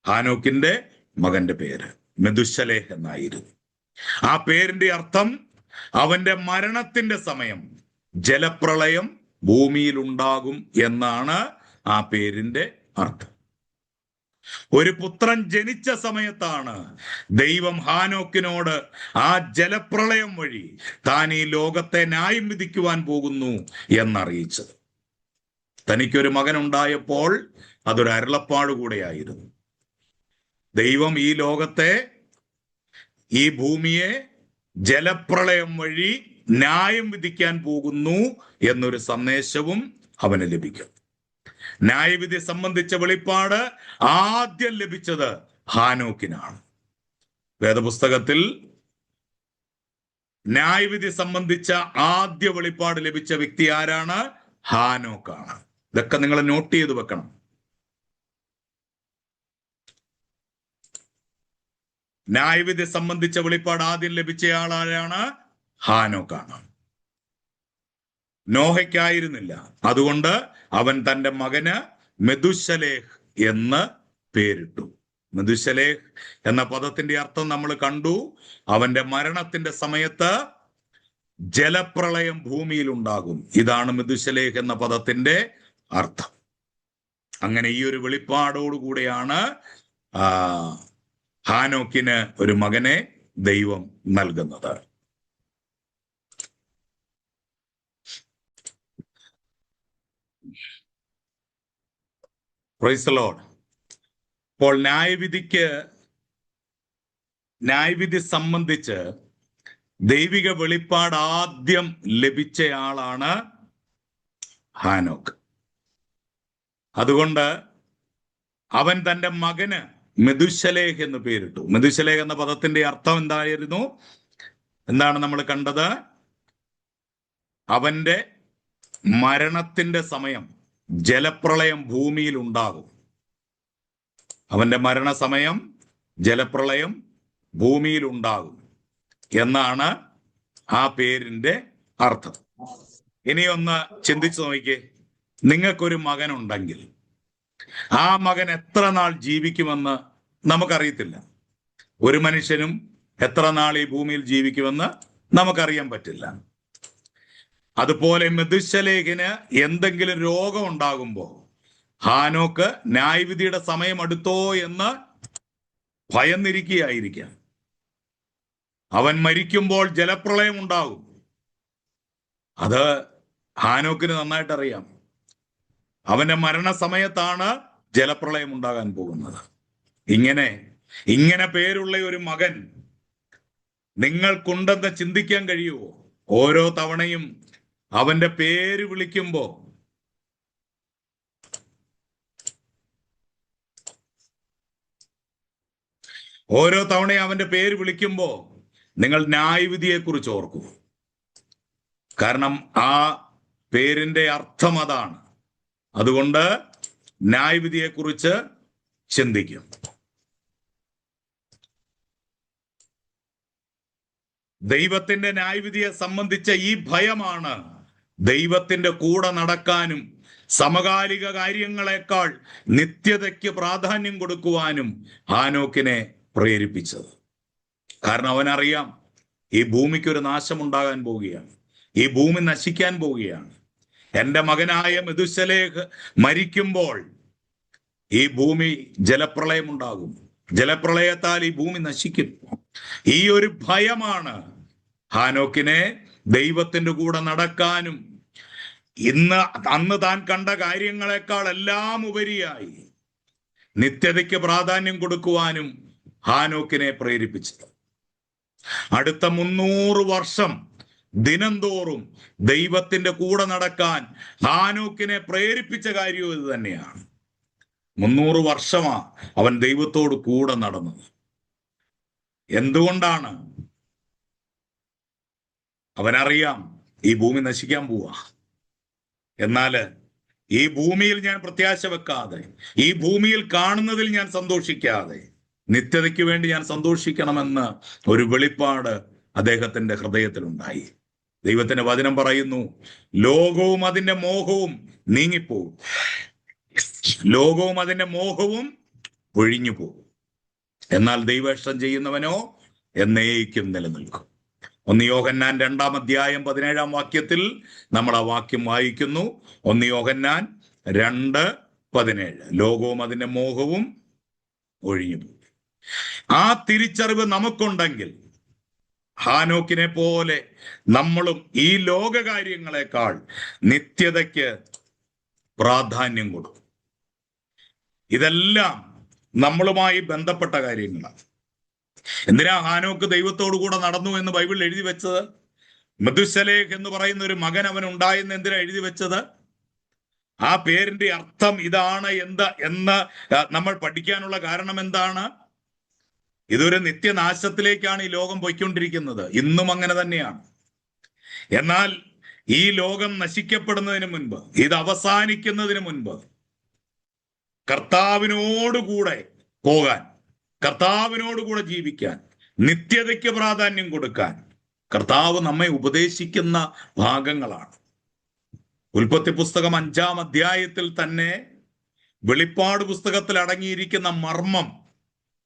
ഹാനോക്കിന്റെ മകന്റെ പേര് മെതുശലേഹ് എന്നായിരുന്നു. ആ പേരിന്റെ അർത്ഥം അവന്റെ മരണത്തിന്റെ സമയം ജലപ്രളയം ഭൂമിയിൽ ഉണ്ടാകും എന്നാണ് ആ പേരിന്റെ അർത്ഥം. ഒരു പുത്രൻ ജനിച്ച സമയത്താണ് ദൈവം ഹാനോക്കിനോട് ആ ജലപ്രളയം വഴി താൻ ഈ ലോകത്തെ ന്യായം വിധിക്കുവാൻ പോകുന്നു എന്നറിയിച്ചത്. തനിക്കൊരു മകൻ ഉണ്ടായപ്പോൾ അതൊരു അരുളപ്പാട് കൂടെയായിരുന്നു. ദൈവം ഈ ലോകത്തെ, ഈ ഭൂമിയെ ജലപ്രളയം വഴി ന്യായം വിധിക്കാൻ പോകുന്നു എന്നൊരു സന്ദേശവും അവന് ലഭിക്കും. ന്യായവിധി സംബന്ധിച്ച വെളിപ്പാട് ആദ്യം ലഭിച്ചത് ഹാനോക്കിനാണ്. വേദപുസ്തകത്തിൽ ന്യായവിധി സംബന്ധിച്ച ആദ്യ വെളിപ്പാട് ലഭിച്ച വ്യക്തി ആരാണ്? ഹാനോക്കാണ്. ഇതൊക്കെ നിങ്ങൾ നോട്ട് ചെയ്ത് വെക്കണം. ന്യായവിധി സംബന്ധിച്ച വെളിപ്പാട് ആദ്യം ലഭിച്ചയാൾ ആരാണ്? ഹാനോക്കാണ്. നോഹയ്ക്കായിരുന്നില്ല. അതുകൊണ്ട് അവൻ തന്റെ മകന് മെതുശലേഹ് എന്ന് പേരിട്ടു. മെതുശലേഹ് എന്ന പദത്തിന്റെ അർത്ഥം നമ്മൾ കണ്ടു. അവന്റെ മരണത്തിന്റെ സമയത്ത് ജലപ്രളയം ഭൂമിയിൽ ഉണ്ടാകും. ഇതാണ് മെതുശലേഹ് എന്ന പദത്തിന്റെ അർത്ഥം. അങ്ങനെ ഈ ഒരു വെളിപ്പാടോടുകൂടിയാണ് ഹാനോക്കിന് ഒരു മകനെ ദൈവം നൽകുന്നത്. Praise the Lord. അപ്പോൾ ന്യായവിധി സംബന്ധിച്ച് ദൈവിക വെളിപ്പാട് ആദ്യം ലഭിച്ചയാളാണ് ഹാനോക്ക്. അതുകൊണ്ട് അവൻ തന്റെ മകന് മെതുശലേഹ് എന്ന് പേരിട്ടു. മെതുശലേഹ് എന്ന പദത്തിന്റെ അർത്ഥം എന്തായിരുന്നു? എന്താണ് നമ്മൾ കണ്ടത്? അവന്റെ മരണത്തിന്റെ സമയം ജലപ്രളയം ഭൂമിയിൽ ഉണ്ടാകും. അവന്റെ മരണസമയം ജലപ്രളയം ഭൂമിയിൽ ഉണ്ടാകും എന്നാണ് ആ പേരിന്റെ അർത്ഥം. ഇനിയൊന്ന് ചിന്തിച്ചു നോക്കിക്കേ. നിങ്ങൾക്കൊരു മകനുണ്ടെങ്കിൽ ആ മകൻ എത്ര നാൾ ജീവിക്കുമെന്ന് നമുക്കറിയത്തില്ല. ഒരു മനുഷ്യനും എത്ര നാൾ ഈ ഭൂമിയിൽ ജീവിക്കുമെന്ന് നമുക്കറിയാൻ പറ്റില്ല. അതുപോലെ മെതുശലേഹിന് എന്തെങ്കിലും രോഗം ഉണ്ടാകുമ്പോൾ ഹാനോക്ക് ന്യായവിധിയുടെ സമയം അടുത്തോ എന്ന് ഭയന്നിരിക്കുകയായിരിക്കാം. അവൻ മരിക്കുമ്പോൾ ജലപ്രളയം ഉണ്ടാകും. അത് ഹാനോക്കിന് നന്നായിട്ട് അറിയാം. അവന്റെ മരണസമയത്താണ് ജലപ്രളയം ഉണ്ടാകാൻ പോകുന്നത്. ഇങ്ങനെ പേരുള്ള ഒരു മകൻ നിങ്ങൾക്കുണ്ടെന്ന് ചിന്തിക്കാൻ കഴിയുമോ? ഓരോ തവണയും അവന്റെ പേര് വിളിക്കുമ്പോ ഓരോ തവണയും അവന്റെ പേര് വിളിക്കുമ്പോൾ നിങ്ങൾ ന്യായവിധിയെക്കുറിച്ച് ഓർക്കൂ. കാരണം ആ പേരിന്റെ അർത്ഥം അതാണ്. അതുകൊണ്ട് ന്യായവിധിയെക്കുറിച്ച് ചിന്തിക്കും. ദൈവത്തിന്റെ ന്യായവിധിയെ സംബന്ധിച്ച ഈ ഭയമാണ് ദൈവത്തിന്റെ കൂടെ നടക്കാനും സമകാലിക കാര്യങ്ങളെക്കാൾ നിത്യതയ്ക്ക് പ്രാധാന്യം കൊടുക്കുവാനും ഹാനോക്കിനെ പ്രേരിപ്പിച്ചത്. കാരണം അവനറിയാം, ഈ ഭൂമിക്കൊരു നാശമുണ്ടാകാൻ പോവുകയാണ്, ഈ ഭൂമി നശിക്കാൻ പോവുകയാണ്. എൻ്റെ മകനായ മെതുശലേഹ് മരിക്കുമ്പോൾ ഈ ഭൂമി ജലപ്രളയമുണ്ടാകും, ജലപ്രളയത്താൽ ഈ ഭൂമി നശിക്കും. ഈ ഒരു ഭയമാണ് ഹാനോക്കിനെ ദൈവത്തിന്റെ കൂടെ നടക്കാനും അന്ന് താൻ കണ്ട കാര്യങ്ങളെക്കാൾ എല്ലാം ഉപരിയായി നിത്യതയ്ക്ക് പ്രാധാന്യം കൊടുക്കുവാനും ഹാനോക്കിനെ പ്രേരിപ്പിച്ചത്. അടുത്ത 300 വർഷം ദിനംതോറും ദൈവത്തിന്റെ കൂടെ നടക്കാൻ ഹാനോക്കിനെ പ്രേരിപ്പിച്ച കാര്യവും ഇത് തന്നെയാണ്. 300 വർഷമാ അവൻ ദൈവത്തോട് കൂടെ നടന്നത്. എന്തുകൊണ്ടാണ്? അവനറിയാം, ഈ ഭൂമി നശിക്കാൻ പോവാ. എന്നാല് ഈ ഭൂമിയിൽ ഞാൻ പ്രത്യാശ വെക്കാതെ, ഈ ഭൂമിയിൽ കാണുന്നതിൽ ഞാൻ സന്തോഷിക്കാതെ, നിത്യതയ്ക്ക് വേണ്ടി ഞാൻ സന്തോഷിക്കണമെന്ന് ഒരു വെളിപ്പാട് അദ്ദേഹത്തിന്റെ ഹൃദയത്തിലുണ്ടായി. ദൈവത്തിന്റെ വചനം പറയുന്നു, ലോകവും അതിന്റെ മോഹവും നീങ്ങിപ്പോകും, ലോകവും അതിന്റെ മോഹവും ഒഴിഞ്ഞു പോകും, എന്നാൽ ദൈവേഷ്ടം ചെയ്യുന്നവനോ എന്നേക്കും നിലനിൽക്കും. 1 യോഹന്നാൻ 2-ാം അധ്യായം 17-ാം വാക്യത്തിൽ നമ്മൾ ആ വാക്യം വായിക്കുന്നു. 1 യോഹന്നാൻ 2:17, ലോകവും അതിന്റെ മോഹവും ഒഴിഞ്ഞു പോകും. ആ തിരിച്ചറിവ് നമുക്കുണ്ടെങ്കിൽ ഹാനോക്കിനെ പോലെ നമ്മളും ഈ ലോകകാര്യങ്ങളെക്കാൾ നിത്യതയ്ക്ക് പ്രാധാന്യം കൊടുക്കും. ഇതെല്ലാം നമ്മളുമായി ബന്ധപ്പെട്ട കാര്യങ്ങളാണ്. എന്തിനാ ഹാനോക്ക് ദൈവത്തോടു കൂടെ നടന്നു എന്ന് ബൈബിളിൽ എഴുതി വെച്ചത്? മെതുശലേഹ് എന്ന് പറയുന്ന ഒരു മകൻ അവൻ ഉണ്ടായെന്ന് എന്തിനാ എഴുതി വെച്ചത്? ആ പേരിന്റെ അർത്ഥം ഇതാണ് എന്ന് നമ്മൾ പഠിക്കാനുള്ള കാരണം എന്താണ്? ഇതൊരു നിത്യനാശത്തിലേക്കാണ് ഈ ലോകം പോയിക്കൊണ്ടിരിക്കുന്നത്. ഇന്നും അങ്ങനെ തന്നെയാണ്. എന്നാൽ ഈ ലോകം നശിക്കപ്പെടുന്നതിന് മുൻപ്, ഇത് അവസാനിക്കുന്നതിന് മുൻപ് കർത്താവിനോടുകൂടെ പോകാൻ, കർത്താവിനോടുകൂടെ ജീവിക്കാൻ, നിത്യതയ്ക്ക് പ്രാധാന്യം കൊടുക്കാൻ കർത്താവ് നമ്മെ ഉപദേശിക്കുന്ന ഭാഗങ്ങളാണ്. ഉൽപ്പത്തി പുസ്തകം 5-ാം അധ്യായത്തിൽ തന്നെ വെളിപ്പാട് പുസ്തകത്തിൽ അടങ്ങിയിരിക്കുന്ന മർമ്മം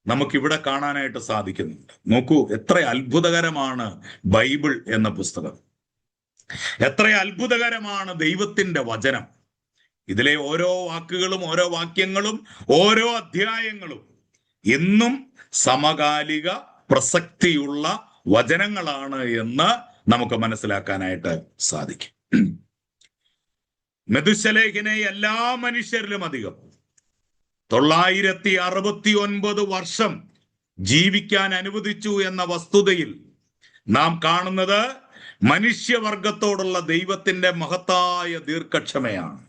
നമുക്കിവിടെ കാണാനായിട്ട് സാധിക്കുന്നുണ്ട്. നോക്കൂ, എത്ര അത്ഭുതകരമാണ് ബൈബിൾ എന്ന പുസ്തകം, എത്ര അത്ഭുതകരമാണ് ദൈവത്തിന്റെ വചനം. ഇതിലെ ഓരോ വാക്കുകളും, ഓരോ വാക്യങ്ങളും, ഓരോ അധ്യായങ്ങളും ഇന്നും സമകാലിക പ്രസക്തിയുള്ള വചനങ്ങളാണ് എന്ന് നമുക്ക് മനസ്സിലാക്കാനായിട്ട് സാധിക്കും. മെതുശലേഹിനെ എല്ലാ മനുഷ്യരിലും അധികം 969 വർഷം ജീവിക്കാൻ അനുവദിച്ചു എന്ന വസ്തുതയിൽ നാം കാണുന്നത് മനുഷ്യവർഗത്തോടുള്ള ദൈവത്തിന്റെ മഹത്തായ ദീർഘക്ഷമയാണ്.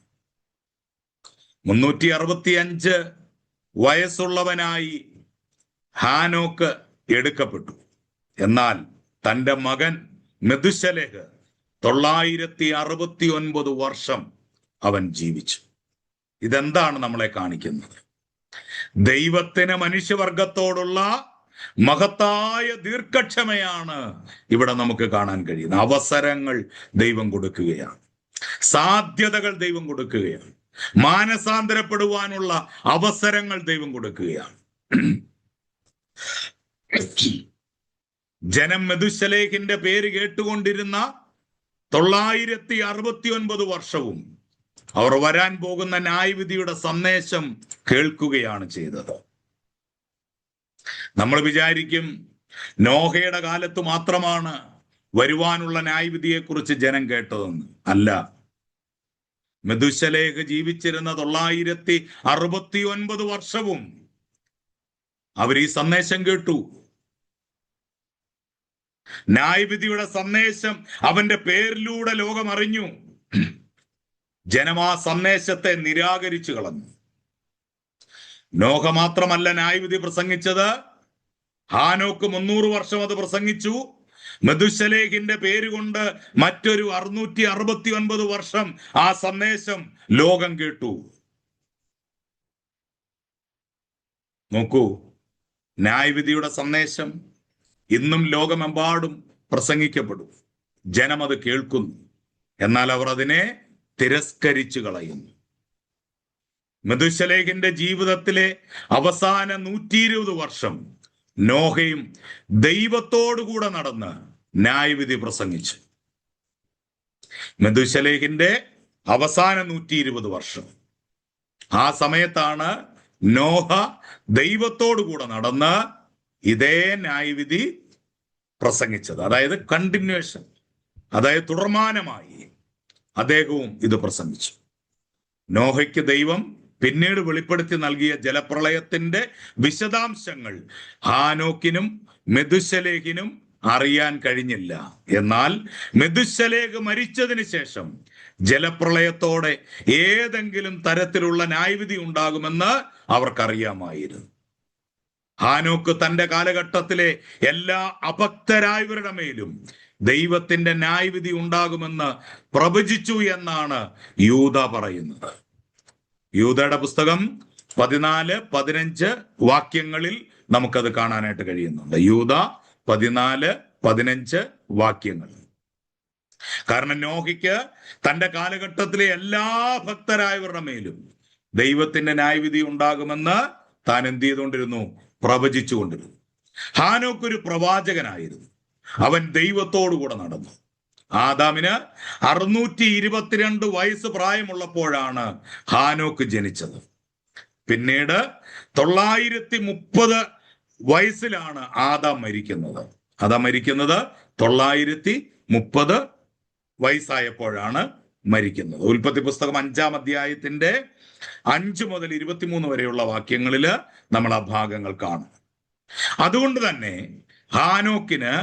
365 വയസ്സുള്ളവനായി ഹാനോക്ക് എടുക്കപ്പെട്ടു. എന്നാൽ തൻ്റെ മകൻ മെതുശലേഹ് 969 വർഷം അവൻ ജീവിച്ചു. ഇതെന്താണ് നമ്മളെ കാണിക്കുന്നത്? ദൈവത്തിന് മനുഷ്യവർഗത്തോടുള്ള മഹത്തായ ദീർഘക്ഷമയാണ് ഇവിടെ നമുക്ക് കാണാൻ കഴിയുന്നത്. അവസരങ്ങൾ ദൈവം കൊടുക്കുകയാണ്, സാധ്യതകൾ ദൈവം കൊടുക്കുകയാണ്, മാനസാന്തരപ്പെടുവാനുള്ള അവസരങ്ങൾ ദൈവം കൊടുക്കുകയാണ്. ജനം മെതുശലേഹിന്റെ പേര് കേട്ടുകൊണ്ടിരുന്ന 969 വർഷവും അവർ വരാൻ പോകുന്ന ന്യായവിധിയുടെ സന്ദേശം കേൾക്കുകയാണ് ചെയ്തത്. നമ്മൾ വിചാരിക്കും നോഹയുടെ കാലത്ത് മാത്രമാണ് വരുവാനുള്ള ന്യായവിധിയെക്കുറിച്ച് ജനം കേട്ടതെന്ന്. അല്ല, മെതുശലേഹ് ജീവിച്ചിരുന്ന 969 വർഷവും അവർ ഈ സന്ദേശം കേട്ടു. ന്യായവിധിയുടെ സന്ദേശം അവന്റെ പേരിലൂടെ ലോകം അറിഞ്ഞു. ജനം ആ സന്ദേശത്തെ നിരാകരിച്ചു കളഞ്ഞു. നോഹ മാത്രമല്ല ന്യായവിധി പ്രസംഗിച്ചത്, ഹാനോക്ക് 300 വർഷം അത് പ്രസംഗിച്ചു. മെഥുശലേഹിന്റെ പേരുകൊണ്ട് മറ്റൊരു 669 വർഷം ആ സന്ദേശം ലോകം കേട്ടു. നോക്കൂ, ന്യായവിധിയുടെ സന്ദേശം ഇന്നും ലോകമെമ്പാടും പ്രസംഗിക്കപ്പെടും. ജനം അത് കേൾക്കുന്നു, എന്നാൽ അവർ അതിനെ തിരസ്കരിച്ചു കളയുന്നു. മെഥുശലേഹിന്റെ ജീവിതത്തിലെ അവസാന 120 വർഷം നോഹയും ദൈവത്തോടുകൂടെ നടന്ന് ന്യായവിധി പ്രസംഗിച്ചു. മെഥുശലേഹിന്റെ അവസാന 120 വർഷം, ആ സമയത്താണ് നോഹ ദൈവത്തോടുകൂടെ നടന്ന് ഇതേ ന്യായവിധി പ്രസംഗിച്ചത്. അതായത് കണ്ടിന്യൂഷൻ, അതായത് തുടർമാനമായി അദ്ദേഹവും ഇത് പ്രസംഗിച്ചു. നോഹയ്ക്ക് ദൈവം പിന്നീട് വെളിപ്പെടുത്തി നൽകിയ ജലപ്രളയത്തിന്റെ വിശദാംശങ്ങൾ ഹാനോക്കിനും മെഥുശലേഹിനും അറിയാൻ കഴിഞ്ഞില്ല. എന്നാൽ മെഥുശലേഹ് മരിച്ചതിന് ശേഷം ജലപ്രളയത്തോടെ ഏതെങ്കിലും തരത്തിലുള്ള ന്യായവിധി ഉണ്ടാകുമെന്ന് അവർക്കറിയാമായിരുന്നു. ഹാനോക്ക് തന്റെ കാലഘട്ടത്തിലെ എല്ലാ അഭക്തരായവരുടെ മേലും ദൈവത്തിന്റെ ന്യായവിധി ഉണ്ടാകുമെന്ന് പ്രവചിച്ചു എന്നാണ് യൂദ പറയുന്നത്. യൂദയുടെ പുസ്തകം 14-15 വാക്യങ്ങളിൽ നമുക്കത് കാണാനായിട്ട് കഴിയുന്നുണ്ട്. യൂദ 14-15 വാക്യങ്ങൾ. കാരണം നോഹയ്ക്ക് തന്റെ കാലഘട്ടത്തിലെ എല്ലാ ഭക്തരായവരുടെ മേലും ദൈവത്തിന്റെ ന്യായവിധി ഉണ്ടാകുമെന്ന് താൻ എന്ത് ചെയ്തുകൊണ്ടിരുന്നു? പ്രവചിച്ചു കൊണ്ടിരുന്നു. ഹാനോക്ക് ഒരു പ്രവാചകനായിരുന്നു. അവൻ ദൈവത്തോടു കൂടെ നടന്നു. ആദാമിന് 622 വയസ്സ് പ്രായമുള്ളപ്പോഴാണ് ഹാനോക്ക് ജനിച്ചത്. പിന്നീട് 930 വയസ്സിലാണ് ആദാം മരിക്കുന്നത്. ആദാം മരിക്കുന്നത് 930 വയസ്സായപ്പോഴാണ് മരിക്കുന്നത്. ഉൽപ്പത്തി പുസ്തകം 5-ാം അധ്യായത്തിന്റെ 5 മുതൽ 23 വരെയുള്ള വാക്യങ്ങളിൽ നമ്മൾ ആ ഭാഗങ്ങൾ കാണും. അതുകൊണ്ട് തന്നെ ഹാനോക്കിന്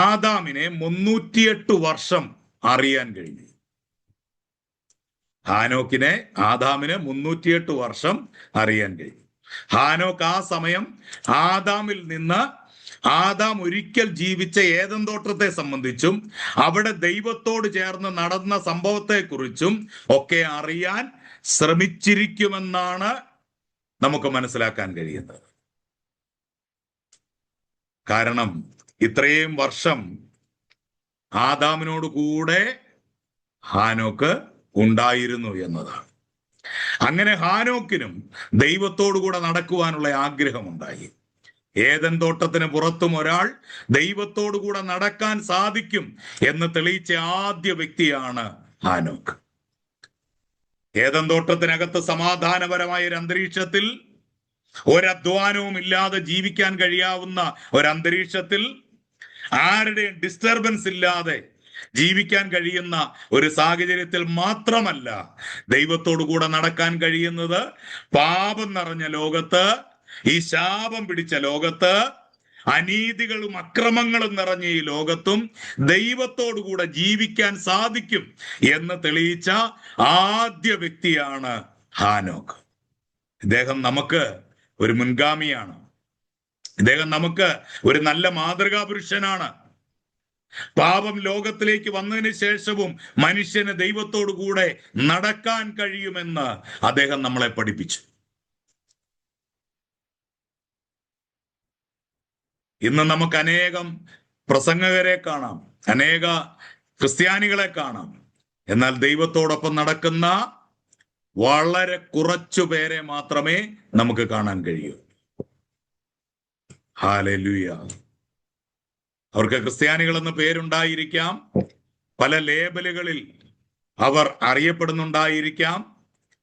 ആദാമിനെ 308 വർഷം അറിയാൻ കഴിഞ്ഞു. ഹാനോക്കിനെ ആദാമിന് 308 വർഷം അറിയാൻ കഴിഞ്ഞു. ഹാനോക്ക് ആ സമയം ആദാമിൽ നിന്ന് ആദാം ഒരിക്കൽ ജീവിച്ച ഏദൻ തോട്ടത്തെ സംബന്ധിച്ചും അവിടെ ദൈവത്തോട് ചേർന്ന് നടന്ന സംഭവത്തെക്കുറിച്ചും ഒക്കെ അറിയാൻ ശ്രമിച്ചിരിക്കുമെന്നാണ് നമുക്ക് മനസ്സിലാക്കാൻ കഴിയുന്നത്. കാരണം ഇത്രയും വർഷം ആദാമിനോട് കൂടെ ഹാനോക്ക് ഉണ്ടായിരുന്നു എന്നതാണ്. അങ്ങനെ ഹാനോക്കിനും ദൈവത്തോടു കൂടെ നടക്കുവാനുള്ള ആഗ്രഹമുണ്ടായി. ഏദൻ തോട്ടത്തിന് പുറത്തും ഒരാൾ ദൈവത്തോടു കൂടെ നടക്കാൻ സാധിക്കും എന്ന് തെളിയിച്ച ആദ്യ വ്യക്തിയാണ് ഹാനോക്ക്. ഏദൻ തോട്ടത്തിനകത്ത് സമാധാനപരമായ ഒരു അന്തരീക്ഷത്തിൽ, ഒരധ്വാനവും ഇല്ലാതെ ജീവിക്കാൻ കഴിയാവുന്ന ഒരന്തരീക്ഷത്തിൽ, ആരുടെയും ഡിസ്റ്റർബൻസ് ഇല്ലാതെ ജീവിക്കാൻ കഴിയുന്ന ഒരു സാഹചര്യത്തിൽ മാത്രമല്ല ദൈവത്തോടു കൂടെ നടക്കാൻ കഴിയുന്നത്. പാപം നിറഞ്ഞ ലോകത്ത്, ഈ ശാപം പിടിച്ച ലോകത്ത്, അനീതികളും അക്രമങ്ങളും നിറഞ്ഞ ഈ ലോകത്തും ദൈവത്തോടു കൂടെ ജീവിക്കാൻ സാധിക്കും എന്ന് തെളിയിച്ച ആദ്യ വ്യക്തിയാണ് ഹാനോക്ക്. ഇദ്ദേഹം നമുക്ക് ഒരു മുൻഗാമിയാണ്. ഇദ്ദേഹം നമുക്ക് ഒരു നല്ല മാതൃകാ പുരുഷനാണ്. പാപം ലോകത്തിലേക്ക് വന്നതിന് ശേഷവും മനുഷ്യന് ദൈവത്തോടു കൂടെ നടക്കാൻ കഴിയുമെന്ന് അദ്ദേഹം നമ്മളെ പഠിപ്പിച്ചു. ഇന്ന് നമുക്ക് അനേകം പ്രസംഗകരെ കാണാം, അനേക ക്രിസ്ത്യാനികളെ കാണാം. എന്നാൽ ദൈവത്തോടൊപ്പം നടക്കുന്ന വളരെ കുറച്ചു പേരെ മാത്രമേ നമുക്ക് കാണാൻ കഴിയൂ. ഹല്ലേലൂയ. അവർക്ക് ക്രിസ്ത്യാനികൾ എന്ന പേരുണ്ടായിരിക്കാം, പല ലേബലുകളിൽ അവർ അറിയപ്പെടുന്നുണ്ടായിരിക്കാം.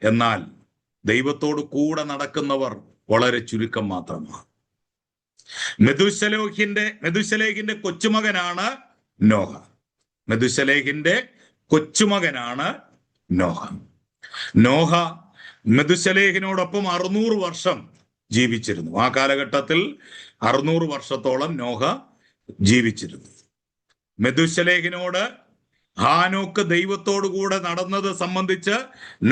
എന്നാൽ ദൈവത്തോട് കൂടെ നടക്കുന്നവർ വളരെ ചുരുക്കം മാത്രമാണ്. മെഥുശലേഹിന്റെ കൊച്ചുമകനാണ് നോഹ. മെഥുശലേഹിന്റെ കൊച്ചുമകനാണ് നോഹ. നോഹ മെഥുശലേഹിനോടൊപ്പം 600 വർഷം ജീവിച്ചിരുന്നു. ആ കാലഘട്ടത്തിൽ 600 വർഷത്തോളം നോഹ ജീവിച്ചിരുന്നു. മെഥുശലേഹിനോട് ഹാനോക്ക് ദൈവത്തോടു കൂടെ നടന്നത് സംബന്ധിച്ച്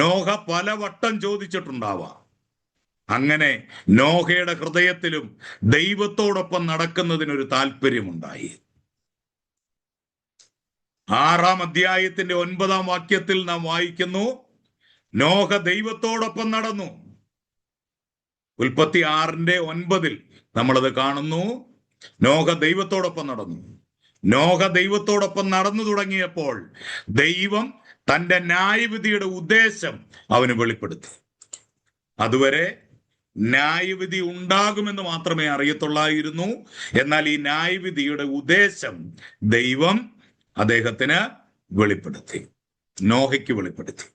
നോഹ പലവട്ടം ചോദിച്ചിട്ടുണ്ടാവാം. അങ്ങനെ നോഹയുടെ ഹൃദയത്തിലും ദൈവത്തോടൊപ്പം നടക്കുന്നതിനൊരു താല്പര്യമുണ്ടായി. 6-ാം അധ്യായത്തിന്റെ 9-ാം വാക്യത്തിൽ നാം വായിക്കുന്നു, നോഹ ദൈവത്തോടൊപ്പം നടന്നു. ഉൽപ്പത്തി 6:9 നമ്മളത് കാണുന്നു. നോഹ ദൈവത്തോടൊപ്പം നടന്നു. നോഹ ദൈവത്തോടൊപ്പം നടന്നു തുടങ്ങിയപ്പോൾ ദൈവം തന്റെ ന്യായവിധിയുടെ ഉദ്ദേശം അവന് വെളിപ്പെടുത്തി. അതുവരെ ന്യായവിധി ഉണ്ടാകുമെന്ന് മാത്രമേ അറിയത്തുള്ളായിരുന്നു. എന്നാൽ ഈ ന്യായവിധിയുടെ ഉദ്ദേശം ദൈവം അദ്ദേഹത്തിന് വെളിപ്പെടുത്തി, നോഹയ്ക്ക് വെളിപ്പെടുത്തി.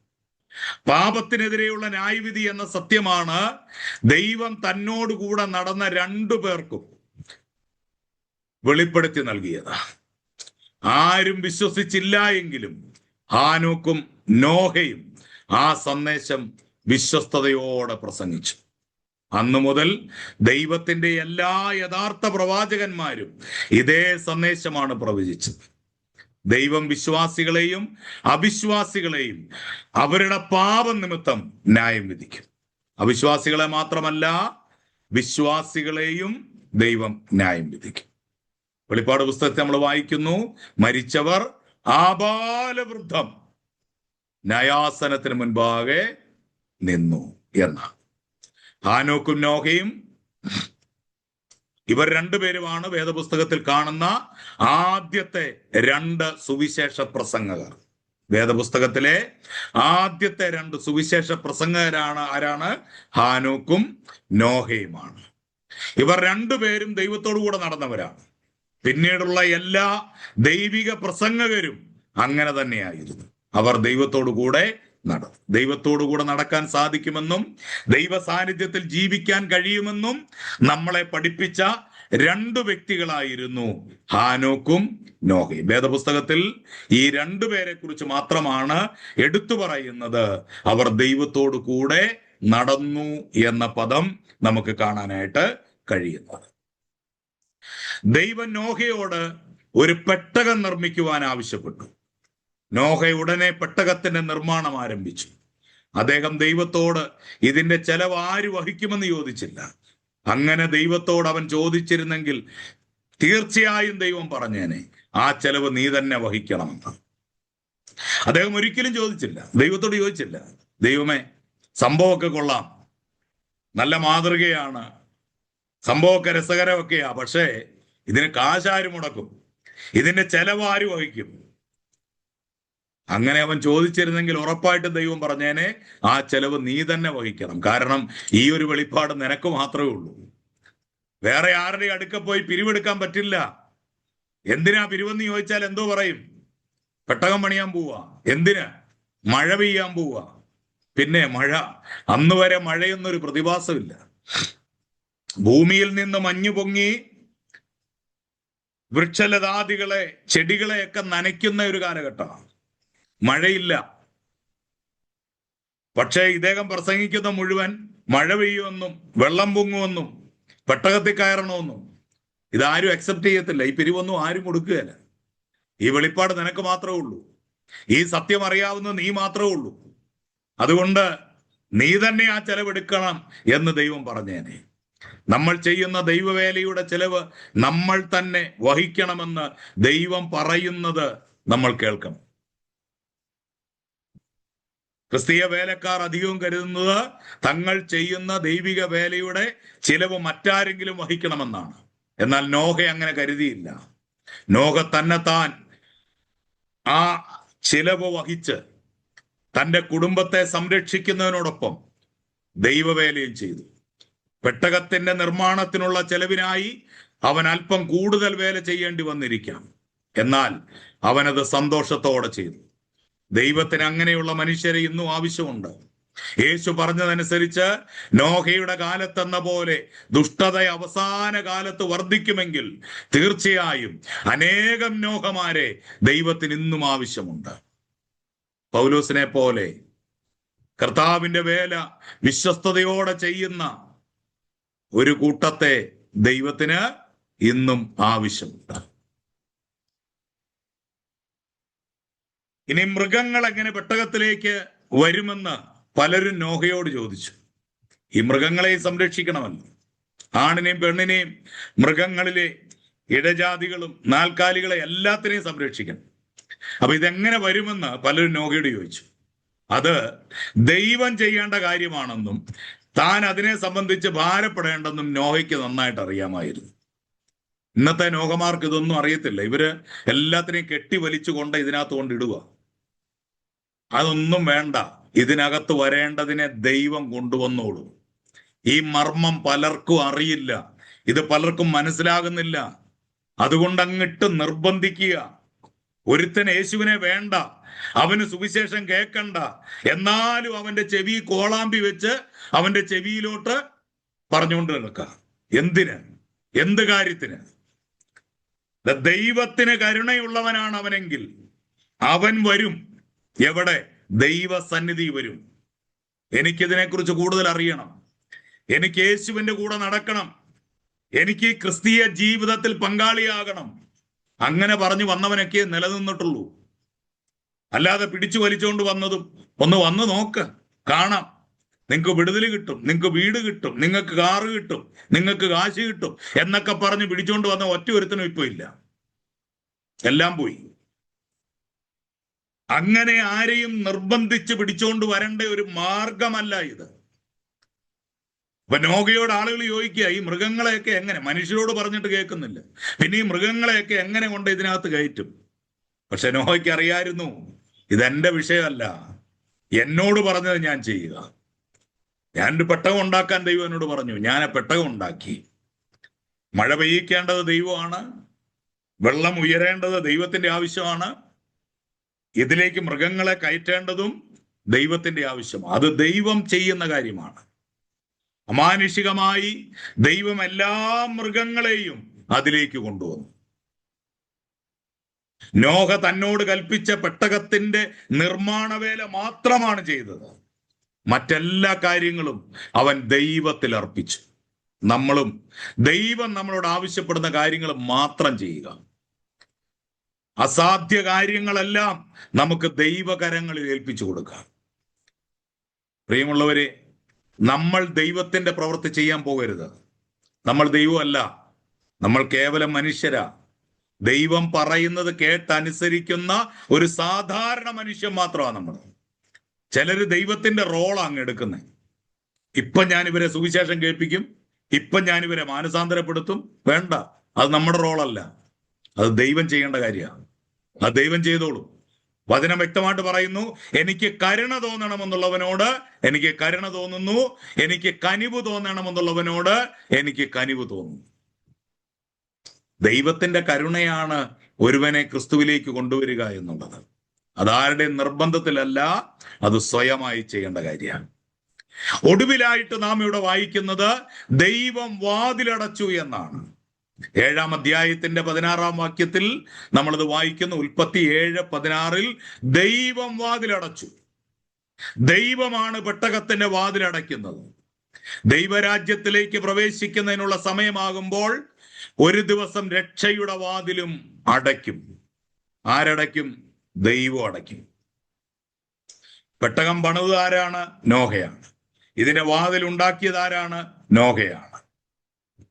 പാപത്തിനെതിരെയുള്ള ന്യായവിധി എന്ന സത്യമാണ് ദൈവം തന്നോടുകൂടെ നടന്ന 2 പേർക്കും വെളിപ്പെടുത്തി നൽകിയത്. ആരും വിശ്വസിച്ചില്ല എങ്കിലും ഹാനോക്കും നോഹയും ആ സന്ദേശം വിശ്വസ്തയോടെ പ്രസംഗിച്ചു. അന്നു മുതൽ ദൈവത്തിന്റെ എല്ലാ യഥാർത്ഥ പ്രവാചകന്മാരും ഇതേ സന്ദേശമാണ് പ്രവചിച്ചത്. ദൈവം വിശ്വാസികളെയും അവിശ്വാസികളെയും അവരുടെ പാപം നിമിത്തം ന്യായം വിധിക്കും. അവിശ്വാസികളെ മാത്രമല്ല, വിശ്വാസികളെയും ദൈവം ന്യായം വിധിക്കും. വെളിപ്പാട് പുസ്തകത്തെ നമ്മൾ വായിക്കുന്നു, മരിച്ചവർ ആബാലവൃദ്ധം ന്യായാസനത്തിന് മുൻപാകെ നിന്നു എന്ന്. ഹാനോക്കും നോഹയും ഇവർ 2 പേരുമാണ് വേദപുസ്തകത്തിൽ കാണുന്ന ആദ്യത്തെ 2 സുവിശേഷ പ്രസംഗകർ. വേദപുസ്തകത്തിലെ ആദ്യത്തെ 2 സുവിശേഷ പ്രസംഗകരാണ് ആരാണ്? ഹാനോക്കും നോഹയുമാണ്. ഇവർ 2 പേരും ദൈവത്തോടു കൂടെ നടന്നവരാണ്. പിന്നീടുള്ള എല്ലാ ദൈവിക പ്രസംഗകരും അങ്ങനെ തന്നെയായിരുന്നു. അവർ ദൈവത്തോടു കൂടെ നടന്നു. ദൈവത്തോടു കൂടെ നടക്കാൻ സാധിക്കുമെന്നും ദൈവ സാന്നിധ്യത്തിൽ ജീവിക്കാൻ കഴിയുമെന്നും നമ്മളെ പഠിപ്പിച്ച 2 വ്യക്തികളായിരുന്നു ഹാനോക്കും നോഹയും. വേദപുസ്തകത്തിൽ ഈ 2 പേരെ കുറിച്ച് മാത്രമാണ് എടുത്തു പറയുന്നത്. അവർ ദൈവത്തോടു കൂടെ നടന്നു എന്ന പദം നമുക്ക് കാണാനായിട്ട് കഴിയുന്നത്. ദൈവം നോഹയോട് ഒരു പെട്ടകം നിർമ്മിക്കുവാൻ ആവശ്യപ്പെട്ടു. നോഹ ഉടനെ പെട്ടകത്തിന്റെ നിർമ്മാണം ആരംഭിച്ചു. അദ്ദേഹം ദൈവത്തോട് ഇതിന്റെ ചെലവ് ആര് വഹിക്കുമെന്ന് ചോദിച്ചില്ല. അങ്ങനെ ദൈവത്തോട് അവൻ ചോദിച്ചിരുന്നെങ്കിൽ തീർച്ചയായും ദൈവം പറഞ്ഞേനെ, ആ ചെലവ് നീ തന്നെ വഹിക്കണമെന്ന്. അദ്ദേഹം ഒരിക്കലും ചോദിച്ചില്ല, ദൈവത്തോട് ചോദിച്ചില്ല, ദൈവമേ സംഭവമൊക്കെ കൊള്ളാം, നല്ല മാതൃകയാണ്, സംഭവമൊക്കെ രസകരമൊക്കെയാ, പക്ഷേ ഇതിന് കാശാര് മുടക്കും, ഇതിന്റെ ചെലവ് ആര് വഹിക്കും? അങ്ങനെ അവൻ ചോദിച്ചിരുന്നെങ്കിൽ ഉറപ്പായിട്ടും ദൈവം പറഞ്ഞേനെ, ആ ചെലവ് നീ തന്നെ വഹിക്കണം. കാരണം ഈ ഒരു വെളിപ്പാട് നിനക്ക് മാത്രമേ ഉള്ളൂ. വേറെ ആരുടെ അടുക്ക പോയി പിരിവെടുക്കാൻ പറ്റില്ല. എന്തിനാ പിരിവെന്ന് ചോദിച്ചാൽ എന്തോ പറയും? പെട്ടകം പണിയാൻ പോവാ. എന്തിന്? മഴ പെയ്യാൻ പോവാ. പിന്നെ മഴ, അന്ന് വരെ മഴയൊന്നൊരു പ്രതിഭാസമില്ല. ഭൂമിയിൽ നിന്ന് മഞ്ഞു പൊങ്ങി വൃക്ഷലതാദികളെ, ചെടികളെയൊക്കെ നനയ്ക്കുന്ന ഒരു കാലഘട്ടമാണ്. മഴയില്ല. പക്ഷേ ഇദ്ദേഹം പ്രസംഗിക്കുന്ന മുഴുവൻ മഴ പെയ്യുമെന്നും വെള്ളം പൊങ്ങുമെന്നും പെട്ടകത്തിൽ കയറണമെന്നും ഇതാരും അക്സെപ്റ്റ് ചെയ്യത്തില്ല. ഈ പിരിവൊന്നും ആരും കൊടുക്കുകയില്ല. ഈ വെളിപ്പാട് നിനക്ക് മാത്രമേ ഉള്ളൂ. ഈ സത്യം അറിയാവുന്ന നീ മാത്രമേ ഉള്ളൂ. അതുകൊണ്ട് നീ തന്നെ ആ ചെലവെടുക്കണം എന്ന് ദൈവം പറഞ്ഞേനെ. നമ്മൾ ചെയ്യുന്ന ദൈവവേലയുടെ ചെലവ് നമ്മൾ തന്നെ വഹിക്കണമെന്ന് ദൈവം പറയുന്നത് നമ്മൾ കേൾക്കണം. ക്രിസ്തീയ വേലക്കാർ അധികവും കരുതുന്നത് തങ്ങൾ ചെയ്യുന്ന ദൈവിക വേലയുടെ ചിലവ് മറ്റാരെങ്കിലും വഹിക്കണമെന്നാണ്. എന്നാൽ നോഹ അങ്ങനെ കരുതിയില്ല. നോഹ തന്നെത്താൻ ആ ചിലവ് വഹിച്ച് തൻ്റെ കുടുംബത്തെ സംരക്ഷിക്കുന്നതിനോടൊപ്പം ദൈവവേലയും ചെയ്തു. പെട്ടകത്തിന്റെ നിർമ്മാണത്തിനുള്ള ചെലവിനായി അവൻ അല്പം കൂടുതൽ വേല ചെയ്യേണ്ടി വന്നിരിക്കാം. എന്നാൽ അവനത് സന്തോഷത്തോടെ ചെയ്തു. ദൈവത്തിന് അങ്ങനെയുള്ള മനുഷ്യരെ ഇന്നും ആവശ്യമുണ്ട്. യേശു പറഞ്ഞതനുസരിച്ച് നോഹയുടെ കാലത്തെന്ന പോലെ ദുഷ്ടത അവസാന കാലത്ത് വർദ്ധിക്കുമെങ്കിൽ തീർച്ചയായും അനേകം നോഹമാരെ ദൈവത്തിന് ഇന്നും ആവശ്യമുണ്ട്. പൗലോസിനെ പോലെ കർത്താവിന്റെ വേല വിശ്വസ്തയോടെ ചെയ്യുന്ന ഒരു കൂട്ടത്തെ ദൈവത്തിന് ഇന്നും ആവശ്യമുണ്ട്. ഇനി മൃഗങ്ങൾ എങ്ങനെ പെട്ടകത്തിലേക്ക് വരുമെന്ന് പലരും നോഹയോട് ചോദിച്ചു. ഈ മൃഗങ്ങളെയും സംരക്ഷിക്കണമല്ലോ. ആണിനെയും പെണ്ണിനെയും, മൃഗങ്ങളിലെ ഇഴജാതികളും നാൽക്കാലികളെ എല്ലാത്തിനെയും സംരക്ഷിക്കണം. അപ്പൊ ഇതെങ്ങനെ വരുമെന്ന് പലരും നോഹയോട് ചോദിച്ചു. അത് ദൈവം ചെയ്യേണ്ട കാര്യമാണെന്നും താൻ അതിനെ സംബന്ധിച്ച് ഭാരപ്പെടേണ്ടെന്നും നോഹയ്ക്ക് നന്നായിട്ട് അറിയാമായിരുന്നു. ഇന്നത്തെ നോഹമാർക്ക് ഇതൊന്നും അറിയത്തില്ല. ഇവര് എല്ലാത്തിനെയും കെട്ടി വലിച്ചു കൊണ്ട് ഇതിനകത്ത് കൊണ്ടിടുക. അതൊന്നും വേണ്ട, ഇതിനകത്ത് വരേണ്ടതിനെ ദൈവം കൊണ്ടുവന്നോളൂ. ഈ മർമ്മം പലർക്കും അറിയില്ല, ഇത് പലർക്കും മനസ്സിലാകുന്നില്ല. അതുകൊണ്ട് അങ്ങിട്ട് നിർബന്ധിക്കുക. ഒരുത്തൻ യേശുവിനെ വേണ്ട, അവന് സുവിശേഷം കേൾക്കണ്ട, എന്നാലും അവന്റെ ചെവി കോളാമ്പി വെച്ച് അവന്റെ ചെവിയിലോട്ട് പറഞ്ഞുകൊണ്ട് നിൽക്കുക. എന്തിന്? എന്ത് കാര്യത്തിന്? ദൈവത്തിന് കരുണയുള്ളവനാണ് അവനെങ്കിൽ അവൻ വരും. എവിടെ? ദൈവസന്നിധി വരും. എനിക്കിതിനെക്കുറിച്ച് കൂടുതൽ അറിയണം, എനിക്ക് യേശുവിന്റെ കൂടെ നടക്കണം, എനിക്ക് ക്രിസ്തീയ ജീവിതത്തിൽ പങ്കാളിയാകണം. അങ്ങനെ പറഞ്ഞു വന്നവനൊക്കെ നിലനിന്നിട്ടുള്ളൂ. അല്ലാതെ പിടിച്ചു വലിച്ചുകൊണ്ട് വന്നതും ഒന്ന് വന്ന് നോക്ക്, കാണാം. നിങ്ങൾക്ക് വിടുതൽ കിട്ടും, നിങ്ങൾക്ക് വീട് കിട്ടും, നിങ്ങൾക്ക് കാറ് കിട്ടും, നിങ്ങൾക്ക് കാശ് കിട്ടും എന്നൊക്കെ പറഞ്ഞ് പിടിച്ചുകൊണ്ട് വന്ന ഒറ്റ ഒരുത്തനും ഇപ്പൊ ഇല്ല, എല്ലാം പോയി. അങ്ങനെ ആരെയും നിർബന്ധിച്ച് പിടിച്ചുകൊണ്ട് വരേണ്ട ഒരു മാർഗമല്ല ഇത്. അപ്പൊ നോഹയോട് ആളുകൾ ചോദിക്കുക, ഈ മൃഗങ്ങളെയൊക്കെ എങ്ങനെ, മനുഷ്യരോട് പറഞ്ഞിട്ട് കേൾക്കുന്നില്ല, പിന്നെ ഈ മൃഗങ്ങളെയൊക്കെ എങ്ങനെ കൊണ്ട് ഇതിനകത്ത് കയറ്റും? പക്ഷെ നോഹയ്ക്ക് അറിയായിരുന്നു, ഇതെന്റെ വിഷയമല്ല, എന്നോട് പറഞ്ഞത് ഞാൻ ചെയ്യുക. ഞാനൊരു പെട്ടകം ഉണ്ടാക്കാൻ ദൈവം എന്നോട് പറഞ്ഞു, ഞാൻ ആ പെട്ടകം ഉണ്ടാക്കി. മഴ പെയ്യിക്കേണ്ടത് ദൈവമാണ്, വെള്ളം ഉയരേണ്ടത് ദൈവത്തിന്റെ ആവശ്യമാണ്, ഇതിലേക്ക് മൃഗങ്ങളെ കയറ്റേണ്ടതും ദൈവത്തിന്റെ ആവശ്യമാണ്. അത് ദൈവം ചെയ്യുന്ന കാര്യമാണ്. അമാനുഷികമായി ദൈവം എല്ലാ മൃഗങ്ങളെയും അതിലേക്ക് കൊണ്ടുവന്നു. നോഹ തന്നോട് കൽപ്പിച്ച പെട്ടകത്തിന്റെ നിർമ്മാണ വേല മാത്രമാണ് ചെയ്തത്. മറ്റെല്ലാ കാര്യങ്ങളും അവൻ ദൈവത്തിൽ അർപ്പിച്ചു. നമ്മളും ദൈവം നമ്മളോട് ആവശ്യപ്പെടുന്ന കാര്യങ്ങൾ മാത്രം ചെയ്യുക. അസാധ്യ കാര്യങ്ങളെല്ലാം നമുക്ക് ദൈവകരങ്ങളിൽ ഏൽപ്പിച്ചു കൊടുക്കാം. പ്രിയമുള്ളവരെ, നമ്മൾ ദൈവത്തിന്റെ പ്രവൃത്തി ചെയ്യാൻ പോകരുത്. നമ്മൾ ദൈവമല്ല, നമ്മൾ കേവലം മനുഷ്യരാ. ദൈവം പറയുന്നത് കേട്ടനുസരിക്കുന്ന ഒരു സാധാരണ മനുഷ്യൻ മാത്രമാണ് നമ്മൾ. ചിലര് ദൈവത്തിന്റെ റോളാണ് അങ്ങ് എടുക്കുന്നത്. ഇപ്പൊ ഞാൻ ഇവരെ സുവിശേഷം കേൾപ്പിക്കും, ഇപ്പൊ ഞാൻ ഇവരെ മാനസാന്തരപ്പെടുത്തും. വേണ്ട, അത് നമ്മുടെ റോളല്ല, അത് ദൈവം ചെയ്യേണ്ട കാര്യമാണ്. അത് ദൈവം ചെയ്തോളൂ. വചനം വ്യക്തമായിട്ട് പറയുന്നു, എനിക്ക് കരുണ തോന്നണമെന്നുള്ളവനോട് എനിക്ക് കരുണ തോന്നുന്നു, എനിക്ക് കനിവ് തോന്നണമെന്നുള്ളവനോട് എനിക്ക് കനിവ് തോന്നുന്നു. ദൈവത്തിന്റെ കരുണയാണ് ഒരുവനെ ക്രിസ്തുവിലേക്ക് കൊണ്ടുവരിക എന്നുള്ളത്. അതാരുടെ നിർബന്ധത്തിലല്ല, അത് സ്വയമായി ചെയ്യേണ്ട കാര്യമാണ്. ഒടുവിലായിട്ട് നാം ഇവിടെ വായിക്കുന്നത് ദൈവം വാതിലടച്ചു എന്നാണ്. 7-ാം അധ്യായത്തിന്റെ 16-ാം വാക്യത്തിൽ നമ്മളത് വായിക്കുന്നു. ഉൽപ്പത്തി 7:16 ദൈവം വാതിലടച്ചു. ദൈവമാണ് പെട്ടകത്തിന്റെ വാതിലടയ്ക്കുന്നത്. ദൈവരാജ്യത്തിലേക്ക് പ്രവേശിക്കുന്നതിനുള്ള സമയമാകുമ്പോൾ ഒരു ദിവസം രക്ഷയുടെ വാതിലും അടയ്ക്കും. ആരടയ്ക്കും? ദൈവം അടയ്ക്കും. പെട്ടകം പണിത് ആരാണ്? നോഹയാണ്. ഇതിന്റെ വാതിൽ ഉണ്ടാക്കിയത് ആരാണ്? നോഹയാണ്.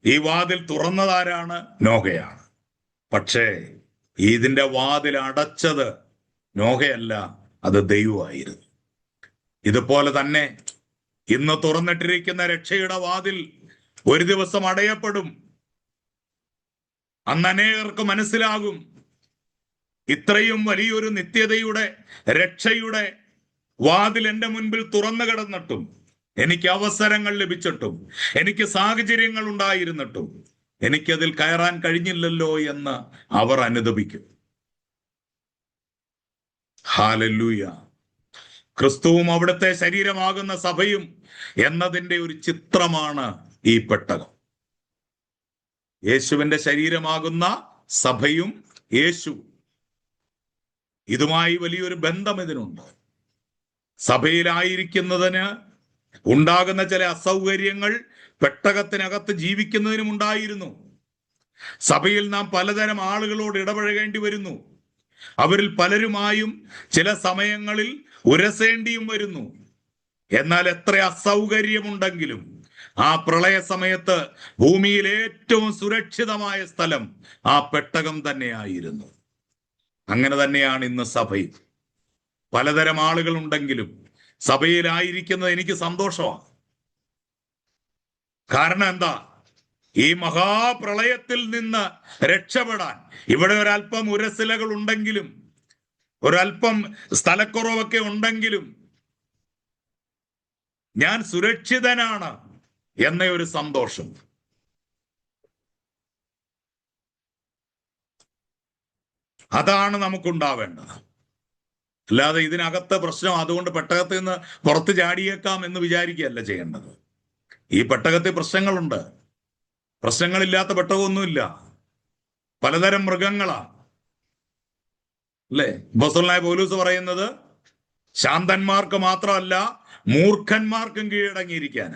ഈ വാതിൽ തുറന്നതാരാണ്? നോഹയാണ്. പക്ഷേ ഇതിന്റെ വാതിൽ അടച്ചത് നോഹയല്ല, അത് ദൈവമായിരുന്നു. ഇതുപോലെ തന്നെ ഇന്ന് തുറന്നിട്ടിരിക്കുന്ന രക്ഷയുടെ വാതിൽ ഒരു ദിവസം അടയപ്പെടും. അന്ന് അനേകർക്ക് മനസ്സിലാകും, ഇത്രയും വലിയൊരു നിത്യതയുടെ രക്ഷയുടെ വാതിൽ എൻ്റെ മുൻപിൽ തുറന്നു കിടന്നിട്ടും, എനിക്ക് അവസരങ്ങൾ ലഭിച്ചിട്ടും, എനിക്ക് സാഹചര്യങ്ങൾ ഉണ്ടായിരുന്നിട്ടും എനിക്കതിൽ കയറാൻ കഴിഞ്ഞില്ലല്ലോ എന്ന് അവർ അനുതപിക്കും. ഹല്ലേലൂയ. ക്രിസ്തുവും അവിടുത്തെ ശരീരമാകുന്ന സഭയും എന്നതിൻ്റെ ഒരു ചിത്രമാണ് ഈ പെട്ടകം. യേശുവിന്റെ ശരീരമാകുന്ന സഭയും യേശു, ഇതുമായി വലിയൊരു ബന്ധം ഇതിനുണ്ട്. സഭയിലായിരിക്കുന്നതിന് ഉണ്ടാകുന്ന ചില അസൗകര്യങ്ങൾ പെട്ടകത്തിനകത്ത് ജീവിക്കുന്നതിനും ഉണ്ടായിരുന്നു. സഭയിൽ നാം പലതരം ആളുകളോട് ഇടപഴകേണ്ടി വരുന്നു. അവരിൽ പലരുമായും ചില സമയങ്ങളിൽ ഉരസേണ്ടിയും വരുന്നു. എന്നാൽ എത്ര അസൗകര്യമുണ്ടെങ്കിലും ആ പ്രളയ സമയത്ത് ഭൂമിയിൽ ഏറ്റവും സുരക്ഷിതമായ സ്ഥലം ആ പെട്ടകം തന്നെയായിരുന്നു. അങ്ങനെ തന്നെയാണ് ഇന്ന് സഭയിൽ. പലതരം ആളുകൾ ഉണ്ടെങ്കിലും സഭയിലായിരിക്കുന്നത് എനിക്ക് സന്തോഷമാണ്. കാരണം എന്താ? ഈ മഹാപ്രളയത്തിൽ നിന്ന് രക്ഷപ്പെടാൻ ഇവിടെ ഒരല്പം ഉരസിലകൾ ഉണ്ടെങ്കിലും, ഒരല്പം സ്ഥലക്കുറവൊക്കെ ഉണ്ടെങ്കിലും ഞാൻ സുരക്ഷിതനാണ് എന്ന ഒരു സന്തോഷം. അതാണ് നമുക്കുണ്ടാവേണ്ടത്. അല്ലാതെ ഇതിനകത്ത് പ്രശ്നം അതുകൊണ്ട് പെട്ടകത്തിൽ നിന്ന് പുറത്ത് ചാടിയേക്കാം എന്ന് വിചാരിക്കുകയല്ല ചെയ്യേണ്ടത്. ഈ പെട്ടകത്തിൽ പ്രശ്നങ്ങളുണ്ട്. പ്രശ്നങ്ങളില്ലാത്ത പെട്ടകമൊന്നുമില്ല. പലതരം മൃഗങ്ങളാ, അല്ലേ? അപ്പോസ്തലനായ പൗലോസ് പറയുന്നത് ശാന്തന്മാർക്ക് മാത്രമല്ല മൂർഖന്മാർക്കും കീഴടങ്ങിയിരിക്കാൻ.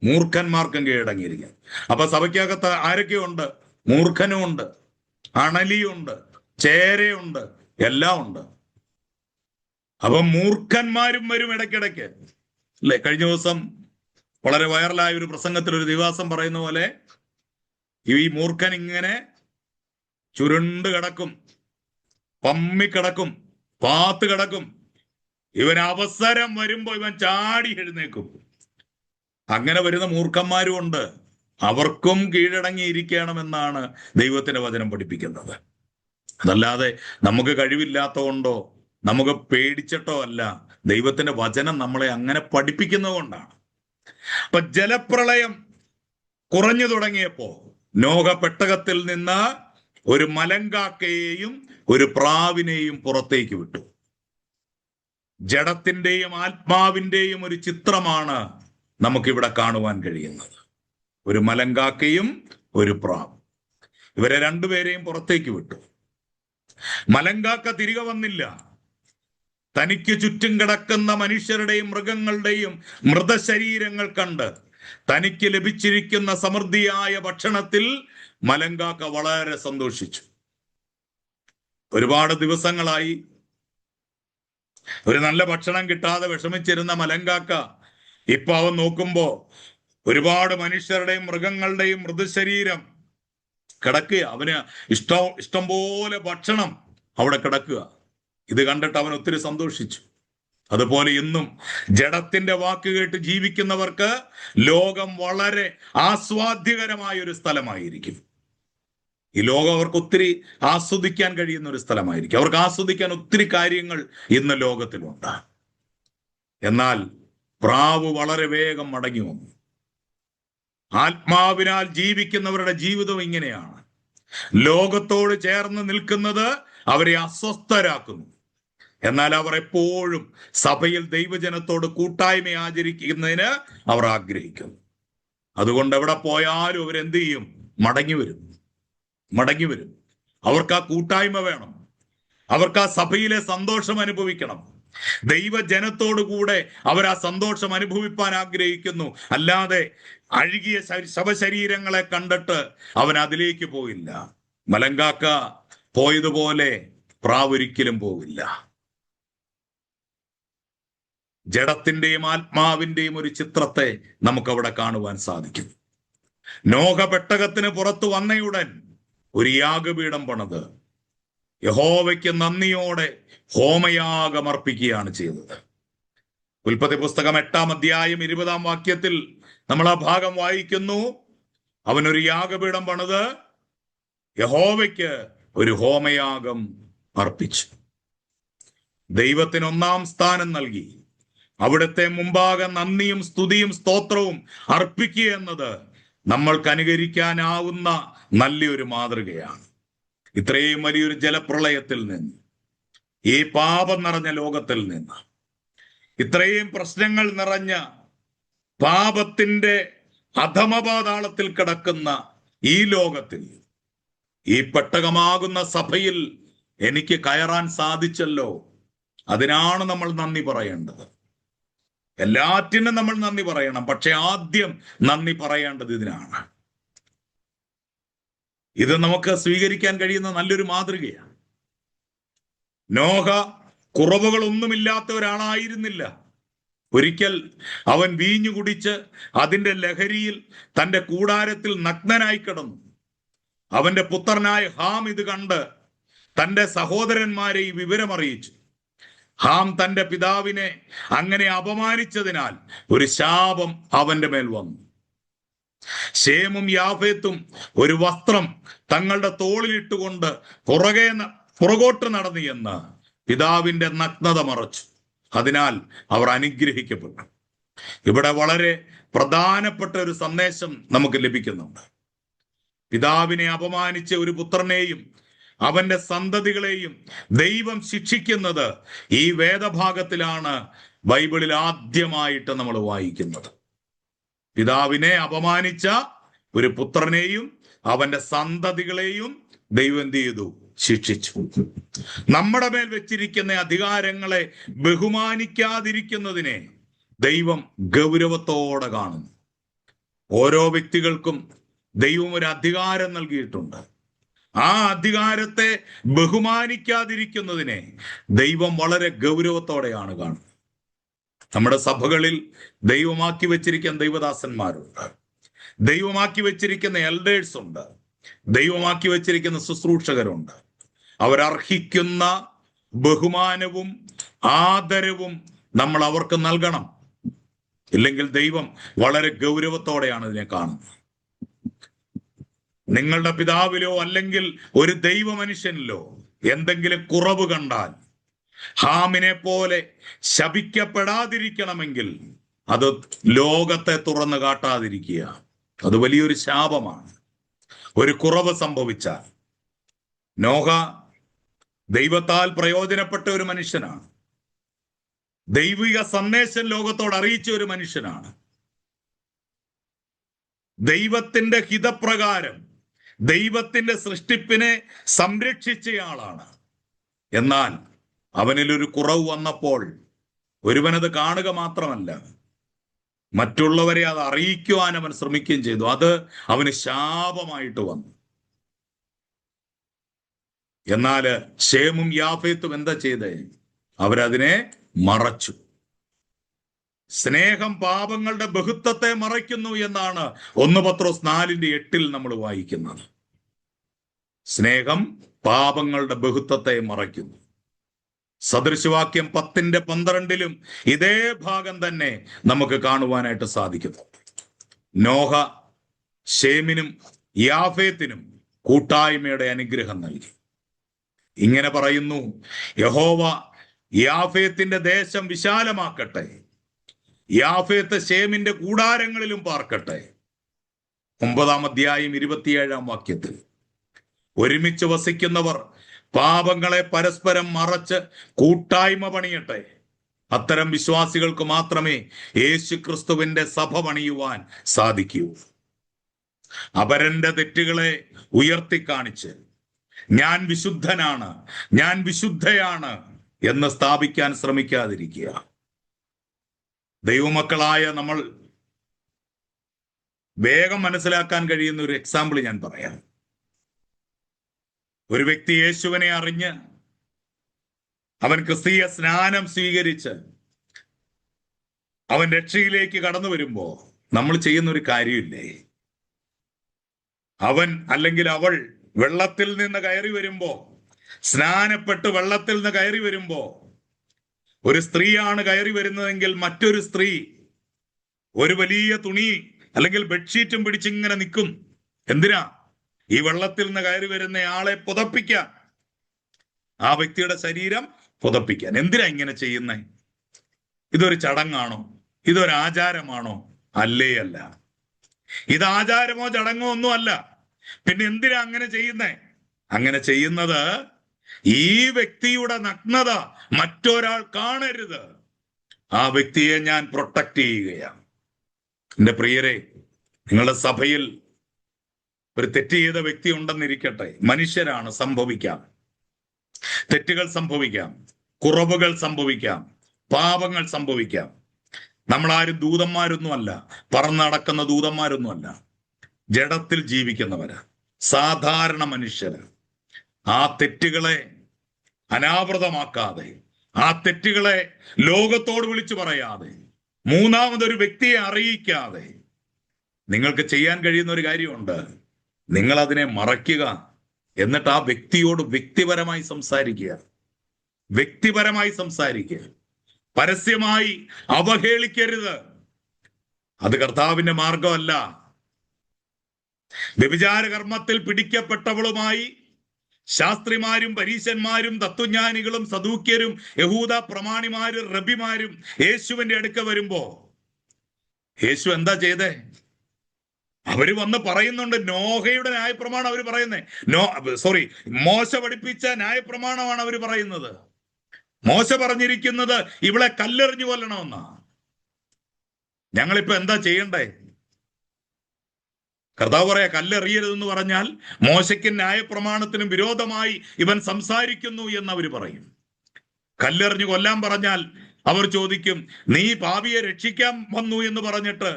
മൂർഖന്മാർക്കും കീഴടങ്ങിയിരിക്കാൻ. അപ്പൊ സഭയ്ക്കകത്ത് ആരൊക്കെയുണ്ട്? മൂർഖനുമുണ്ട്, അണലിയുണ്ട്, ചേരയുണ്ട്, എല്ലാം ഉണ്ട്. അപ്പൊ മൂർഖന്മാരും വരും ഇടയ്ക്കിടയ്ക്ക്, അല്ലെ? കഴിഞ്ഞ ദിവസം വളരെ വൈറലായ ഒരു പ്രസംഗത്തിൽ ഒരു ദിവാസം പറയുന്ന പോലെ ഈ മൂർഖൻ ഇങ്ങനെ ചുരുണ്ട് കിടക്കും, പമ്മിക്കിടക്കും, പാത്ത് കിടക്കും. ഇവൻ അവസരം വരുമ്പോ ഇവൻ ചാടി എഴുന്നേക്കും. അങ്ങനെ വരുന്ന മൂർഖന്മാരും ഉണ്ട്. അവർക്കും കീഴടങ്ങിയിരിക്കണമെന്നാണ് ദൈവത്തിന്റെ വചനം പഠിപ്പിക്കുന്നത്. അതല്ലാതെ നമുക്ക് കഴിവില്ലാത്തതുകൊണ്ടോ നമുക്ക് പേടിച്ചിട്ടോ അല്ല. ദൈവത്തിന്റെ വചനം നമ്മളെ അങ്ങനെ പഠിപ്പിക്കുന്നത് കൊണ്ടാണ്. അപ്പൊ ജലപ്രളയം കുറഞ്ഞു തുടങ്ങിയപ്പോ നോഹ പെട്ടകത്തിൽ നിന്ന് ഒരു മലങ്കാക്കയെയും ഒരു പ്രാവിനെയും പുറത്തേക്ക് വിട്ടു. ജഡത്തിന്റെയും ആത്മാവിന്റെയും ഒരു ചിത്രമാണ് നമുക്കിവിടെ കാണുവാൻ കഴിയുന്നത്. ഒരു മലങ്കാക്കയും ഒരു പ്രാവും. ഇവരെ രണ്ടുപേരെയും പുറത്തേക്ക് വിട്ടു. മലങ്കാക്ക തിരികെ വന്നില്ല. തനിക്ക് ചുറ്റും കിടക്കുന്ന മനുഷ്യരുടെയും മൃഗങ്ങളുടെയും മൃതശരീരങ്ങൾ കണ്ട് തനിക്ക് ലഭിച്ചിരിക്കുന്ന സമൃദ്ധിയായ ഭക്ഷണത്തിൽ മലങ്കാക്ക വളരെ സന്തോഷിച്ചു. ഒരുപാട് ദിവസങ്ങളായി ഒരു നല്ല ഭക്ഷണം കിട്ടാതെ വിഷമിച്ചിരുന്ന മലങ്കാക്ക ഇപ്പൊ അവൻ നോക്കുമ്പോ ഒരുപാട് മനുഷ്യരുടെയും മൃഗങ്ങളുടെയും മൃതശരീരം കിടക്കുക. അവന് ഇഷ്ടം പോലെ ഭക്ഷണം അവിടെ കിടക്കുക. ഇത് കണ്ടിട്ട് അവൻ ഒത്തിരി സന്തോഷിച്ചു. അതുപോലെ ഇന്നും ജഡത്തിന്റെ വാക്ക് കേട്ട് ജീവിക്കുന്നവർക്ക് ലോകം വളരെ ആസ്വാദ്യകരമായ ഒരു സ്ഥലമായിരിക്കും. ഈ ലോകം അവർക്ക് ഒത്തിരി ആസ്വദിക്കാൻ കഴിയുന്ന ഒരു സ്ഥലമായിരിക്കും. അവർക്ക് ആസ്വദിക്കാൻ ഒത്തിരി കാര്യങ്ങൾ ഇന്ന് ലോകത്തിലുണ്ട്. എന്നാൽ പ്രാവ് വളരെ വേഗം മടങ്ങി വന്നു. ആത്മാവിനാൽ ജീവിക്കുന്നവരുടെ ജീവിതം ഇങ്ങനെയാണ്. ലോകത്തോട് ചേർന്ന് നിൽക്കുന്നത് അവരെ അസ്വസ്ഥരാക്കുന്നു. എന്നാൽ അവർ എപ്പോഴും സഭയിൽ ദൈവജനത്തോട് കൂട്ടായ്മ ആചരിക്കുന്നതിന് അവർ ആഗ്രഹിക്കുന്നു. അതുകൊണ്ട് എവിടെ പോയാലും അവരെന്ത് ചെയ്യും? മടങ്ങി വരും. അവർക്ക് ആ കൂട്ടായ്മ വേണം. അവർക്ക് ആ സഭയിലെ സന്തോഷം അനുഭവിക്കണം. ദൈവജനത്തോടു കൂടെ അവർ ആ സന്തോഷം അനുഭവിപ്പാൻ ആഗ്രഹിക്കുന്നു. അല്ലാതെ അഴുകിയ ശവശരീരങ്ങളെ കണ്ടിട്ട് അവൻ അതിലേക്ക് പോയില്ല. മലങ്കാക്ക പോയതുപോലെ പ്രാവൊരിക്കലും പോവില്ല. ജഡത്തിന്റെയും ആത്മാവിന്റെയും ഒരു ചിത്രത്തെ നമുക്കവിടെ കാണുവാൻ സാധിക്കും. നോഹ പെട്ടകത്തിന് പുറത്തു വന്നയുടൻ ഒരു യാഗപീഠം പണിത് യഹോവയ്ക്ക് നന്ദിയോടെ ഹോമയാഗം അർപ്പിക്കുകയാണ് ചെയ്തത്. ഉൽപ്പത്തി പുസ്തകം 8-ാം അധ്യായം 20-ാം വാക്യത്തിൽ നമ്മൾ ആ ഭാഗം വായിക്കുന്നു. അവനൊരു യാഗപീഠം പണിത് യഹോവയ്ക്ക് ഒരു ഹോമയാഗം അർപ്പിച്ചു. ദൈവത്തിന് 1-ാം സ്ഥാനം നൽകി അവിടുത്തെ മുമ്പാകെ നന്ദിയും സ്തുതിയും സ്തോത്രവും അർപ്പിക്കുക എന്നത് നമ്മൾക്ക് അനുകരിക്കാനാവുന്ന നല്ലൊരു മാതൃകയാണ്. ഇത്രയും വലിയൊരു ജലപ്രളയത്തിൽ നിന്ന്, ഈ പാപം നിറഞ്ഞ ലോകത്തിൽ നിന്ന്, ഇത്രയും പ്രശ്നങ്ങൾ നിറഞ്ഞ പാപത്തിന്റെ അധമപാതാളത്തിൽ കിടക്കുന്ന ഈ ലോകത്തിൽ ഈ പെട്ടകമാകുന്ന സഭയിൽ എനിക്ക് കയറാൻ സാധിച്ചല്ലോ. അതിനാണ് നമ്മൾ നന്ദി പറയേണ്ടത്. എല്ലാറ്റിനും നമ്മൾ നന്ദി പറയണം. പക്ഷെ ആദ്യം നന്ദി പറയേണ്ടത് ഇതിനാണ്. ഇത് നമുക്ക് സ്വീകരിക്കാൻ കഴിയുന്ന നല്ലൊരു മാതൃകയാണ്. നോഹ കുറവുകളൊന്നുമില്ലാത്ത ഒരാളായിരുന്നില്ല. ഒരിക്കൽ അവൻ വീഞ്ഞു കുടിച്ച് അതിന്റെ ലഹരിയിൽ തന്റെ കൂടാരത്തിൽ നഗ്നനായി കിടന്നു. അവന്റെ പുത്രനായ ഹാം ഇത് കണ്ട് തന്റെ സഹോദരന്മാരെ ഈ വിവരം അറിയിച്ചു. ഹാം തന്റെ പിതാവിനെ അങ്ങനെ അപമാനിച്ചതിനാൽ ഒരു ശാപം അവന്റെ മേൽ വന്നു. ശേമും യാഫേത്തും ഒരു വസ്ത്രം തങ്ങളുടെ തോളിലിട്ടുകൊണ്ട് പുറകോട്ട് നടന്നു എന്ന് പിതാവിന്റെ നഗ്നത മറച്ചു. അതിനാൽ അവർ അനുഗ്രഹിക്കപ്പെട്ടു. ഇവിടെ വളരെ പ്രധാനപ്പെട്ട ഒരു സന്ദേശം നമുക്ക് ലഭിക്കുന്നുണ്ട്. പിതാവിനെ അപമാനിച്ച ഒരു പുത്രനെയും അവന്റെ സന്തതികളെയും ദൈവം ശിക്ഷിക്കുന്നത് ഈ വേദഭാഗത്തിലാണ് ബൈബിളിൽ ആദ്യമായിട്ട് നമ്മൾ വായിക്കുന്നത്. പിതാവിനെ അപമാനിച്ച ഒരു പുത്രനെയും അവന്റെ സന്തതികളെയും ദൈവം എന്ത് ചെയ്തു? ശിക്ഷിച്ചു. നമ്മുടെ മേൽ വെച്ചിരിക്കുന്ന അധികാരങ്ങളെ ബഹുമാനിക്കാതിരിക്കുന്നതിനെ ദൈവം ഗൗരവത്തോടെ കാണുന്നു. ഓരോ വ്യക്തികൾക്കും ദൈവം ഒരു അധികാരം നൽകിയിട്ടുണ്ട്. ആ അധികാരത്തെ ബഹുമാനിക്കാതിരിക്കുന്നതിനെ ദൈവം വളരെ ഗൗരവത്തോടെയാണ് കാണുന്നത്. നമ്മുടെ സഭകളിൽ ദൈവമാക്കി വെച്ചിരിക്കുന്ന ദൈവദാസന്മാരുണ്ട്, ദൈവമാക്കി വെച്ചിരിക്കുന്ന എൽഡേഴ്സ് ഉണ്ട്, ദൈവമാക്കി വെച്ചിരിക്കുന്ന ശുശ്രൂഷകരുണ്ട്. അവരർഹിക്കുന്ന ബഹുമാനവും ആദരവും നമ്മൾ അവർക്ക് നൽകണം. ഇല്ലെങ്കിൽ ദൈവം വളരെ ഗൗരവത്തോടെയാണ് ഇതിനെ കാണുന്നത്. നിങ്ങളുടെ പിതാവിലോ അല്ലെങ്കിൽ ഒരു ദൈവ മനുഷ്യനിലോ എന്തെങ്കിലും കുറവ് കണ്ടാൽ ഹാമിനെ പോലെ ശപിക്കപ്പെടാതിരിക്കണമെങ്കിൽ അത് ലോകത്തെ തുറന്നു കാട്ടാതിരിക്കുക. അത് വലിയൊരു ശാപമാണ്. ഒരു കുറവ് സംഭവിച്ചാൽ, നോഹ ദൈവത്താൽ പ്രയോജനപ്പെട്ട ഒരു മനുഷ്യനാണ്. ദൈവിക സന്ദേശം ലോകത്തോട് അറിയിച്ച ഒരു മനുഷ്യനാണ്. ദൈവത്തിന്റെ ഹിതപ്രകാരം ദൈവത്തിന്റെ സൃഷ്ടിപ്പിനെ സംരക്ഷിച്ചയാളാണ്. എന്നാൽ അവനിൽ ഒരു കുറവ് വന്നപ്പോൾ ഒരുവനത് കാണുക മാത്രമല്ല, മറ്റുള്ളവരെ അത് അറിയിക്കുവാൻ അവൻ ശ്രമിക്കുകയും ചെയ്തു. അത് അവന് ശാപമായിട്ട് വന്നു. എന്നാൽ ശേമും യാഫേത്തും എന്താ ചെയ്തേ? അവരതിനെ മറച്ചു. സ്നേഹം പാപങ്ങളുടെ ബഹുത്വത്തെ മറയ്ക്കുന്നു എന്നാണ് 1 പത്രോസ് 4:8 നമ്മൾ വായിക്കുന്നത്. സ്നേഹം പാപങ്ങളുടെ ബഹുത്വത്തെ മറയ്ക്കുന്നു. സദൃശവാക്യം 10:12 ഇതേ ഭാഗം തന്നെ നമുക്ക് കാണുവാനായിട്ട് സാധിക്കുന്നു. നോഹ ശേമിനും യാഫേത്തിനും കൂട്ടായ്മയുടെ അനുഗ്രഹം നൽകി. ഇങ്ങനെ പറയുന്നു, യഹോവ യാഫേത്തിന്റെ ദേശം വിശാലമാക്കട്ടെ, യാഫേത്ത് ശേമിന്റെ കൂടാരങ്ങളിലും പാർക്കട്ടെ. 9 അധ്യായം 27 ഒരുമിച്ച് വസിക്കുന്നവർ പാപങ്ങളെ പരസ്പരം മറച്ച് കൂട്ടായ്മ പണിയട്ടെ. അത്തരം വിശ്വാസികൾക്ക് മാത്രമേ യേശു ക്രിസ്തുവിന്റെ സഭ പണിയുവാൻ സാധിക്കൂ. അപരന്റെ തെറ്റുകളെ ഉയർത്തി കാണിച്ച് ഞാൻ വിശുദ്ധനാണ്, ഞാൻ വിശുദ്ധയാണ് എന്ന് സ്ഥാപിക്കാൻ ശ്രമിക്കാതിരിക്കുക. ദൈവമക്കളായ നമ്മൾ വേഗം മനസ്സിലാക്കാൻ കഴിയുന്ന ഒരു എക്സാമ്പിൾ ഞാൻ പറയാം. ഒരു വ്യക്തി യേശുവിനെ അറിഞ്ഞ് അവൻ ക്രിസ്തീയ സ്നാനം സ്വീകരിച്ച് അവൻ രക്ഷയിലേക്ക് കടന്നു വരുമ്പോ നമ്മൾ ചെയ്യുന്ന ഒരു കാര്യമില്ലേ? അവൻ അല്ലെങ്കിൽ അവൾ വെള്ളത്തിൽ നിന്ന് കയറി വരുമ്പോ, സ്നാനപ്പെട്ട് വെള്ളത്തിൽ നിന്ന് കയറി വരുമ്പോ, ഒരു സ്ത്രീയാണ് കയറി വരുന്നതെങ്കിൽ മറ്റൊരു സ്ത്രീ ഒരു വലിയ തുണി അല്ലെങ്കിൽ ബെഡ്ഷീറ്റും പിടിച്ചിങ്ങനെ നിൽക്കും. എന്തിനാ? ഈ വെള്ളത്തിൽ നിന്ന് കയറി വരുന്ന ആളെ പുതപ്പിക്കാൻ, ആ വ്യക്തിയുടെ ശരീരം പുതപ്പിക്കാൻ. എന്തിനാ ഇങ്ങനെ ചെയ്യുന്നേ? ഇതൊരു ചടങ്ങാണോ? ഇതൊരു ആചാരമാണോ? അല്ലേ അല്ല. ഇത് ആചാരമോ ചടങ്ങോ ഒന്നും അല്ല. പിന്നെ എന്തിനാ അങ്ങനെ ചെയ്യുന്നേ? അങ്ങനെ ചെയ്യുന്നത് ഈ വ്യക്തിയുടെ നഗ്നത മറ്റൊരാൾ കാണരുത്. ആ വ്യക്തിയെ ഞാൻ പ്രൊട്ടക്ട് ചെയ്യുകയാണ്. എന്റെ പ്രിയരെ, നിങ്ങളുടെ സഭയിൽ ഒരു തെറ്റ് ചെയ്ത വ്യക്തി ഉണ്ടെന്നിരിക്കട്ടെ. മനുഷ്യരാണ്, സംഭവിക്കാം. തെറ്റുകൾ സംഭവിക്കാം, കുറവുകൾ സംഭവിക്കാം, പാപങ്ങൾ സംഭവിക്കാം. നമ്മളാരും ദൂതന്മാരൊന്നുമല്ല, പറന്ന് നടക്കുന്ന ദൂതന്മാരൊന്നുമല്ല. ജഡത്തിൽ ജീവിക്കുന്നവര്, സാധാരണ മനുഷ്യര്. ആ തെറ്റുകളെ അനാവൃതമാക്കാതെ, ആ തെറ്റുകളെ ലോകത്തോട് വിളിച്ചു പറയാതെ മൂന്നാമതൊരു വ്യക്തിയെ അറിയിക്കാതെ നിങ്ങൾക്ക് ചെയ്യാൻ കഴിയുന്ന ഒരു കാര്യമുണ്ട്. നിങ്ങൾ അതിനെ മറയ്ക്കുക, എന്നിട്ട് ആ വ്യക്തിയോട് വ്യക്തിപരമായി സംസാരിക്കുക. വ്യക്തിപരമായി സംസാരിക്കുക, പരസ്യമായി അവഹേളിക്കരുത്. അത് കർത്താവിന്റെ മാർഗമല്ല. വ്യഭിചാര കർമ്മത്തിൽ പിടിക്കപ്പെട്ടവളുമായി ശാസ്ത്രിമാരും പരീശന്മാരും തത്വജ്ഞാനികളും സദൂക്യരും യഹൂദ പ്രമാണിമാരും റബിമാരും യേശുവിന്റെ അടുക്ക വരുമ്പോ യേശു എന്താ ചെയ്തേ? അവര് വന്ന് പറയുന്നുണ്ട്, നോഹയുടെ ന്യായപ്രമാണം അവര് പറയുന്നേ. മോശ പഠിപ്പിച്ച ന്യായപ്രമാണമാണ് അവര് പറയുന്നത്. മോശ പറഞ്ഞിരിക്കുന്നത് ഇവളെ കല്ലെറിഞ്ഞു കൊല്ലണമെന്നാ. ഞങ്ങളിപ്പോ എന്താ ചെയ്യണ്ടേ? കർത്താവ് പറയാ, കല്ലെറിയരുതെന്ന് പറഞ്ഞാൽ മോശയ്ക്ക് ന്യായപ്രമാണത്തിനും വിരോധമായി ഇവൻ സംസാരിക്കുന്നു എന്ന് അവർ പറയും. കല്ലെറിഞ്ഞു കൊല്ലാൻ പറഞ്ഞാൽ അവർ ചോദിക്കും, നീ പാപിയെ രക്ഷിക്കാൻ വന്നു എന്ന് പറഞ്ഞിട്ട്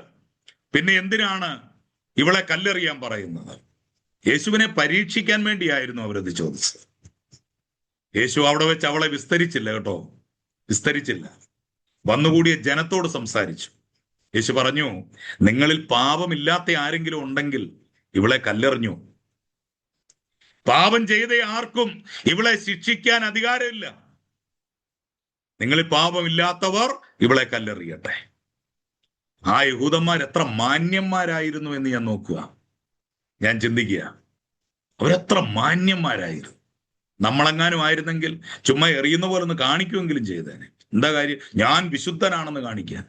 പിന്നെ എന്തിനാണ് ഇവളെ കല്ലെറിയാൻ പറയുന്നത്? യേശുവിനെ പരീക്ഷിക്കാൻ വേണ്ടിയായിരുന്നു അവരത് ചോദിച്ചത്. യേശു അവിടെ വെച്ച് അവളെ വിസ്തരിച്ചില്ല കേട്ടോ, വിസ്തരിച്ചില്ല. വന്നുകൂടിയ ജനത്തോട് സംസാരിച്ചു. യേശു പറഞ്ഞു, നിങ്ങളിൽ പാപമില്ലാത്ത ആരെങ്കിലും ഉണ്ടെങ്കിൽ ഇവളെ കല്ലെറിഞ്ഞു. പാപം ചെയ്ത ആർക്കും ഇവളെ ശിക്ഷിക്കാൻ അധികാരമില്ല. നിങ്ങളിൽ പാപമില്ലാത്തവർ ഇവളെ കല്ലെറിയട്ടെ. ആ യഹൂദന്മാർ എത്ര മാന്യന്മാരായിരുന്നു എന്ന് ഞാൻ നോക്കുക, ഞാൻ ചിന്തിക്കുക. അവരെത്ര മാന്യന്മാരായിരുന്നു. നമ്മളെങ്ങാനും ആയിരുന്നെങ്കിൽ ചുമ്മാ എറിയുന്ന പോലെ ഒന്ന് കാണിക്കുമെങ്കിലും ചെയ്തേനെ. എന്താ കാര്യം? ഞാൻ വിശുദ്ധനാണെന്ന് കാണിക്കാൻ,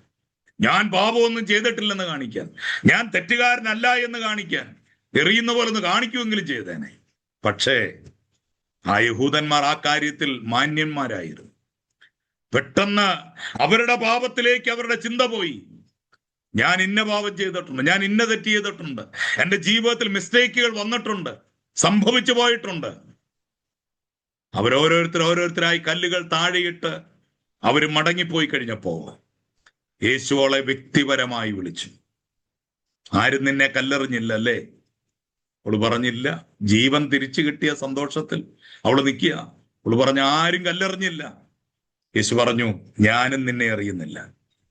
ഞാൻ പാപമൊന്നും ചെയ്തിട്ടില്ലെന്ന് കാണിക്കാൻ, ഞാൻ തെറ്റുകാരനല്ല എന്ന് കാണിക്കാൻ എറിയുന്ന പോലെ ഒന്ന് കാണിക്കുമെങ്കിലും ചെയ്തേനെ. പക്ഷേ ആ യഹൂദന്മാർ ആ കാര്യത്തിൽ മാന്യന്മാരായിരുന്നു. പെട്ടെന്ന് അവരുടെ പാപത്തിലേക്ക് അവരുടെ ചിന്ത പോയി. ഞാൻ ഇന്ന പാപം ചെയ്തിട്ടുണ്ട്, ഞാൻ ഇന്ന തെറ്റ് ചെയ്തിട്ടുണ്ട്, എൻ്റെ ജീവിതത്തിൽ മിസ്റ്റേക്കുകൾ വന്നിട്ടുണ്ട്, സംഭവിച്ചു പോയിട്ടുണ്ട്. ഓരോരുത്തരായി കല്ലുകൾ താഴെയിട്ട് അവർ മടങ്ങിപ്പോയി കഴിഞ്ഞപ്പോ യേശു അവളെ വ്യക്തിപരമായി വിളിച്ചു. ആരും നിന്നെ കല്ലെറിഞ്ഞില്ല അല്ലേ? അവള് പറഞ്ഞില്ല. ജീവൻ തിരിച്ചു കിട്ടിയ സന്തോഷത്തിൽ അവള് നിൽക്കുക. അവള് പറഞ്ഞ, ആരും കല്ലെറിഞ്ഞില്ല. യേശു പറഞ്ഞു, ഞാനും നിന്നെ എറിയുന്നില്ല.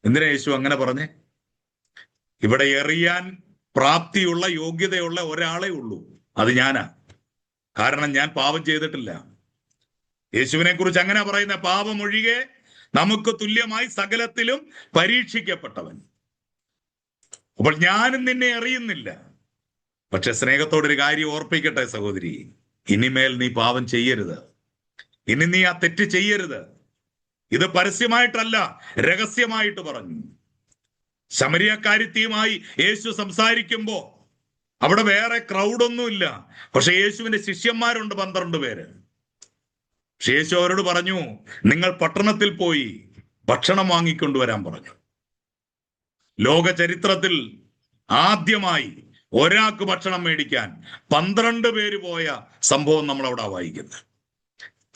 എന്തിനാ യേശു അങ്ങനെ പറഞ്ഞേ? ഇവിടെ എറിയാൻ പ്രാപ്തിയുള്ള യോഗ്യതയുള്ള ഒരാളെ ഉള്ളൂ, അത് ഞാനാ. കാരണം ഞാൻ പാപം ചെയ്തിട്ടില്ല. യേശുവിനെ കുറിച്ച് അങ്ങനെ പറയുന്ന, പാപം ഒഴികെ നമുക്ക് തുല്യമായി സകലത്തിലും പരീക്ഷിക്കപ്പെട്ടവൻ. അപ്പോൾ ഞാനും നിന്നെ അറിയുന്നില്ല. പക്ഷെ സ്നേഹത്തോടൊരു കാര്യം ഓർപ്പിക്കട്ടെ സഹോദരി, ഇനിമേൽ നീ പാപം ചെയ്യരുത്. ഇനി നീ ആ തെറ്റ് ചെയ്യരുത്. ഇത് പരസ്യമായിട്ടല്ല, രഹസ്യമായിട്ട് പറഞ്ഞു. ശമരിയക്കാരിത്തിയുമായി യേശു സംസാരിക്കുമ്പോ അവിടെ വേറെ ക്രൗഡൊന്നുമില്ല. പക്ഷെ യേശുവിന്റെ ശിഷ്യന്മാരുണ്ട് 12 പേര്. പക്ഷെ യേശു അവരോട് പറഞ്ഞു, നിങ്ങൾ പട്ടണത്തിൽ പോയി ഭക്ഷണം വാങ്ങിക്കൊണ്ടുവരാൻ പറഞ്ഞു. ലോക ചരിത്രത്തിൽ ആദ്യമായി ഒരാൾക്ക് ഭക്ഷണം മേടിക്കാൻ 12 പേര് പോയ സംഭവം നമ്മൾ അവിടെ വായിക്കുന്നത്.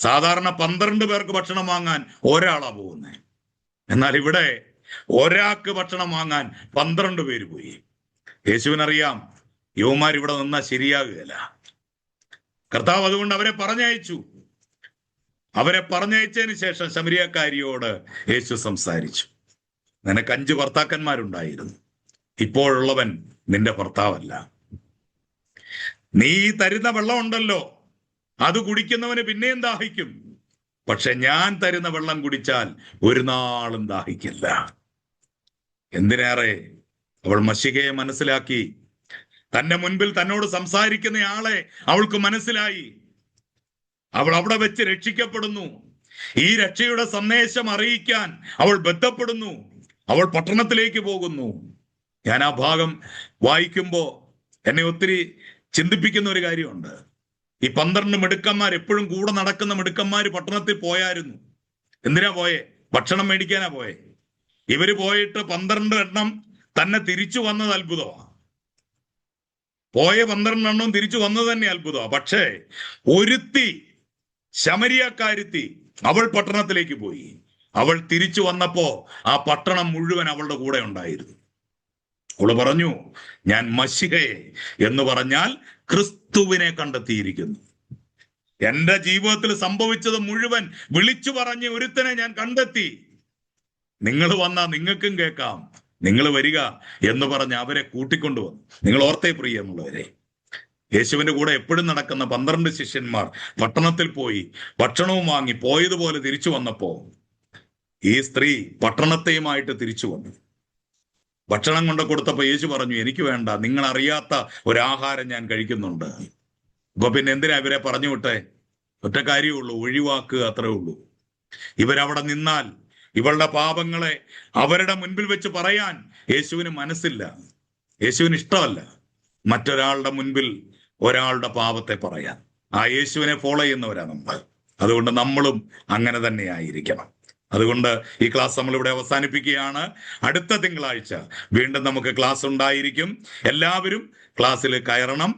സാധാരണ 12 പേർക്ക് ഭക്ഷണം വാങ്ങാൻ ഒരാളാ പോകുന്നത്. എന്നാൽ ഇവിടെ ഒരാൾക്ക് ഭക്ഷണം വാങ്ങാൻ 12 പേര് പോയി. യേശുവിനറിയാം യുവമാർ ഇവിടെ നിന്നാൽ ശരിയാകുകയില്ല. കർത്താവ് അതുകൊണ്ട് അവരെ പറഞ്ഞയച്ചു. അവരെ പറഞ്ഞയച്ചതിന് ശേഷം ശമരിയക്കാരിയോട് യേശു സംസാരിച്ചു. നിനക്ക് 5 ഭർത്താക്കന്മാരുണ്ടായിരുന്നു, ഇപ്പോഴുള്ളവൻ നിന്റെ ഭർത്താവല്ല. നീ തരുന്ന വെള്ളം ഉണ്ടല്ലോ, അത് കുടിക്കുന്നവന് പിന്നെയും ദാഹിക്കും. പക്ഷെ ഞാൻ തരുന്ന വെള്ളം കുടിച്ചാൽ ഒരു നാളും ദാഹിക്കില്ല. എന്തിനേറെ അവൾ മശികയെ മനസ്സിലാക്കി. തന്റെ മുൻപിൽ തന്നോട് സംസാരിക്കുന്ന ആളെ അവൾക്ക് മനസ്സിലായി. അവൾ അവിടെ വെച്ച് രക്ഷിക്കപ്പെടുന്നു. ഈ രക്ഷയുടെ സന്ദേശം അറിയിക്കാൻ അവൾ ബന്ധപ്പെടുന്നു. അവൾ പട്ടണത്തിലേക്ക് പോകുന്നു. ഞാൻ ആ ഭാഗം വായിക്കുമ്പോ എന്നെ ഒത്തിരി ചിന്തിപ്പിക്കുന്ന ഒരു കാര്യമുണ്ട്. ഈ 12 മിടുക്കന്മാർ, എപ്പോഴും കൂടെ നടക്കുന്ന മിടുക്കന്മാര് പട്ടണത്തിൽ പോയായിരുന്നു. എന്തിനാ പോയേ? ഭക്ഷണം മേടിക്കാനാ പോയേ. ഇവര് പോയിട്ട് 12 എണ്ണം തന്നെ തിരിച്ചു വന്നത് അത്ഭുതമാണ്. പോയ 12 എണ്ണവും തിരിച്ചു വന്നത് തന്നെ അത്ഭുതമാണ്. പക്ഷേ ഒരുത്തി, ശമരിയക്കാരുത്തി, അവൾ പട്ടണത്തിലേക്ക് പോയി. അവൾ തിരിച്ചു വന്നപ്പോ ആ പട്ടണം മുഴുവൻ അവളുടെ കൂടെ ഉണ്ടായിരുന്നു. അവള് പറഞ്ഞു, ഞാൻ മശിഹയെ എന്ന് പറഞ്ഞാൽ ക്രിസ്തുവിനെ കണ്ടെത്തിയിരിക്കുന്നു. എന്റെ ജീവിതത്തിൽ സംഭവിച്ചത് മുഴുവൻ വിളിച്ചു പറഞ്ഞ ഒരുത്തനെ ഞാൻ കണ്ടെത്തി. നിങ്ങൾ വന്നാ നിങ്ങൾക്കും കേൾക്കാം, നിങ്ങൾ വരിക എന്ന് പറഞ്ഞ് അവരെ കൂട്ടിക്കൊണ്ടുവന്നു. നിങ്ങൾ ഓർത്തേ പ്രിയമുള്ളവരെ, യേശുവിന്റെ കൂടെ എപ്പോഴും നടക്കുന്ന 12 ശിഷ്യന്മാർ പട്ടണത്തിൽ പോയി ഭക്ഷണവും വാങ്ങി പോയതുപോലെ തിരിച്ചു വന്നപ്പോ ഈ സ്ത്രീ പട്ടണത്തെയുമായിട്ട് തിരിച്ചു വന്നു. ഭക്ഷണം കൊണ്ട് കൊടുത്തപ്പോ യേശു പറഞ്ഞു, എനിക്ക് വേണ്ട, നിങ്ങൾ അറിയാത്ത ഒരാഹാരം ഞാൻ കഴിക്കുന്നുണ്ട്. അപ്പൊ പിന്നെ എന്തിനാ ഇവരെ പറഞ്ഞു വിട്ടെ? ഒറ്റ കാര്യമുള്ളൂ, ഒഴിവാക്കുക, അത്രേ ഉള്ളൂ. ഇവരവിടെ നിന്നാൽ ഇവളുടെ പാപങ്ങളെ അവരുടെ മുൻപിൽ വെച്ച് പറയാൻ യേശുവിന് മനസ്സില്ല. യേശുവിന് ഇഷ്ടമല്ല മറ്റൊരാളുടെ മുൻപിൽ ഒരാളുടെ പാപത്തെ പറയാൻ. ആ യേശുവിനെ ഫോളോ ചെയ്യുന്നവരാ നമ്മൾ. അതുകൊണ്ട് നമ്മളും അങ്ങനെ തന്നെ ആയിരിക്കണം. അതുകൊണ്ട് ഈ ക്ലാസ് നമ്മളിവിടെ അവസാനിപ്പിക്കുകയാണ്. അടുത്ത തിങ്കളാഴ്ച വീണ്ടും നമുക്ക് ക്ലാസ് ഉണ്ടായിരിക്കും. എല്ലാവരും ക്ലാസ്സിൽ കയറണം.